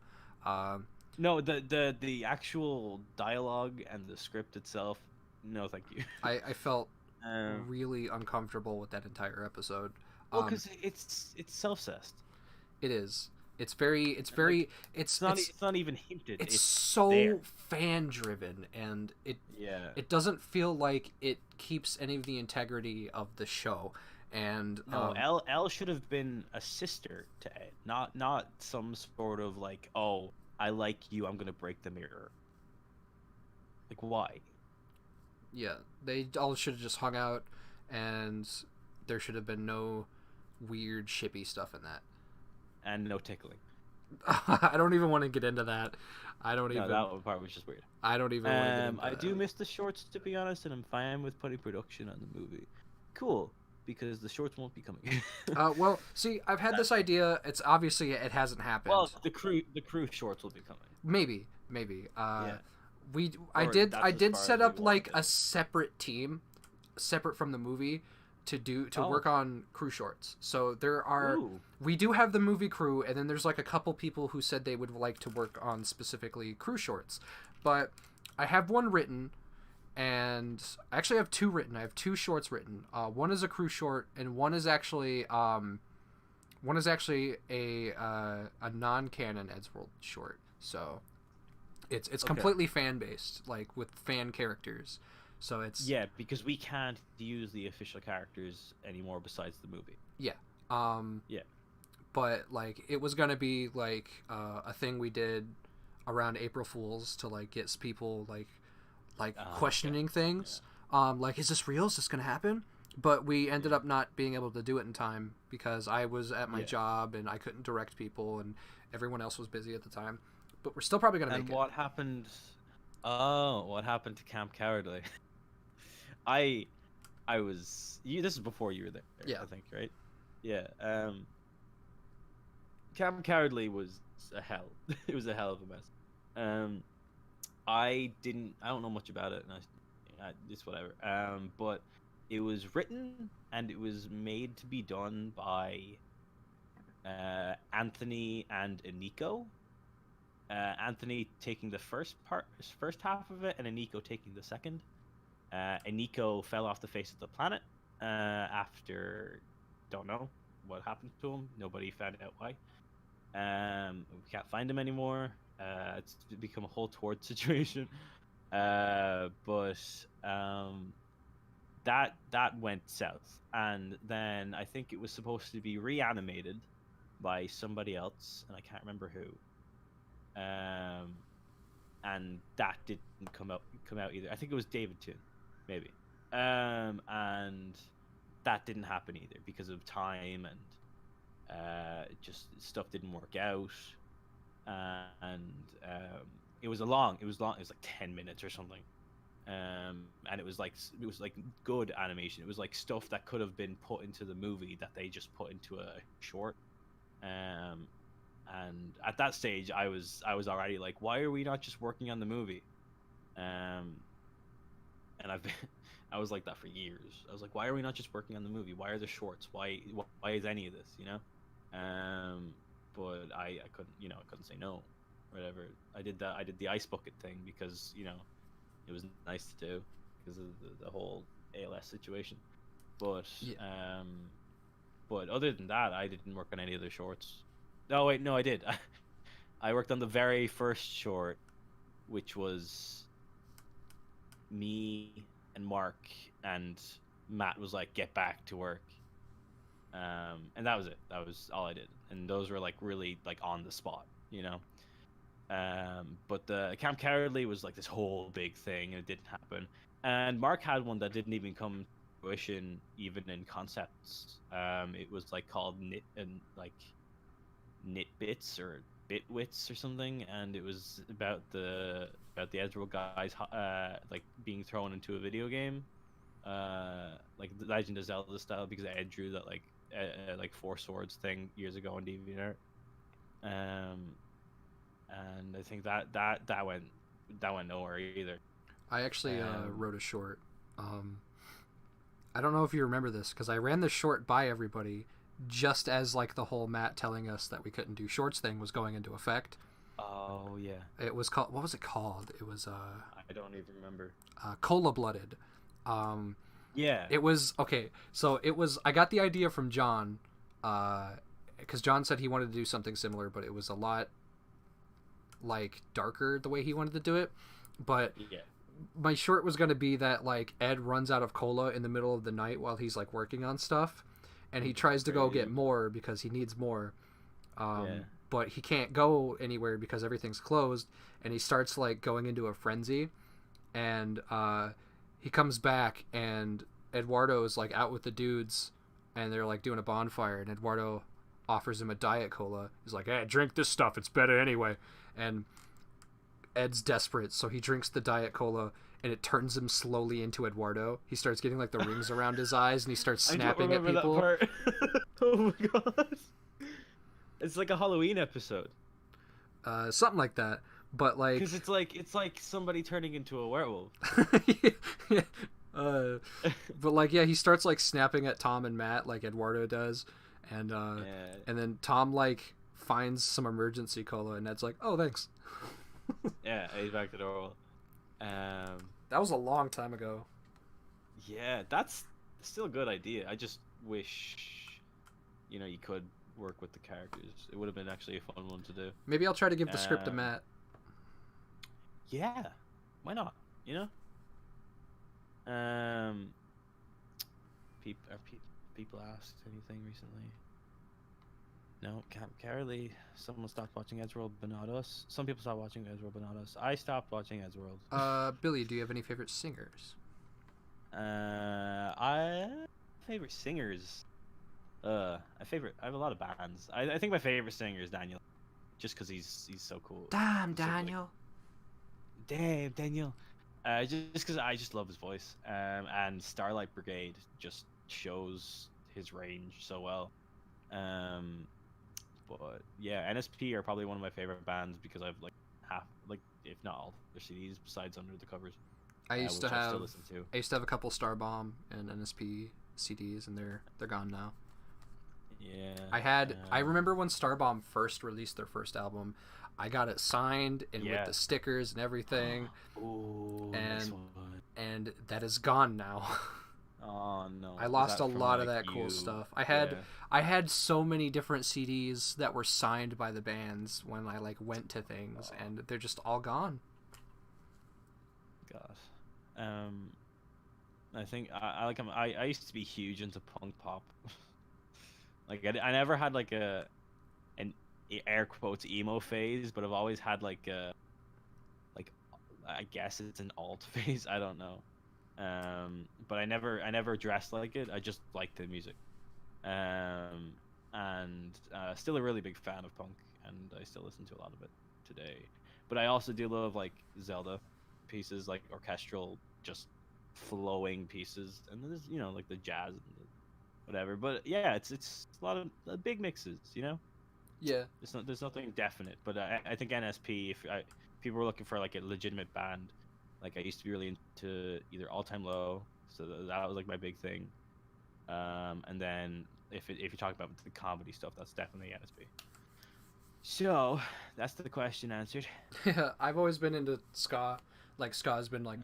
No, the actual dialogue and the script itself. No, thank you. I felt really uncomfortable with that entire episode. Well, because it's self-cessed. It is. It's not even hinted. It's so fan driven, and it doesn't feel like it keeps any of the integrity of the show. And no, Elle should have been a sister to Ed, not some sort of like, oh, I like you, I'm gonna break the mirror. Like, why? Yeah, they all should have just hung out, and there should have been no weird shippy stuff in that. And no tickling. I don't even want to get into that. No, that part was just weird. I don't even want to get into I that. do miss the shorts, to be honest, and I'm fine with putting production on the movie. Cool, because the shorts won't be coming. Well, see, I've had this idea. It's obviously it hasn't happened. Well, the crew shorts will be coming. Maybe. Yeah. I did set up like a separate team, separate from the movie, to work on crew shorts. So we do have the movie crew, and then there's like a couple people who said they would like to work on specifically crew shorts. But I have one written, and I actually have two written. I have two shorts written. One is a crew short, and one is actually a non-canon Eddsworld short. So it's completely fan based, like with fan characters. So it's because we can't use the official characters anymore besides the movie. But like it was gonna be like a thing we did around April Fools to like get people like questioning things. Like, is this real? Is this gonna happen? But we ended up not being able to do it in time because I was at my job and I couldn't direct people, and everyone else was busy at the time. But we're still probably gonna make it. And what happened? Oh, what happened to Camp Cowardly? I was this is before you were there. I think, right? Yeah. Camp Cowardly was a hell. It was a hell of a mess. I don't know much about it, and it's whatever. But it was written and it was made to be done by Anthony and Aniko. Anthony taking the first half of it, and Aniko taking the second. Aniko fell off the face of the planet after, don't know what happened to him. Nobody found out why. We can't find him anymore. It's become a whole Tord situation. But that went south, and then I think it was supposed to be reanimated by somebody else, and I can't remember who. And that didn't come out either. I think it was David Toon, maybe. And that didn't happen either because of time, and just stuff didn't work out. And it was long. It was like 10 minutes or something. And it was like good animation. It was like stuff that could have been put into the movie that they just put into a short. And at that stage, I was already like, why are we not just working on the movie? And I was like that for years. I was like, why are we not just working on the movie? Why are there shorts? Why is any of this? You know? But I couldn't say no, whatever. I did the ice bucket thing because it was nice to do because of the whole ALS situation. But but other than that, I didn't work on any other shorts. Oh wait, no, I did. I worked on the very first short, which was me and Mark, and Matt was like, "Get back to work," and that was it. That was all I did, and those were like really like on the spot, you know. But the Camp Cowardly was like this whole big thing, and it didn't happen. And Mark had one that didn't even come to fruition, even in concepts. It was like called Nitbits or Bitwits or something, and it was about the Edgeworld guys like being thrown into a video game, like the Legend of Zelda style, because Ed drew that like Four Swords thing years ago on DeviantArt. And I think that went nowhere either. I actually wrote a short. I don't know if you remember this, because I ran this short by everybody just as like the whole Matt telling us that we couldn't do shorts thing was going into effect. Oh yeah. It was called, what was it called? It was I don't even remember. Cola Blooded. Yeah. It was okay. So it was. I got the idea from John, because John said he wanted to do something similar, but it was a lot like darker the way he wanted to do it. But Yeah. my short was going to be that like Ed runs out of cola in the middle of the night while he's like working on stuff, and he tries to go get more because he needs more. Yeah. But he can't go anywhere because everything's closed, and he starts like going into a frenzy, and he comes back, and Eduardo is like out with the dudes, and they're like doing a bonfire, and Eduardo offers him a Diet Cola. He's like, "Hey, drink this stuff, it's better anyway." And Ed's desperate, so he drinks the Diet Cola, and it turns him slowly into Eduardo. He starts getting like the rings around his eyes, and he starts snapping at people. That part. Oh my god. It's like a Halloween episode. Something like that. But like, because it's like somebody turning into a werewolf. But like, yeah, he starts like snapping at Tom and Matt like Eduardo does, and and then Tom like finds some emergency cola, and Ed's like, "Oh, thanks." Yeah, he's back to normal. That was a long time ago. Yeah, that's still a good idea. I just wish, you could work with the characters. It would have been actually a fun one to do. Maybe I'll try to give the script to Matt. Yeah, why not? People asked anything recently? No, Camp Carolee. Someone stopped watching Edgeworld, but not us. Some people stopped watching Edgeworld, but not us. I stopped watching Edgeworld. Billy, do you have any favorite singers? I favorite singers. I have a lot of bands. I think my favorite singer is Daniel, just because he's so cool. Damn, Daniel. Damn, Daniel. Just because I just love his voice. And Starlight Brigade just shows his range so well. But yeah, NSP are probably one of my favorite bands because I've if not all their CDs besides Under the Covers. I used to have to. I used to have a couple Starbomb and NSP CDs, and they're gone now. Yeah. I remember when Starbomb first released their first album, I got it signed and with the stickers and everything. Ooh, and that is gone now. Oh no. I lost a lot of that cool stuff. I had so many different CDs that were signed by the bands when I went to things, and they're just all gone. God. I think I like I used to be huge into punk pop. I never had an air quotes emo phase, but I've always had I guess it's an alt phase. I don't know. But I never dressed like it. I just liked the music. And still a really big fan of punk, and I still listen to a lot of it today. But I also do love Zelda pieces, like orchestral, just flowing pieces, and then there's the jazz and whatever. But yeah, it's a lot of big mixes, Yeah. There's nothing definite, but I think NSP, if people were looking for a legitimate band, I used to be really into either All Time Low, so that was my big thing, and then if you talk about the comedy stuff, that's definitely NSP. So that's the question answered. Yeah, I've always been into ska. Ska has been my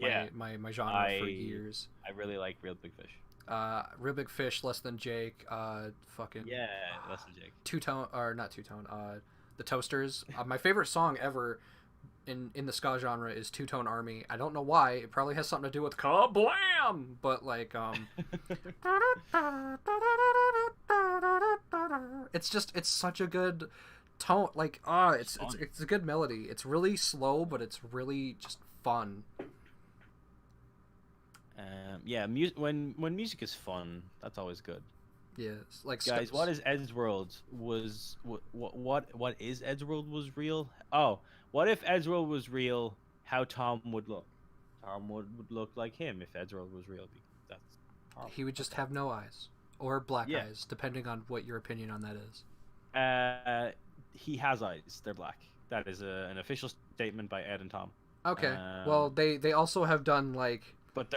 genre for years. I really like Real Big Fish. Real Big Fish, Less Than Jake, fucking Yeah, less than Jake. Two-Tone, or not Two-Tone, the Toasters. My favorite song ever in the ska genre is Two-Tone Army. I don't know why. It probably has something to do with kablam, but like it's such a good tone. Like it's a good melody. It's really slow, but it's really just fun. Yeah, when music is fun, that's always good. Yeah, like Guys, what is Eddsworld was what is Eddsworld was real? Oh, what if Eddsworld was real? How Tom would look? Tom would look like him if Eddsworld was real. Because that's Tom. He would just have no eyes or black Yeah. eyes, depending on what your opinion on that is. He has eyes. They're black. That is an official statement by Ed and Tom. Okay. Well, they also have done like. But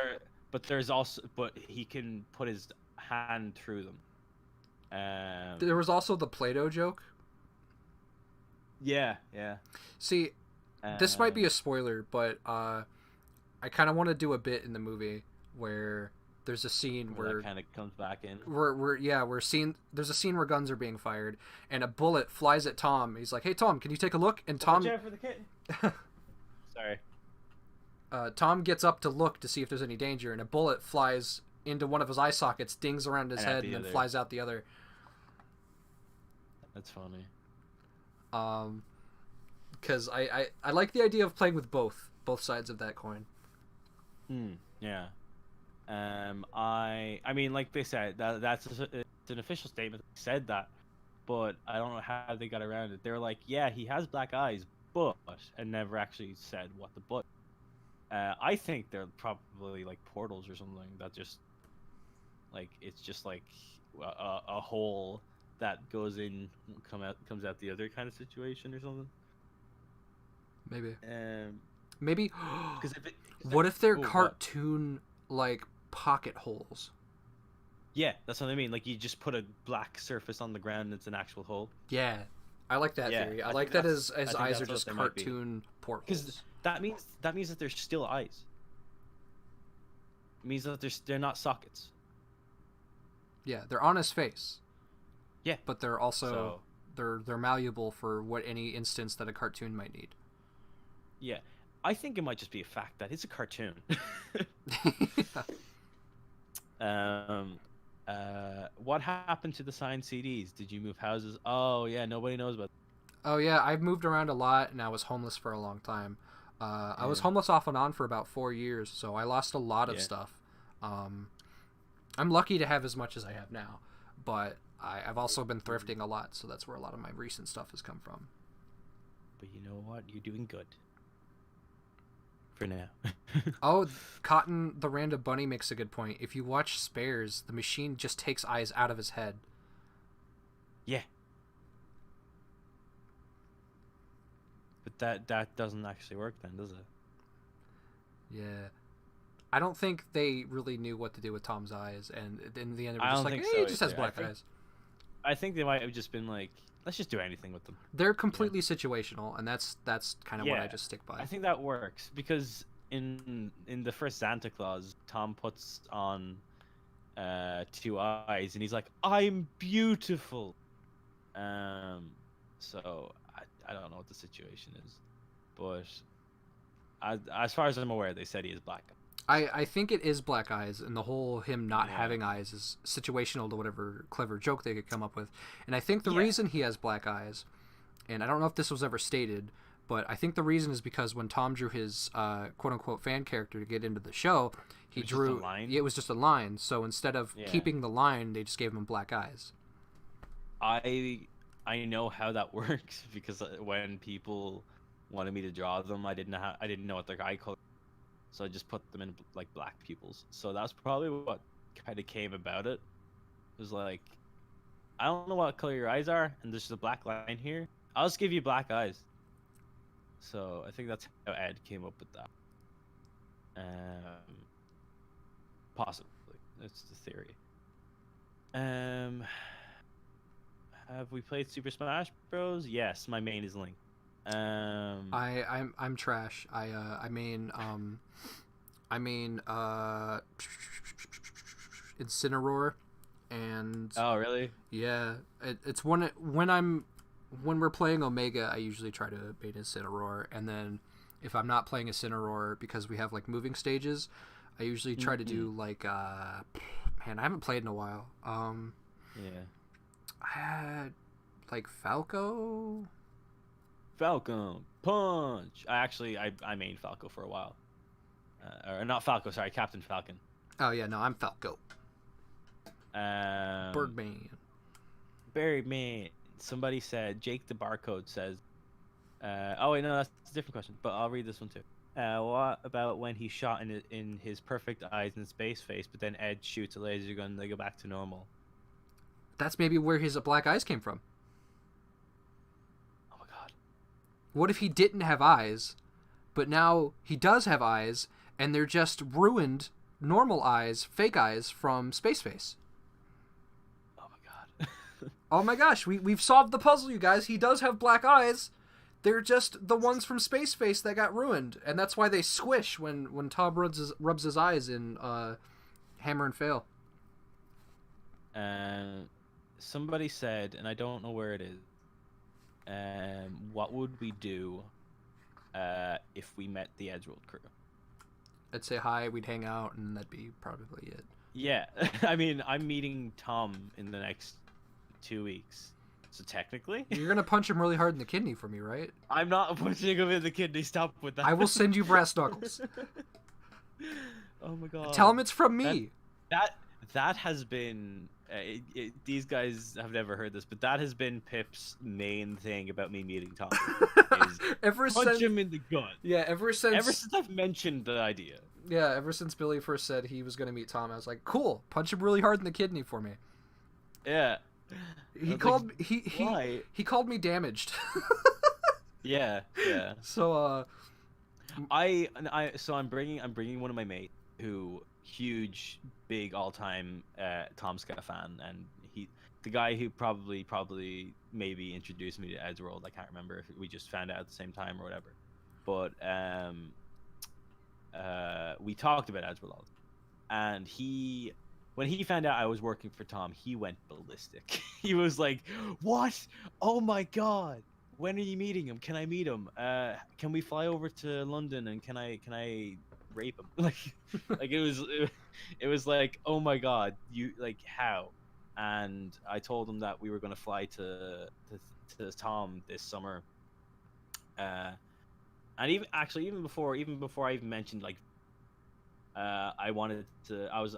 he can put his hand through them. There was also the Play-Doh joke. Yeah. See, this might be a spoiler, but I kind of want to do a bit in the movie where there's a scene where that kind of comes back in. There's a scene where guns are being fired and a bullet flies at Tom. He's like, "Hey Tom, can you take a look?" And Tom, watch out for the kid. Sorry. Tom gets up to look to see if there's any danger, and a bullet flies into one of his eye sockets, dings around his head, and then flies out the other. That's funny. Because I like the idea of playing with both sides of that coin. Yeah. I mean, like they said, that's it's an official statement. They said that, but I don't know how they got around it. They were like, yeah, he has black eyes, but, and never actually said what the but. I think they're probably like portals or something that just, like, it's just like a hole that goes in, comes out the other kind of situation or something. Maybe. Maybe. What if they're cartoon like pocket holes? Yeah, that's what I mean. Like you just put a black surface on the ground and it's an actual hole. Yeah, I like that theory. I like that his eyes are just cartoon portals. Because that means that there's still eyes. It means that they're not sockets. Yeah, they're on his face. Yeah, but they're also they're malleable for what any instance that a cartoon might need. Yeah, I think it might just be a fact that it's a cartoon. What happened to the signed CDs? Did you move houses? Oh yeah, nobody knows about. Oh yeah, I've moved around a lot, and I was homeless for a long time. I was homeless off and on for about 4 years, so I lost a lot of stuff. I'm lucky to have as much as I have now, but I've also been thrifting a lot, so that's where a lot of my recent stuff has come from. But you know what? You're doing good. For now. Oh, Cotton the Random Bunny makes a good point. If you watch Spares, the machine just takes eyes out of his head. Yeah. But that doesn't actually work then, does it? Yeah. I don't think they really knew what to do with Tom's eyes, and in the end, they were I just don't like, think hey, so he just has either. black eyes. I think they might have just been like, let's just do anything with them. They're completely situational, and that's kind of what I just stick by. I think that works because in the first Santa Claus, Tom puts on 2 eyes, and he's like, "I'm beautiful." So I don't know what the situation is, but as far as I'm aware, they said he is black. I think it is black eyes, and the whole him not having eyes is situational to whatever clever joke they could come up with. And I think the reason he has black eyes, and I don't know if this was ever stated, but I think the reason is because when Tom drew his quote-unquote fan character to get into the show, he drew... It was just a line, so instead of keeping the line, they just gave him black eyes. I know how that works, because when people wanted me to draw them, I didn't know what their eye color, so I just put them in like black pupils. So that's probably what kind of came about it. It was like, I don't know what color your eyes are, and there's just a black line here. I'll just give you black eyes. So I think that's how Ed came up with that. Possibly, that's the theory. Have we played Super Smash Bros? Yes, my main is Link. I'm trash. I mean Incineroar, and Oh, really? yeah, it's when we're playing Omega, I usually try to bait Incineroar, and then if I'm not playing Incineroar because we have like moving stages, I usually try to do like man, I haven't played in a while. Yeah. I had like Falco. Falcon Punch. I mained Falco for a while. Or not Falco, sorry, Captain Falcon. Oh yeah, no, I'm Falco. Um, Birdman. Barryman. Somebody said Jake the Barcode says. Oh wait, no, that's a different question. But I'll read this one too. What about when he shot in his perfect eyes and space face, but then Ed shoots a laser gun and they go back to normal? That's maybe where his black eyes came from. Oh my god. What if he didn't have eyes, but now he does have eyes, and they're just ruined normal eyes, fake eyes from Space Face? Oh my god. Oh my gosh, we've solved the puzzle, you guys. He does have black eyes. They're just the ones from Space Face that got ruined, and that's why they squish when Tom rubs his eyes in Hammer and Fail. Somebody said, and I don't know where it is. What would we do if we met the Edgeworld crew? I'd say hi, we'd hang out, and that'd be probably it. Yeah, I mean, I'm meeting Tom in the next 2 weeks, so technically, You're gonna punch him really hard in the kidney for me, right? I'm not punching him in the kidney. Stop with that. I will send you brass knuckles. Oh my god! Tell him it's from me. That has been. These guys have never heard this, but that has been Pip's main thing about me meeting Tom. Is Ever punch since him in the gut. yeah, ever since I've mentioned the idea. yeah, ever since Billy first said he was gonna meet Tom, I was like, cool, punch him really hard in the kidney for me. Yeah. He was called like, he why? he called me damaged. Yeah. So So I'm bringing one of my mates who huge big all-time Tom Scott fan, and the guy who probably maybe introduced me to Edgeworld. I can't remember if we just found out at the same time or whatever, but we talked about Edgeworld, and when he found out I was working for Tom, he went ballistic. He was like, "What? Oh my god! When are you meeting him? Can I meet him? Can we fly over to London and can I rape him?" Like it was like, "Oh my god, you like how?" And I told him that we were gonna fly to Tom this summer. And even before I even mentioned like. I wanted to. I was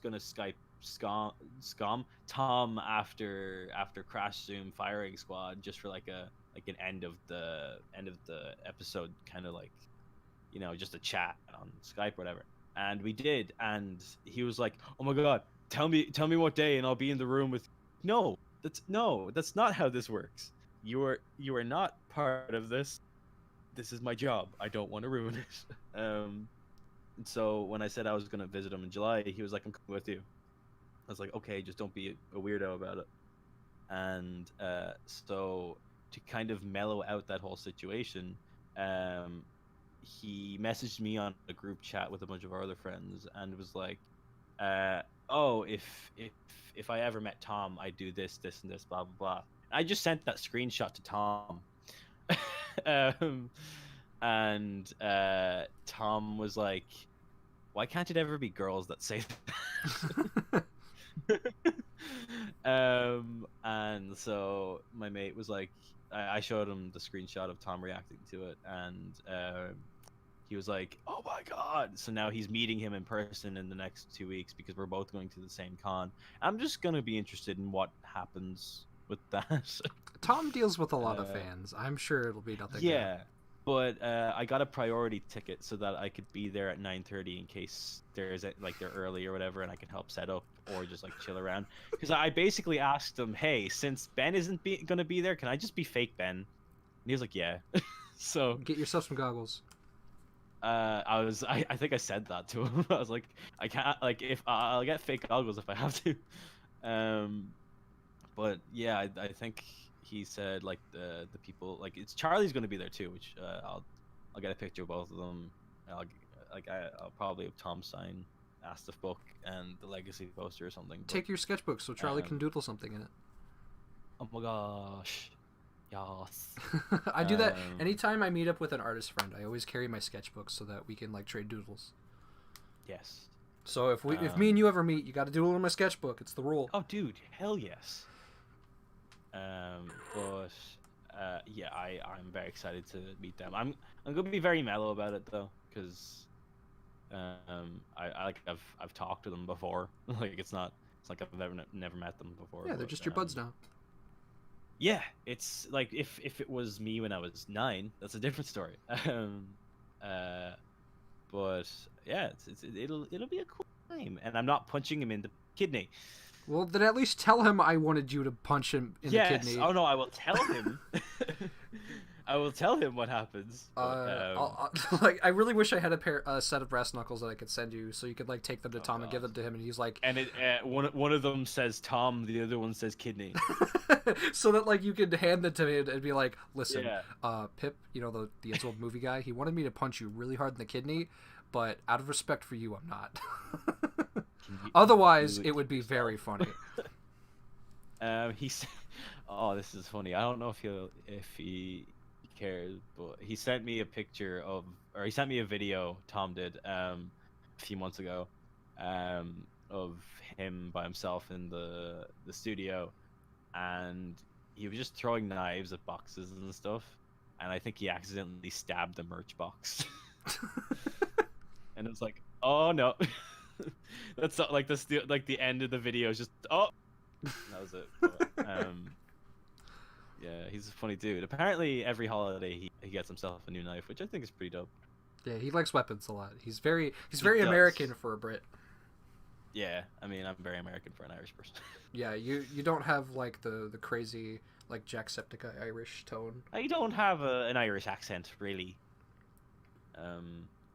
gonna Skype scum Tom after Crash Zoom Firing Squad just for like an end of the episode, kind of like, just a chat on Skype or whatever. And we did, and he was like, "Oh my god, tell me what day, and I'll be in the room with." No, that's not how this works. You are not part of this. This is my job. I don't want to ruin it. So when I said I was gonna visit him in July, he was like, "I'm coming with you." I was like, "Okay, just don't be a weirdo about it." And so to kind of mellow out that whole situation, he messaged me on a group chat with a bunch of our other friends and was like, "Oh, if I ever met Tom, I'd do this, and this, blah blah blah." I just sent that screenshot to Tom. And Tom was like, "Why can't it ever be girls that say that?" And so my mate was like, I showed him the screenshot of Tom reacting to it, and he was like, "Oh my god!" So now he's meeting him in person in the next 2 weeks because we're both going to the same con. I'm just gonna be interested in what happens with that. Tom deals with a lot of fans. I'm sure it'll be nothing. Yeah. But I got a priority ticket so that I could be there at 9:30 in case they're early or whatever, and I can help set up or just like chill around. Because I basically asked him, "Hey, since Ben isn't gonna be there, can I just be fake Ben?" And he was like, "Yeah." So Get yourself some goggles. I think I said that to him. I was like, "I can't, like, if I'll get fake goggles if I have to." But yeah, I think he said like the people, like, it's Charlie's going to be there too, which I'll get a picture of both of them. I'll probably have Tom sign Astif book and the Legacy poster or something. But, Take your sketchbook so Charlie can um, doodle something in it. oh my gosh, yes. I do that Um, anytime I meet up with an artist friend. I always carry my sketchbook so that we can like trade doodles. Yes. So if me and you ever meet, you got to doodle in my sketchbook. It's the rule. Oh, dude, hell yes. But yeah, I'm very excited to meet them. I'm gonna be very mellow about it though, because I've talked to them before. Like it's like I've never met them before. Yeah, they're but, just your buds now. Yeah, it's like if it was me when I was 9, that's a different story. But yeah, it'll be a cool time, and I'm not punching him in the kidney. Well, then at least tell him I wanted you to punch him in the kidney. Oh no, I will tell him. I will tell him what happens. Like, I really wish I had a set of brass knuckles that I could send you, so you could like take them to Tom and give them to him, and he's like, and one of them says Tom, the other one says kidney. so that like you could hand them to me and be like, listen, Yeah. Pip, you know the Enzo movie guy, he wanted me to punch you really hard in the kidney, but out of respect for you, I'm not. Otherwise, it would be very funny. He said, "Oh, this is funny. I don't know if he cares, but he sent me a picture or he sent me a video Tom did a few months ago, of him by himself in the studio, and he was just throwing knives at boxes and stuff, and I think he accidentally stabbed the merch box, and it was like, oh no." That's not, like the end of the video is just that was it. But, yeah, he's a funny dude. Apparently, every holiday he gets himself a new knife, which I think is pretty dope. Yeah, he likes weapons a lot. He's very does. American for a Brit. Yeah, I mean, I'm very American for an Irish person. Yeah, you don't have like the crazy like Jacksepticeye Irish tone. I don't have an Irish accent really.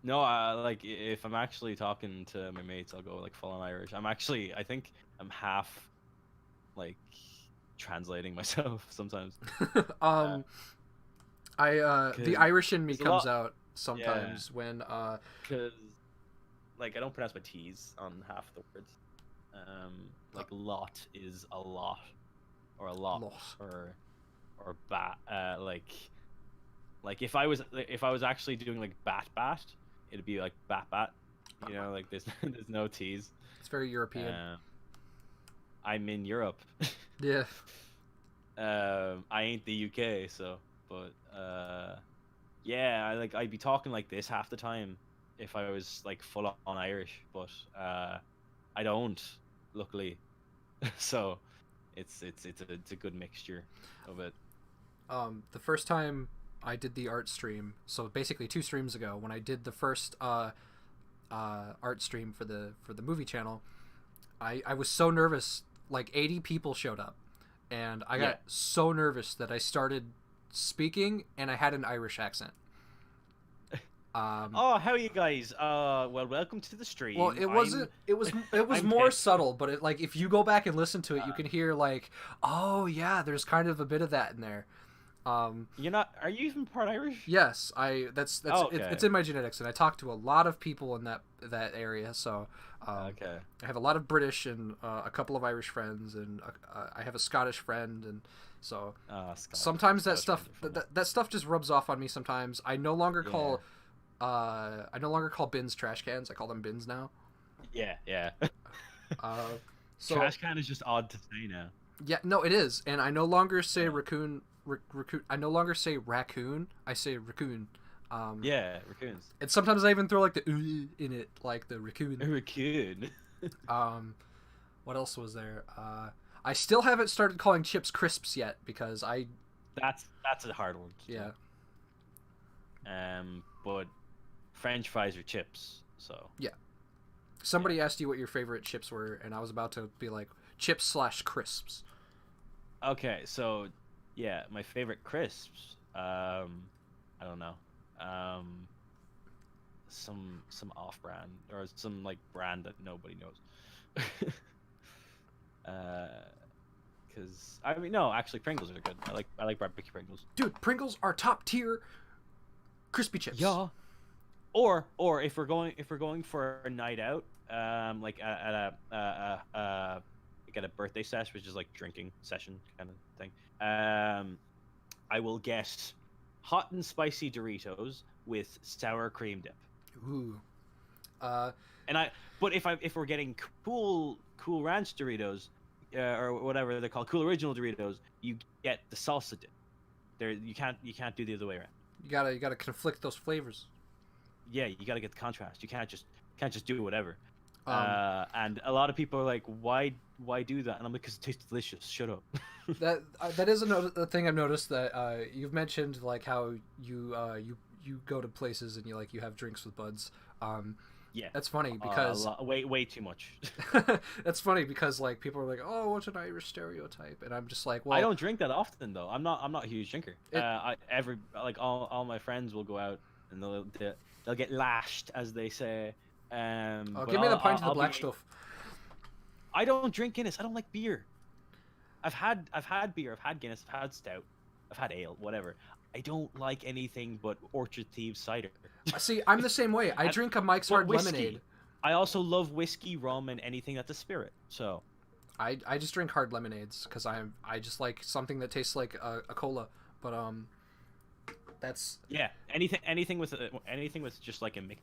No, like if I'm actually talking to my mates, I'll go like full on Irish. I think I'm half like translating myself sometimes. The Irish in me comes out sometimes when because like I don't pronounce my T's on half the words. Like lot is a lot, or a lot. or bat. Like if I was actually doing like bat, it'd be like bat. You know, like there's no T's. It's very European. I'm in Europe. Yeah. I ain't the UK, so but yeah, I'd be talking like this half the time if I was like full on Irish, but I don't, luckily. So it's a good mixture of it. The first time I did the art stream, so basically 2 streams ago, when I did the first art stream for the movie channel, I was so nervous. Like 80 people showed up, and I got so nervous that I started speaking, and I had an Irish accent. Oh, how are you guys? Well, welcome to the stream. Well, it wasn't. It was more subtle, but like if you go back and listen to it, you can hear like, oh yeah, there's kind of a bit of that in there. You're not. Are you even part Irish? Yes, that's okay. it's in my genetics, and I talk to a lot of people in that area. So okay. I have a lot of British and a couple of Irish friends, and I have a Scottish friend, and so sometimes that stuff that stuff just rubs off on me. Sometimes I no longer call bins trash cans. I call them bins now. Yeah. So trash can is just odd to say now. Yeah, no, it is, and I no longer say raccoon. I no longer say raccoon. I say raccoon. Yeah, raccoons. And sometimes I even throw like the in it, like the raccoon. Raccoon. What else was there? I still haven't started calling chips crisps yet because That's a hard one. Yeah. But French fries are chips, so. Yeah. Somebody asked you what your favorite chips were, and I was about to be like chips/crisps. Okay, so yeah, my favorite crisps. I don't know. Some off-brand or some like brand that nobody knows. Because I mean, no, actually, Pringles are good. I like barbecue Pringles. Dude, Pringles are top tier crispy chips. Yeah. or if we're going for a night out, like like at a birthday sesh, which is like drinking session kind of thing. I will get hot and spicy Doritos with sour cream dip. Ooh. Uh, And if we're getting cool ranch Doritos, or whatever they're called, cool original Doritos, you get the salsa dip. There you can't do the other way around. you gotta conflict those flavors. Yeah, you got to get the contrast. You can't just do whatever. Um, And a lot of people are like, why do that? And I'm like, because it tastes delicious. Shut up. that is a thing I've noticed that you've mentioned, like how you go to places and you have drinks with buds. Yeah, That's funny because way too much. that's funny because like people are like, oh, what's an Irish stereotype, and I'm just like, well, I don't drink that often though. I'm not a huge drinker. It- All my friends will go out and they'll get lashed, as they say. oh, But give me the pint of the I'll black be- stuff. I don't drink Guinness. I don't like beer. I've had beer. I've had Guinness. I've had stout. I've had ale. Whatever. I don't like anything but Orchard Thieves cider. See, I'm the same way. I drink a Mike's But Hard whiskey. Lemonade. I also love whiskey, rum, and anything that's a spirit. So I just drink hard lemonades because I just like something that tastes like a cola. But that's. yeah, anything with just like a mix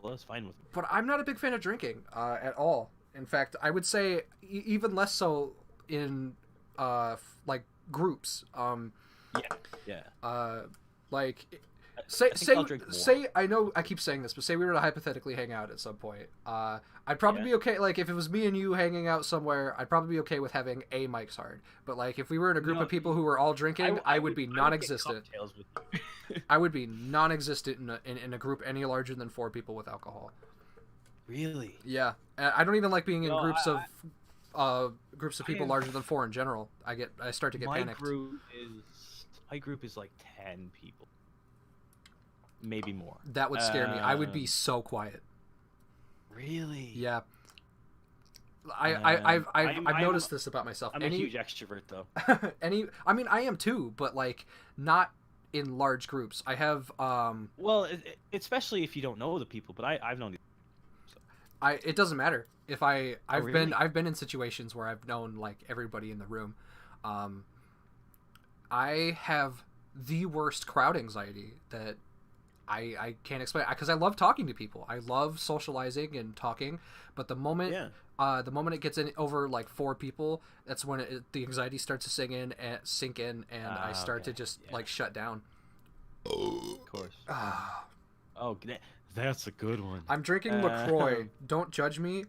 is fine with me. But I'm not a big fan of drinking at all. In fact, I would say even less so in like groups. Yeah. Like I think I'll drink more. say I know I keep saying this, but say we were to hypothetically hang out at some point. I'd probably Yeah. be okay. Like if it was me and you hanging out somewhere, I'd probably be okay with having a Mike's Hard. But like if we were in a group No, of people who were all drinking, I would be get non-existent. cocktails with you. I would be non-existent in a group any larger than 4 people with alcohol. Really? Yeah, I don't even like being in No, groups of people am- larger than 4 in general. I start to get My panicked. group is like 10 people, maybe more. That would scare me. I would be so quiet. Really? Yeah. I'm- I've noticed this about myself. I'm a huge extrovert though. I mean, I am too, but like not in large groups. I have Well, especially if you don't know the people, but I've known. it doesn't matter if I've really? been in situations where I've known like everybody in the room. I have the worst crowd anxiety that I can't explain, because I love talking to people. I love socializing and talking, but the moment it gets in over like 4 people, that's when the anxiety starts to sink in, and I start to Okay, just yeah. like shut down. Of course. Ah. Oh, that's a good one. I'm drinking LaCroix. Don't judge me.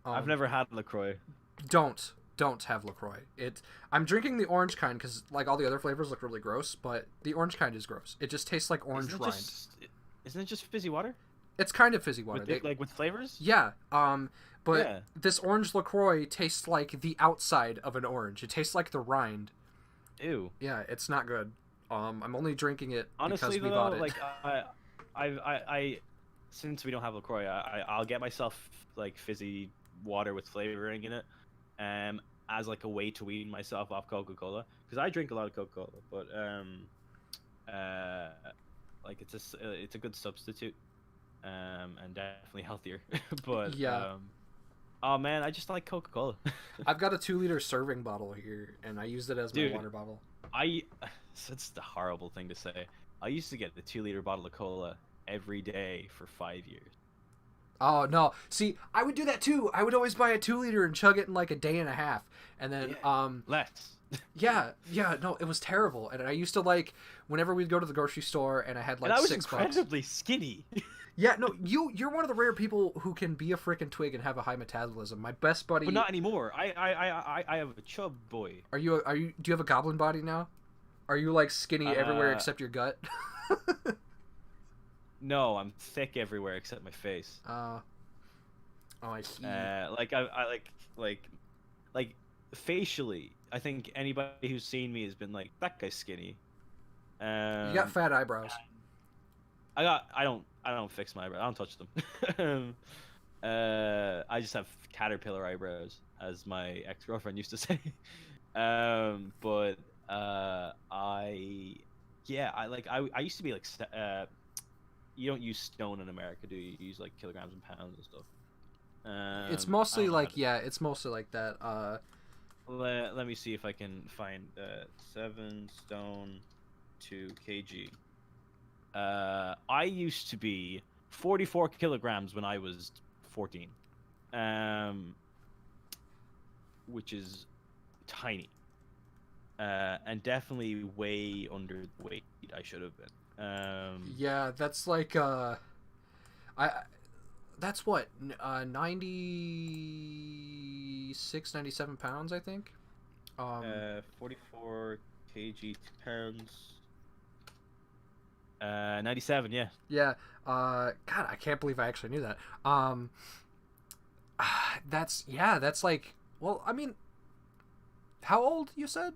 I've never had LaCroix. Don't have LaCroix. I'm drinking the orange kind because like all the other flavors look really gross, but the orange kind is gross. It just tastes like orange rind. Isn't it just fizzy water? It's kind of fizzy water. With flavors? Yeah. But Yeah. this orange LaCroix tastes like the outside of an orange. It tastes like the rind. Ew. Yeah, it's not good. I'm only drinking it Honestly, because we though, bought it. like I since we don't have LaCroix, I'll get myself like fizzy water with flavoring in it, as like a way to wean myself off Coca-Cola, because I drink a lot of Coca-Cola, but like it's a good substitute, and definitely healthier. But Yeah. oh man, I just like Coca-Cola. I've got a 2-liter serving bottle here, and I used it as Dude. my water bottle. That's the horrible thing to say. I used to get the 2-liter bottle of cola every day for 5 years. Oh no! See, I would do that too. I would always buy a 2-liter and chug it in like a day and a half, and then Less. yeah, no, it was terrible. And I used to like whenever we'd go to the grocery store and I had like And I was $6. incredibly skinny. Yeah, no, you're one of the rare people who can be a freaking twig and have a high metabolism. My best buddy. But not anymore. I have a chub boy. Do you have a goblin body now? Are you like skinny everywhere except your gut? No, I'm thick everywhere except my face. Oh, I see. Like I like facially, I think anybody who's seen me has been like, that guy's skinny. You got fat eyebrows. I don't fix my eyebrows. I don't touch them. I just have caterpillar eyebrows, as my ex-girlfriend used to say. But I used to be like you don't use stone in America, do you? You use like kilograms and pounds and stuff. It's I mostly don't know how like it's mostly like that. let me see if I can find 7 stone to kg. I used to be 44 kilograms when I was 14, which is tiny, and definitely way under the weight I should have been. Yeah, that's like I that's what 96, 97 pounds, I think. 44 kg pounds. 97, yeah. Yeah. God, I can't believe I actually knew that. That's like, well, I mean, how old you said?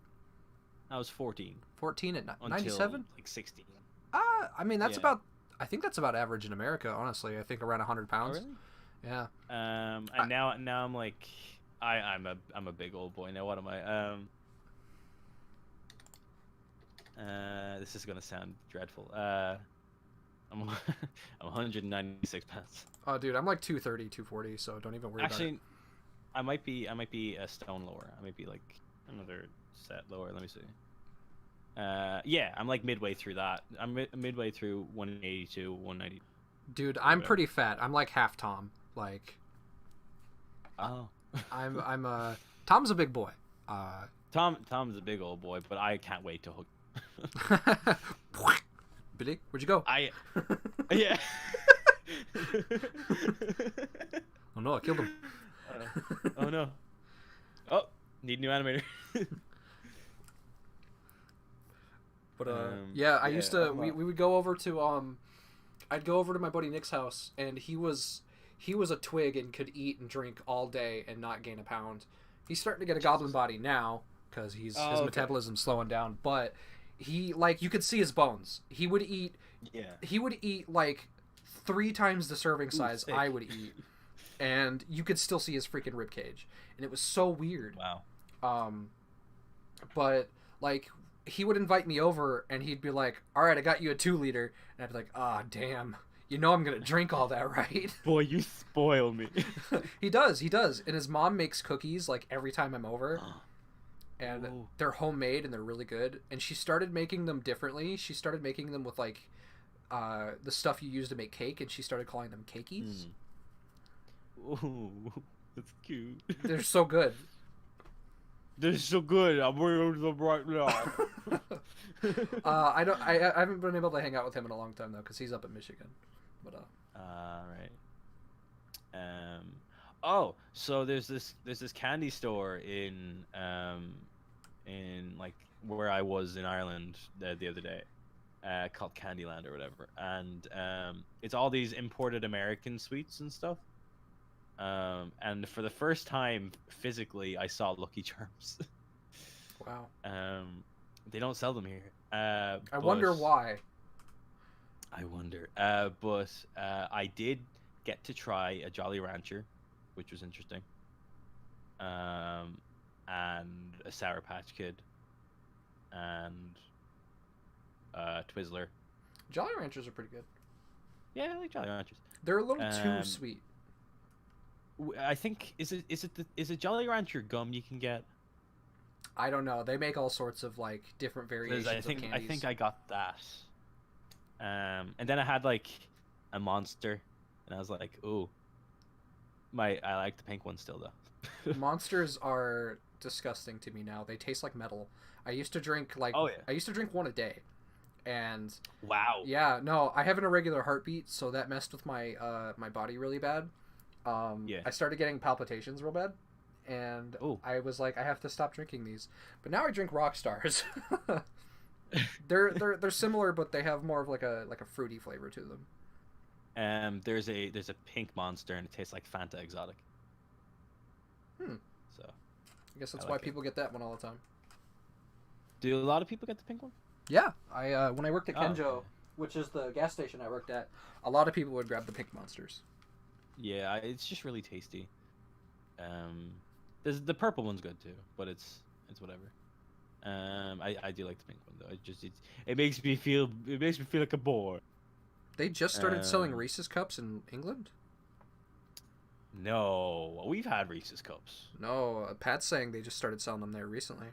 I was 14 14 at until 97? like 16. I mean, that's Yeah. about. I think that's about average in America. Honestly, I think around 100 Oh, pounds. really? Yeah. And now I'm like, I'm a big old boy now. What am I? This is gonna sound dreadful. I'm I'm 196 pounds. Oh, dude, I'm like 230, 240. So don't even worry about it. Actually, I might be a stone lower. I might be like another set lower. Let me see. Yeah, I'm like midway through that. I'm midway through 182, 190. Dude, I'm pretty fat. I'm like half Tom. Like, Oh. I'm Tom's a big boy. Tom's a big old boy, but I can't wait to hook. Billy, where'd you go? Yeah. Oh no, I killed him. Oh no. Oh, need a new animator. But yeah, I used to. I'm, We would go over to I'd go over to my buddy Nick's house, and he was a twig and could eat and drink all day and not gain a pound. He's starting to get a goblin body now because his metabolism's slowing down. But he, like, you could see his bones. He would eat. Yeah. He would eat like 3 times the serving size sick. I would eat, and you could still see his freaking rib cage, and it was so weird. Wow. But like, he would invite me over, and he'd be like, "All right, I got you a 2-liter," and I'd be like, "Ah, damn, you know I'm gonna drink all that, right?" Boy, you spoil me. He does, and his mom makes cookies like every time I'm over, and Ooh. they're homemade and they're really good. And she started making them differently. She started making them with like the stuff you use to make cake, and she started calling them cakeys. Ooh, that's cute. They're so good. They're so good. I'm wearing them right now. I haven't been able to hang out with him in a long time though, because he's up in Michigan. But right. Oh, so there's this candy store in like where I was in Ireland the other day, called Candyland or whatever, and it's all these imported American sweets and stuff. And for the first time physically, I saw Lucky Charms. wow. They don't sell them here. I wonder why. I wonder. But I did get to try a Jolly Rancher, which was interesting. And a Sour Patch Kid, and Twizzler. Jolly Ranchers are pretty good. Yeah, I like Jolly Ranchers. They're a little too sweet. I think is it Jolly Rancher gum you can get? I don't know. They make all sorts of like different variations of candies. I think I got that. And then I had like a Monster, and I was like, ooh, I like the pink one still though. Monsters are disgusting to me now. They taste like metal. I used to drink like I used to drink one a day, and wow. Yeah, no, I have an irregular heartbeat, so that messed with my my body really bad. I started getting palpitations real bad, and I was like, I have to stop drinking these. But now I drink Rock Stars. they're similar, but they have more of like a fruity flavor to them. There's a pink Monster, and it tastes like Fanta Exotic. So I guess that's why people get that one all the time. Do a lot of people get the pink one? Yeah, I when I worked at Kenjo, which is the gas station I worked at, a lot of people would grab the pink Monsters. Yeah, it's just really tasty. The purple one's good too, but it's whatever. I do like the pink one though. It makes me feel like a boy. They just started selling Reese's cups in England? No, we've had Reese's cups. No, Pat's saying they just started selling them there recently.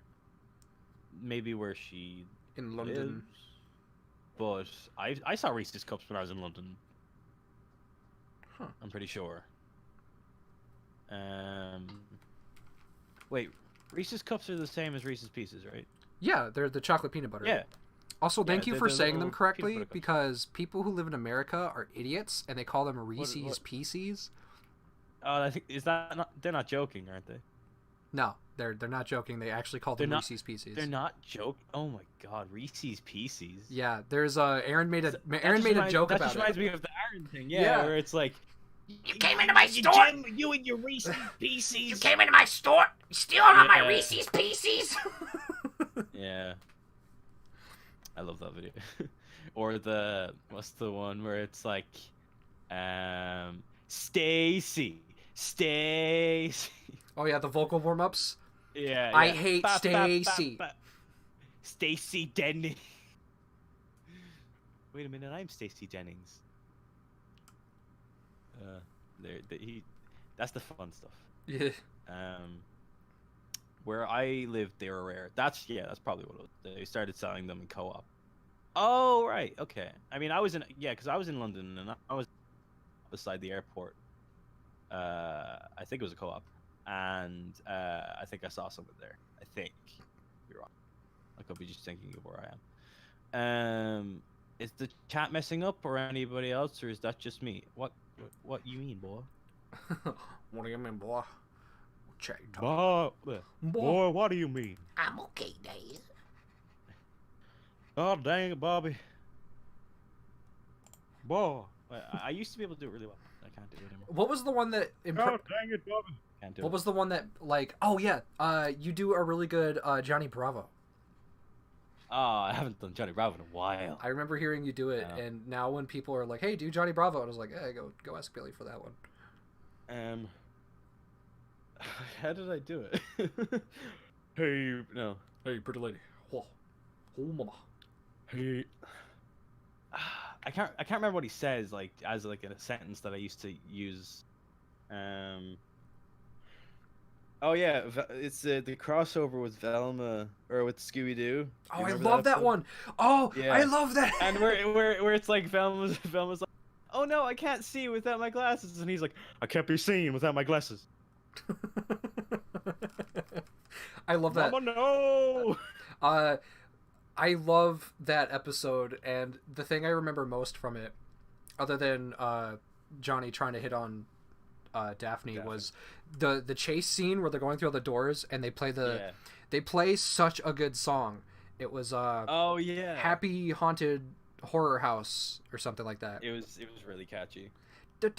Maybe where she in London. Lives. But I saw Reese's cups when I was in London. Huh. I'm pretty sure. Wait, Reese's cups are the same as Reese's Pieces, right? Yeah, they're the chocolate peanut butter. Yeah. Also, thank you for the saying them little correctly, peanut butter cups. because people who live in America are idiots and they call them Reese's Pieces. I think they're not joking, aren't they? No, they're not joking. They actually call them Reese's Pieces. They're not joking. Oh my god, Reese's Pieces. Yeah, there's Aaron made a joke about it. That just reminds me of the Aaron thing. Yeah, where it's like, You came into my store. You and your Reese's Pieces. You came into my store. You stealing all my Reese's Pieces. Yeah. I love that video. Or what's the one where it's like, Stacy. Oh yeah, the vocal warm-ups. Yeah. I hate Stacy. Stacy Denning. Wait a minute, I'm Stacy Jennings. That's the fun stuff. Yeah. Where I lived, they were rare. That's probably what it was. They started selling them in co-op. Oh right, okay. I mean, because I was in London and I was beside the airport. I think it was a co-op, and I think I saw someone there. I think you're wrong. I could be just thinking of where I am. Is the chat messing up or anybody else, or is that just me? What you mean, boy? What do you mean, boy? Chat. Boy, what do you mean? I'm okay, Dad. Oh dang it, Bobby. Boy, I used to be able to do it really well. I can't do it anymore. What was the one that? Oh dang it, Bobby. Can't do what was the one that Oh yeah, you do a really good Johnny Bravo. Oh, I haven't done Johnny Bravo in a while. I remember hearing you do it, and now when people are like, "Hey, do Johnny Bravo," I was like, "Hey, go ask Billy for that one." How did I do it? Hey, pretty lady. Oh, mama. Hey. I can't remember what he says as a sentence that I used to use. Oh yeah, it's the crossover with Velma or with Scooby Doo. Oh, I love that one. Oh, yeah. I love that. And where it's like Velma's like, "Oh no, I can't see without my glasses," and he's like, "I can't be seen without my glasses." I love that. Mama, no. I love that episode, and the thing I remember most from it, other than Johnny trying to hit on Daphne, was the chase scene where they're going through all the doors and they play such a good song. It was oh yeah, Happy Haunted Horror House or something like that. It was really catchy. It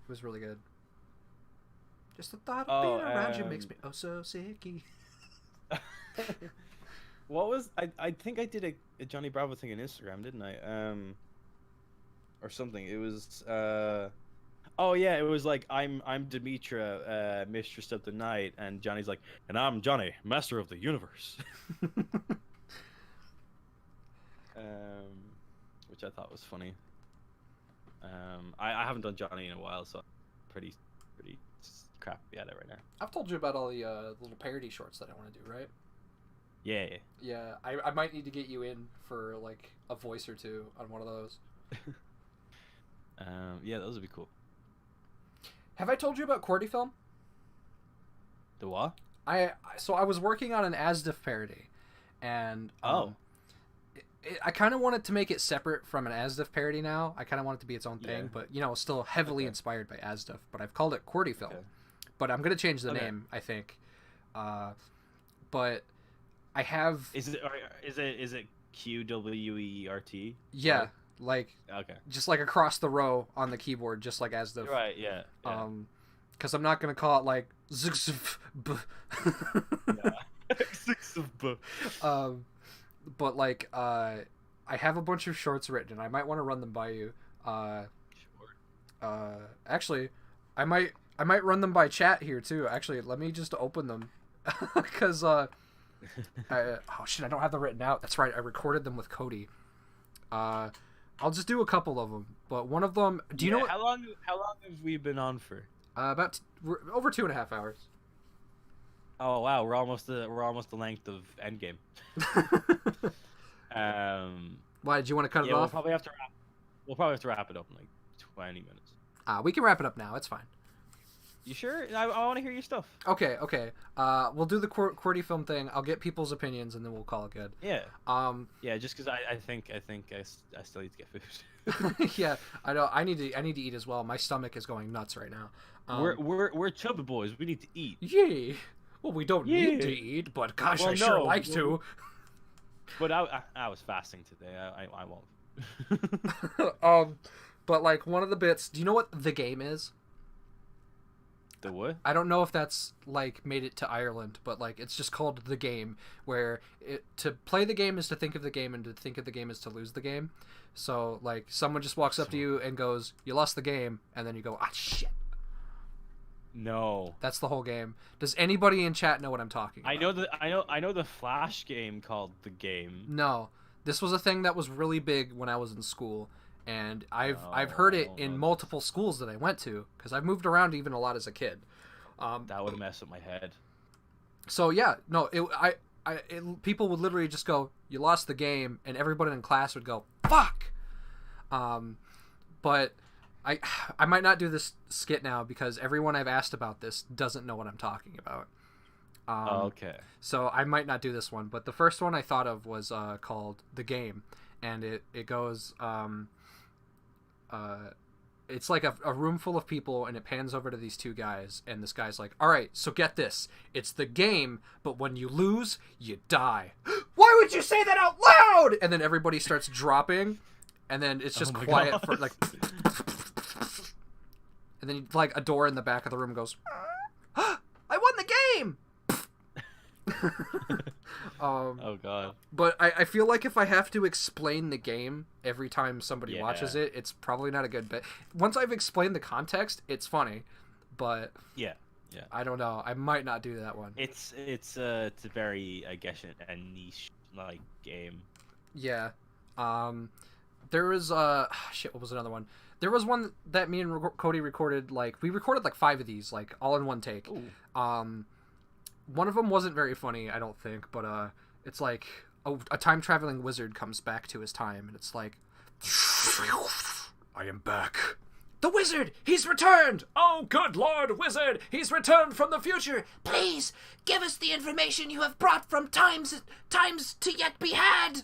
was really good. Just the thought of being around you makes me so sicky. What was I think I did a Johnny Bravo thing on Instagram, didn't I? Or something. It was oh yeah, it was like I'm Demetra, mistress of the night, and Johnny's like, and I'm Johnny, master of the universe. Which I thought was funny. I haven't done Johnny in a while, so I'm pretty crappy at it right now. I've told you about all the little parody shorts that I want to do, right? Yeah. Yeah, I might need to get you in for like a voice or two on one of those. Yeah, those would be cool. Have I told you about QWERTY Film? The what? I was working on an ASDF parody, and I kind of wanted to make it separate from an ASDF parody now. I kind of want it to be its own thing, but still heavily inspired by ASDF. But I've called it QWERTY Film. Okay. But I'm gonna change the name, I think. But I have. Is it QWERT? Yeah, just like across the row on the keyboard, just like ASDF. Right. Yeah. Because I'm not gonna call it like but like I have a bunch of shorts written, and I might want to run them by you. Sure. Actually, I might run them by chat here too. Actually, let me just open them, because oh shit, I don't have them written out. That's right, I recorded them with Cody. I'll just do a couple of them. But one of them, do you know what? How long have we been on for? We're over 2.5 hours. Oh wow, we're almost the length of Endgame. Why did you want to cut it We'll off? probably have to wrap it up in like 20 minutes. We can wrap it up now. It's fine. You sure? I want to hear your stuff. Okay. We'll do the QWERTY film thing. I'll get people's opinions, and then we'll call it good. Yeah. Yeah, just because I think I still need to get food. Yeah, I know. I need to eat as well. My stomach is going nuts right now. We're chubby boys. We need to eat. Yeah. Well, we don't need to eat, but gosh, I sure like to. But I was fasting today. I won't. But like one of the bits. Do you know what the game is? The what? I don't know if that's like made it to Ireland, but like it's just called the game. Where to play the game is to think of the game, and to think of the game is to lose the game. So like someone just walks up to you and goes, "You lost the game," and then you go, "Ah, shit." No. That's the whole game. Does anybody in chat know what I'm talking about? I know the Flash game called The Game. No. This was a thing that was really big when I was in school, and I've heard it in multiple schools that I went to, because I've moved around even a lot as a kid. That would mess with my head. So yeah, no, people would literally just go, "You lost the game," and everybody in class would go, "Fuck." But I might not do this skit now because everyone I've asked about this doesn't know what I'm talking about. Okay. So I might not do this one, but the first one I thought of was called The Game, and it goes, it's like a room full of people, and it pans over to these two guys, and this guy's like, "All right, so get this. It's the game, but when you lose, you die." "Why would you say that out loud?" And then everybody starts dropping, and then it's just quiet God. for like... And then like a door in the back of the room goes, "I won the game!" Oh god. But I feel like if I have to explain the game every time somebody watches it, it's probably not a good bet. Once I've explained the context, it's funny, but yeah, I don't know. I might not do that one. It's a very, I guess, a niche like game. Yeah. There was shit. What was another one? There was one that me and Cody recorded. Like we recorded like 5 of these, like all in one take. Ooh. One of them wasn't very funny, I don't think, but it's like a time traveling wizard comes back to his time, and it's like, "I am back. The wizard, he's returned! Oh, good Lord, wizard, he's returned from the future. Please, give us the information you have brought from times to yet be had."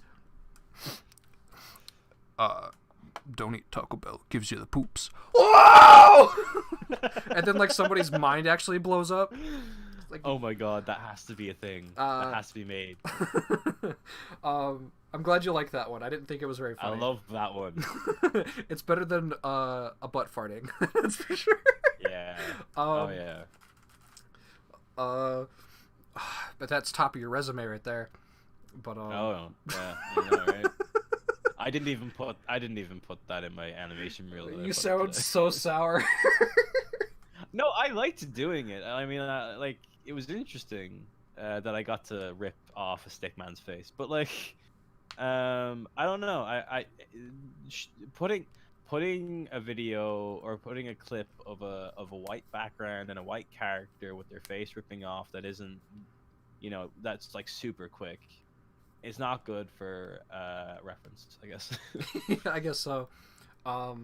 Don't eat Taco Bell. Gives you the poops. Whoa! And then like somebody's mind actually blows up. Like, oh my god, that has to be a thing. That has to be made. I'm glad you like that one. I didn't think it was very funny. I love that one. It's better than a butt farting. That's for sure. Yeah. Oh yeah. But that's top of your resume right there. But oh yeah, you know, right? I didn't even put that in my animation reel. You sound so sour. No, I liked doing it. I mean, like it was interesting that I got to rip off a stickman's face, but like, I don't know. Putting a video or putting a clip of a white background and a white character with their face ripping off that isn't, that's like super quick. It's not good for reference, I guess. Yeah, I guess so. What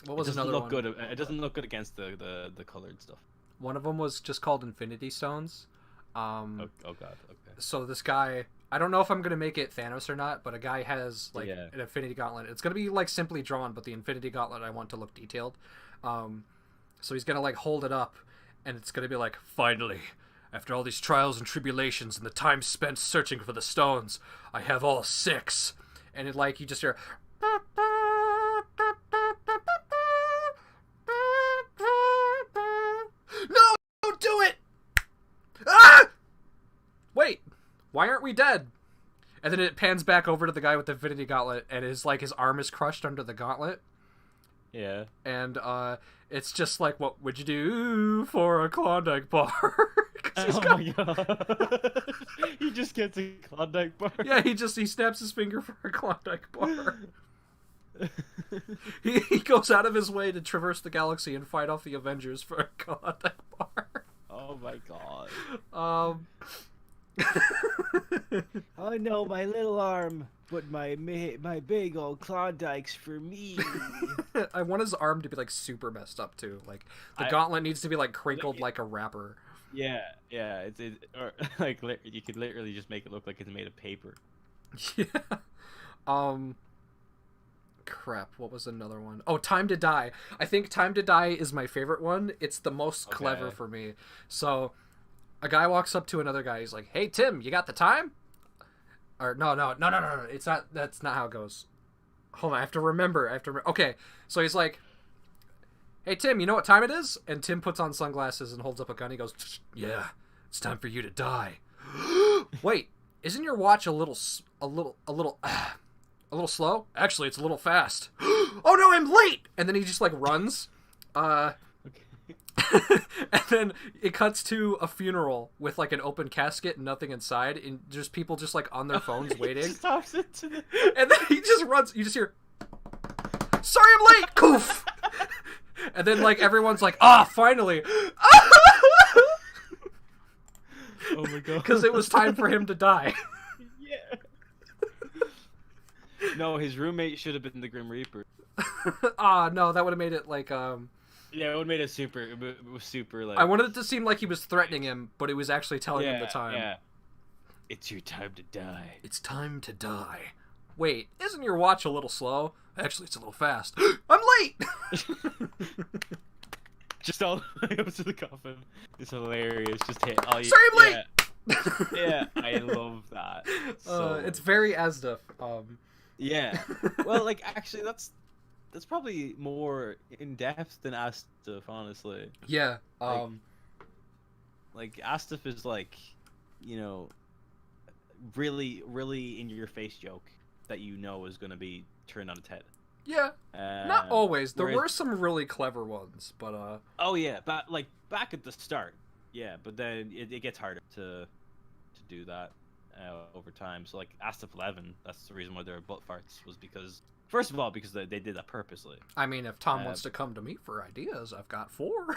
was another one? It doesn't look good against the colored stuff. One of them was just called Infinity Stones. Oh god. Okay. So this guy, I don't know if I'm gonna make it Thanos or not, but a guy has like an Infinity Gauntlet. It's gonna be like simply drawn, but the Infinity Gauntlet I want to look detailed. So he's gonna like hold it up, and it's gonna be like, "Finally, after all these trials and tribulations and the time spent searching for the stones, I have all 6. And it like you just hear. No, don't do it! Ah! Wait, why aren't we dead? And then it pans back over to the guy with the Infinity Gauntlet, and his arm is crushed under the gauntlet. Yeah. And it's just like, "What would you do for a Klondike bar?" He's Oh got... my god! He just gets a Klondike bar. Yeah, he snaps his finger for a Klondike bar. He goes out of his way to traverse the galaxy and fight off the Avengers for a Klondike bar. Oh my god! I know my little arm, but my big old Klondike's for me. I want his arm to be like super messed up too. Like the I- gauntlet needs to be like crinkled like a wrapper. Yeah, or like you could literally just make it look like it's made of paper. Yeah. Crap, what was another one? Oh, Time to Die. I think Time to Die is my favorite one. It's the most clever for me. So, a guy walks up to another guy. He's like, "Hey, Tim, you got the time?" Or no. It's not. That's not how it goes. Hold on, I have to remember. Okay, so he's like, "Hey, Tim, you know what time it is?" And Tim puts on sunglasses and holds up a gun. He goes, "Yeah, it's time for you to die." Wait, isn't your watch a little slow? Actually, it's a little fast. Oh no, I'm late! And then he just like runs. And then it cuts to a funeral with like an open casket and nothing inside, and just people just like on their phones waiting. And then he just runs. You just hear, "Sorry, I'm late." Poof. And then like everyone's like, finally. Oh my god! Because it was time for him to die. Yeah. No, his roommate should have been the Grim Reaper. No, that would have made it like Yeah, it would have made it super. It was super like. I wanted it to seem like he was threatening him, but it was actually telling him the time. Yeah. It's your time to die. It's time to die. Wait, isn't your watch a little slow? Actually, it's a little fast. I'm late. Just all the way up to the coffin. It's hilarious. Just hit all you. Sorry, I'm late. Yeah, I love that. So It's very Asda. yeah. Well, like actually, that's probably more in depth than Astaf, honestly. Yeah. Like Astaf is like, you know, really, really in your face joke that you know is gonna be turned on its head. Yeah. Not always. There whereas- were some really clever ones, but Oh yeah, but like back at the start, yeah. But then it gets harder to do that over time. So like Astaf 11, that's the reason why there were butt farts, was because first of all because they did that purposely. I mean, if Tom wants to come to me for ideas, I've got 4.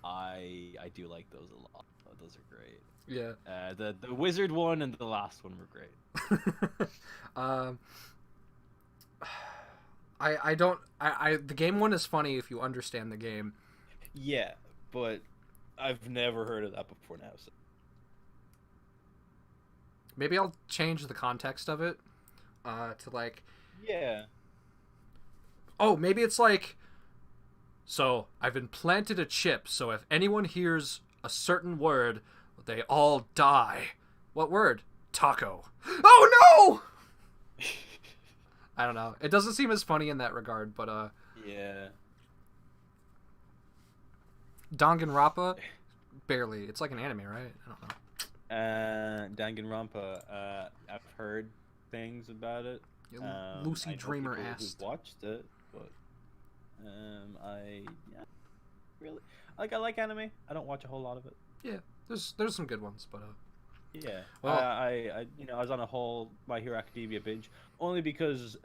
I do like those a lot. Those are great. Yeah. The wizard one and the last one were great. The game one is funny if you understand the game. Yeah, but I've never heard of that before now. So. Maybe I'll change the context of it to like. Yeah. Oh, maybe it's like. So I've implanted a chip, so if anyone hears a certain word, they all die. What word? Taco. Oh no! I don't know. It doesn't seem as funny in that regard, but Yeah. Danganronpa, barely. It's like an anime, right? I don't know. Danganronpa. I've heard things about it. Lucy I know Dreamer people asked. who've watched it, but really I like anime. I don't watch a whole lot of it. Yeah, there's some good ones, but Yeah. Well- I I was on a whole My Hero Academia binge only because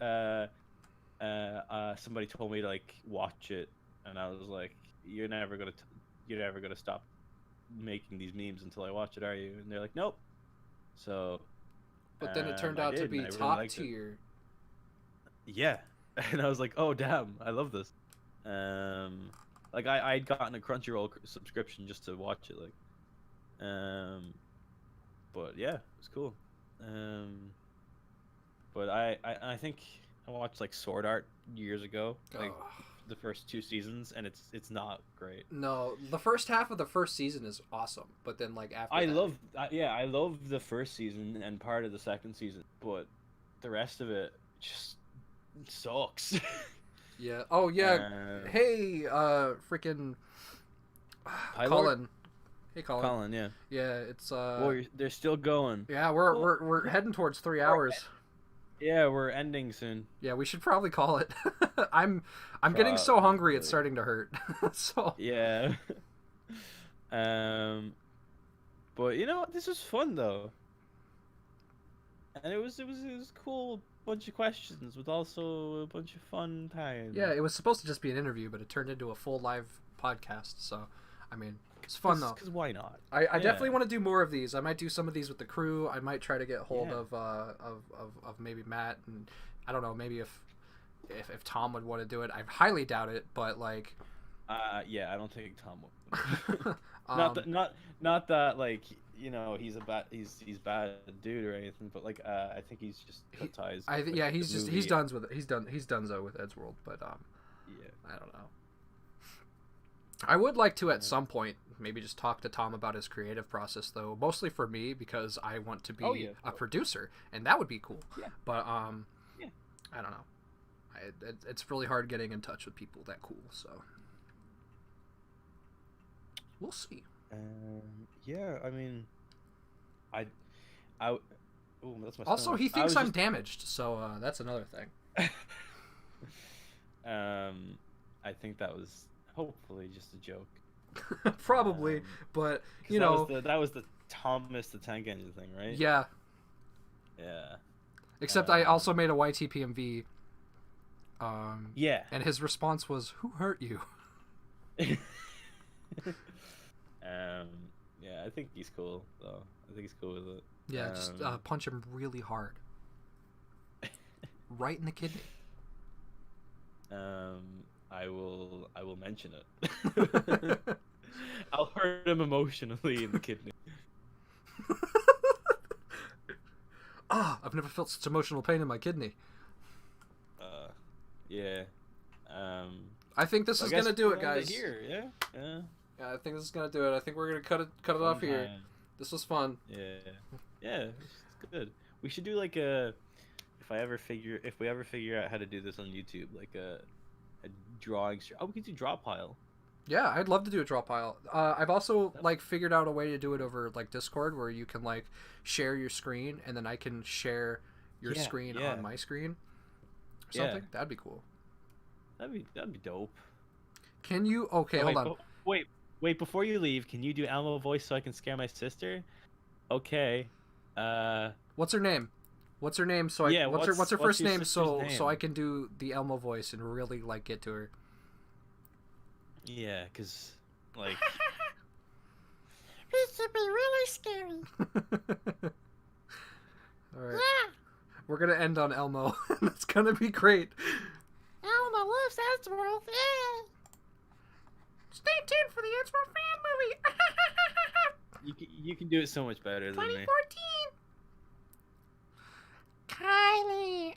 somebody told me to like watch it, and I was like, you're never gonna stop making these memes until I watch it, are you? And they're like, nope. So. but then it turned I out to did, be and I really top liked it. tier. Yeah, and I was like, oh damn, I love this. Like I'd gotten a Crunchyroll subscription just to watch it, like. But yeah, it was cool. But I think I watched like Sword Art years ago, like the first 2 seasons, and it's not great. No, the first half of the first season is awesome, but then like after I that, love the first season and part of the second season, but the rest of it just sucks. Yeah. Oh yeah. Hey, freaking Colin. Hey, Colin. Colin, yeah. Yeah, it's Well, they're still going. Yeah, we're heading towards 3 hours. Yeah, we're ending soon. Yeah, we should probably call it. I'm getting so hungry it's starting to hurt. So Yeah. But you know, this was fun though, and it was a cool bunch of questions with also a bunch of fun time. yeah, it was supposed to just be an interview, but it turned into a full live podcast. So, I mean, it's fun though. Because why not? I Yeah. definitely want to do more of these. I might do some of these with the crew. I might try to get hold Yeah. of maybe Matt, and I don't know, maybe if Tom would want to do it. I highly doubt it, but like Yeah, I don't think Tom will. um, Not that like, you know, he's bad dude or anything, but like I think he's just cut ties. with yeah, the he's movie. done with it. He's done so with Ed's World, but Yeah. I don't know. I would like to at some point maybe just talk to Tom about his creative process, though, mostly for me because I want to be Oh, yeah, of a course. producer, and that would be cool. Yeah. But Yeah. I don't know. It's really hard getting in touch with people that cool, so we'll see. Yeah, I mean, I, oh, that's my Also, stomach. he I thinks was I'm just- damaged, so that's another thing. I think that was hopefully just a joke. Probably, but 'Cause you know, that was the Thomas the Tank Engine thing, right? yeah. Yeah. Except I also made a YTPMV. Yeah. And his response was, "Who hurt you?" Yeah, I think he's cool though. I think he's cool with it. Yeah, just punch him really hard, right in the kidney. I will mention it. I'll hurt him emotionally in the kidney. I've never felt such emotional pain in my kidney. Yeah. I think this I is guess gonna do we'll it, end guys. Here, yeah. Yeah, I think this is gonna do it. I think we're gonna cut it off here. Fun time. This was fun. Yeah, it's good. We should do like a if we ever figure out how to do this on YouTube, like a drawing. Oh, we could do draw pile. Yeah, I'd love to do a draw pile. I've also like figured out a way to do it over like Discord, where you can like share your screen, and then I can share your Yeah, screen yeah. on my screen. Or Yeah. something that'd be cool. That'd be dope. Can you? Okay, Oh, hold on. Wait, before you leave, can you do Elmo voice so I can scare my sister? Okay. What's her name? What's her name? So I Yeah, what's her what's first your name? sister's So name? I can do the Elmo voice and really like get to her. Yeah, cause like This would be really scary. All right, Yeah. we're gonna end on Elmo. That's gonna be great. Elmo loves Edgeworld. Yeah. Stay tuned for the Edgeworld fan movie. you can do it so much better than me. 2014. Kylie.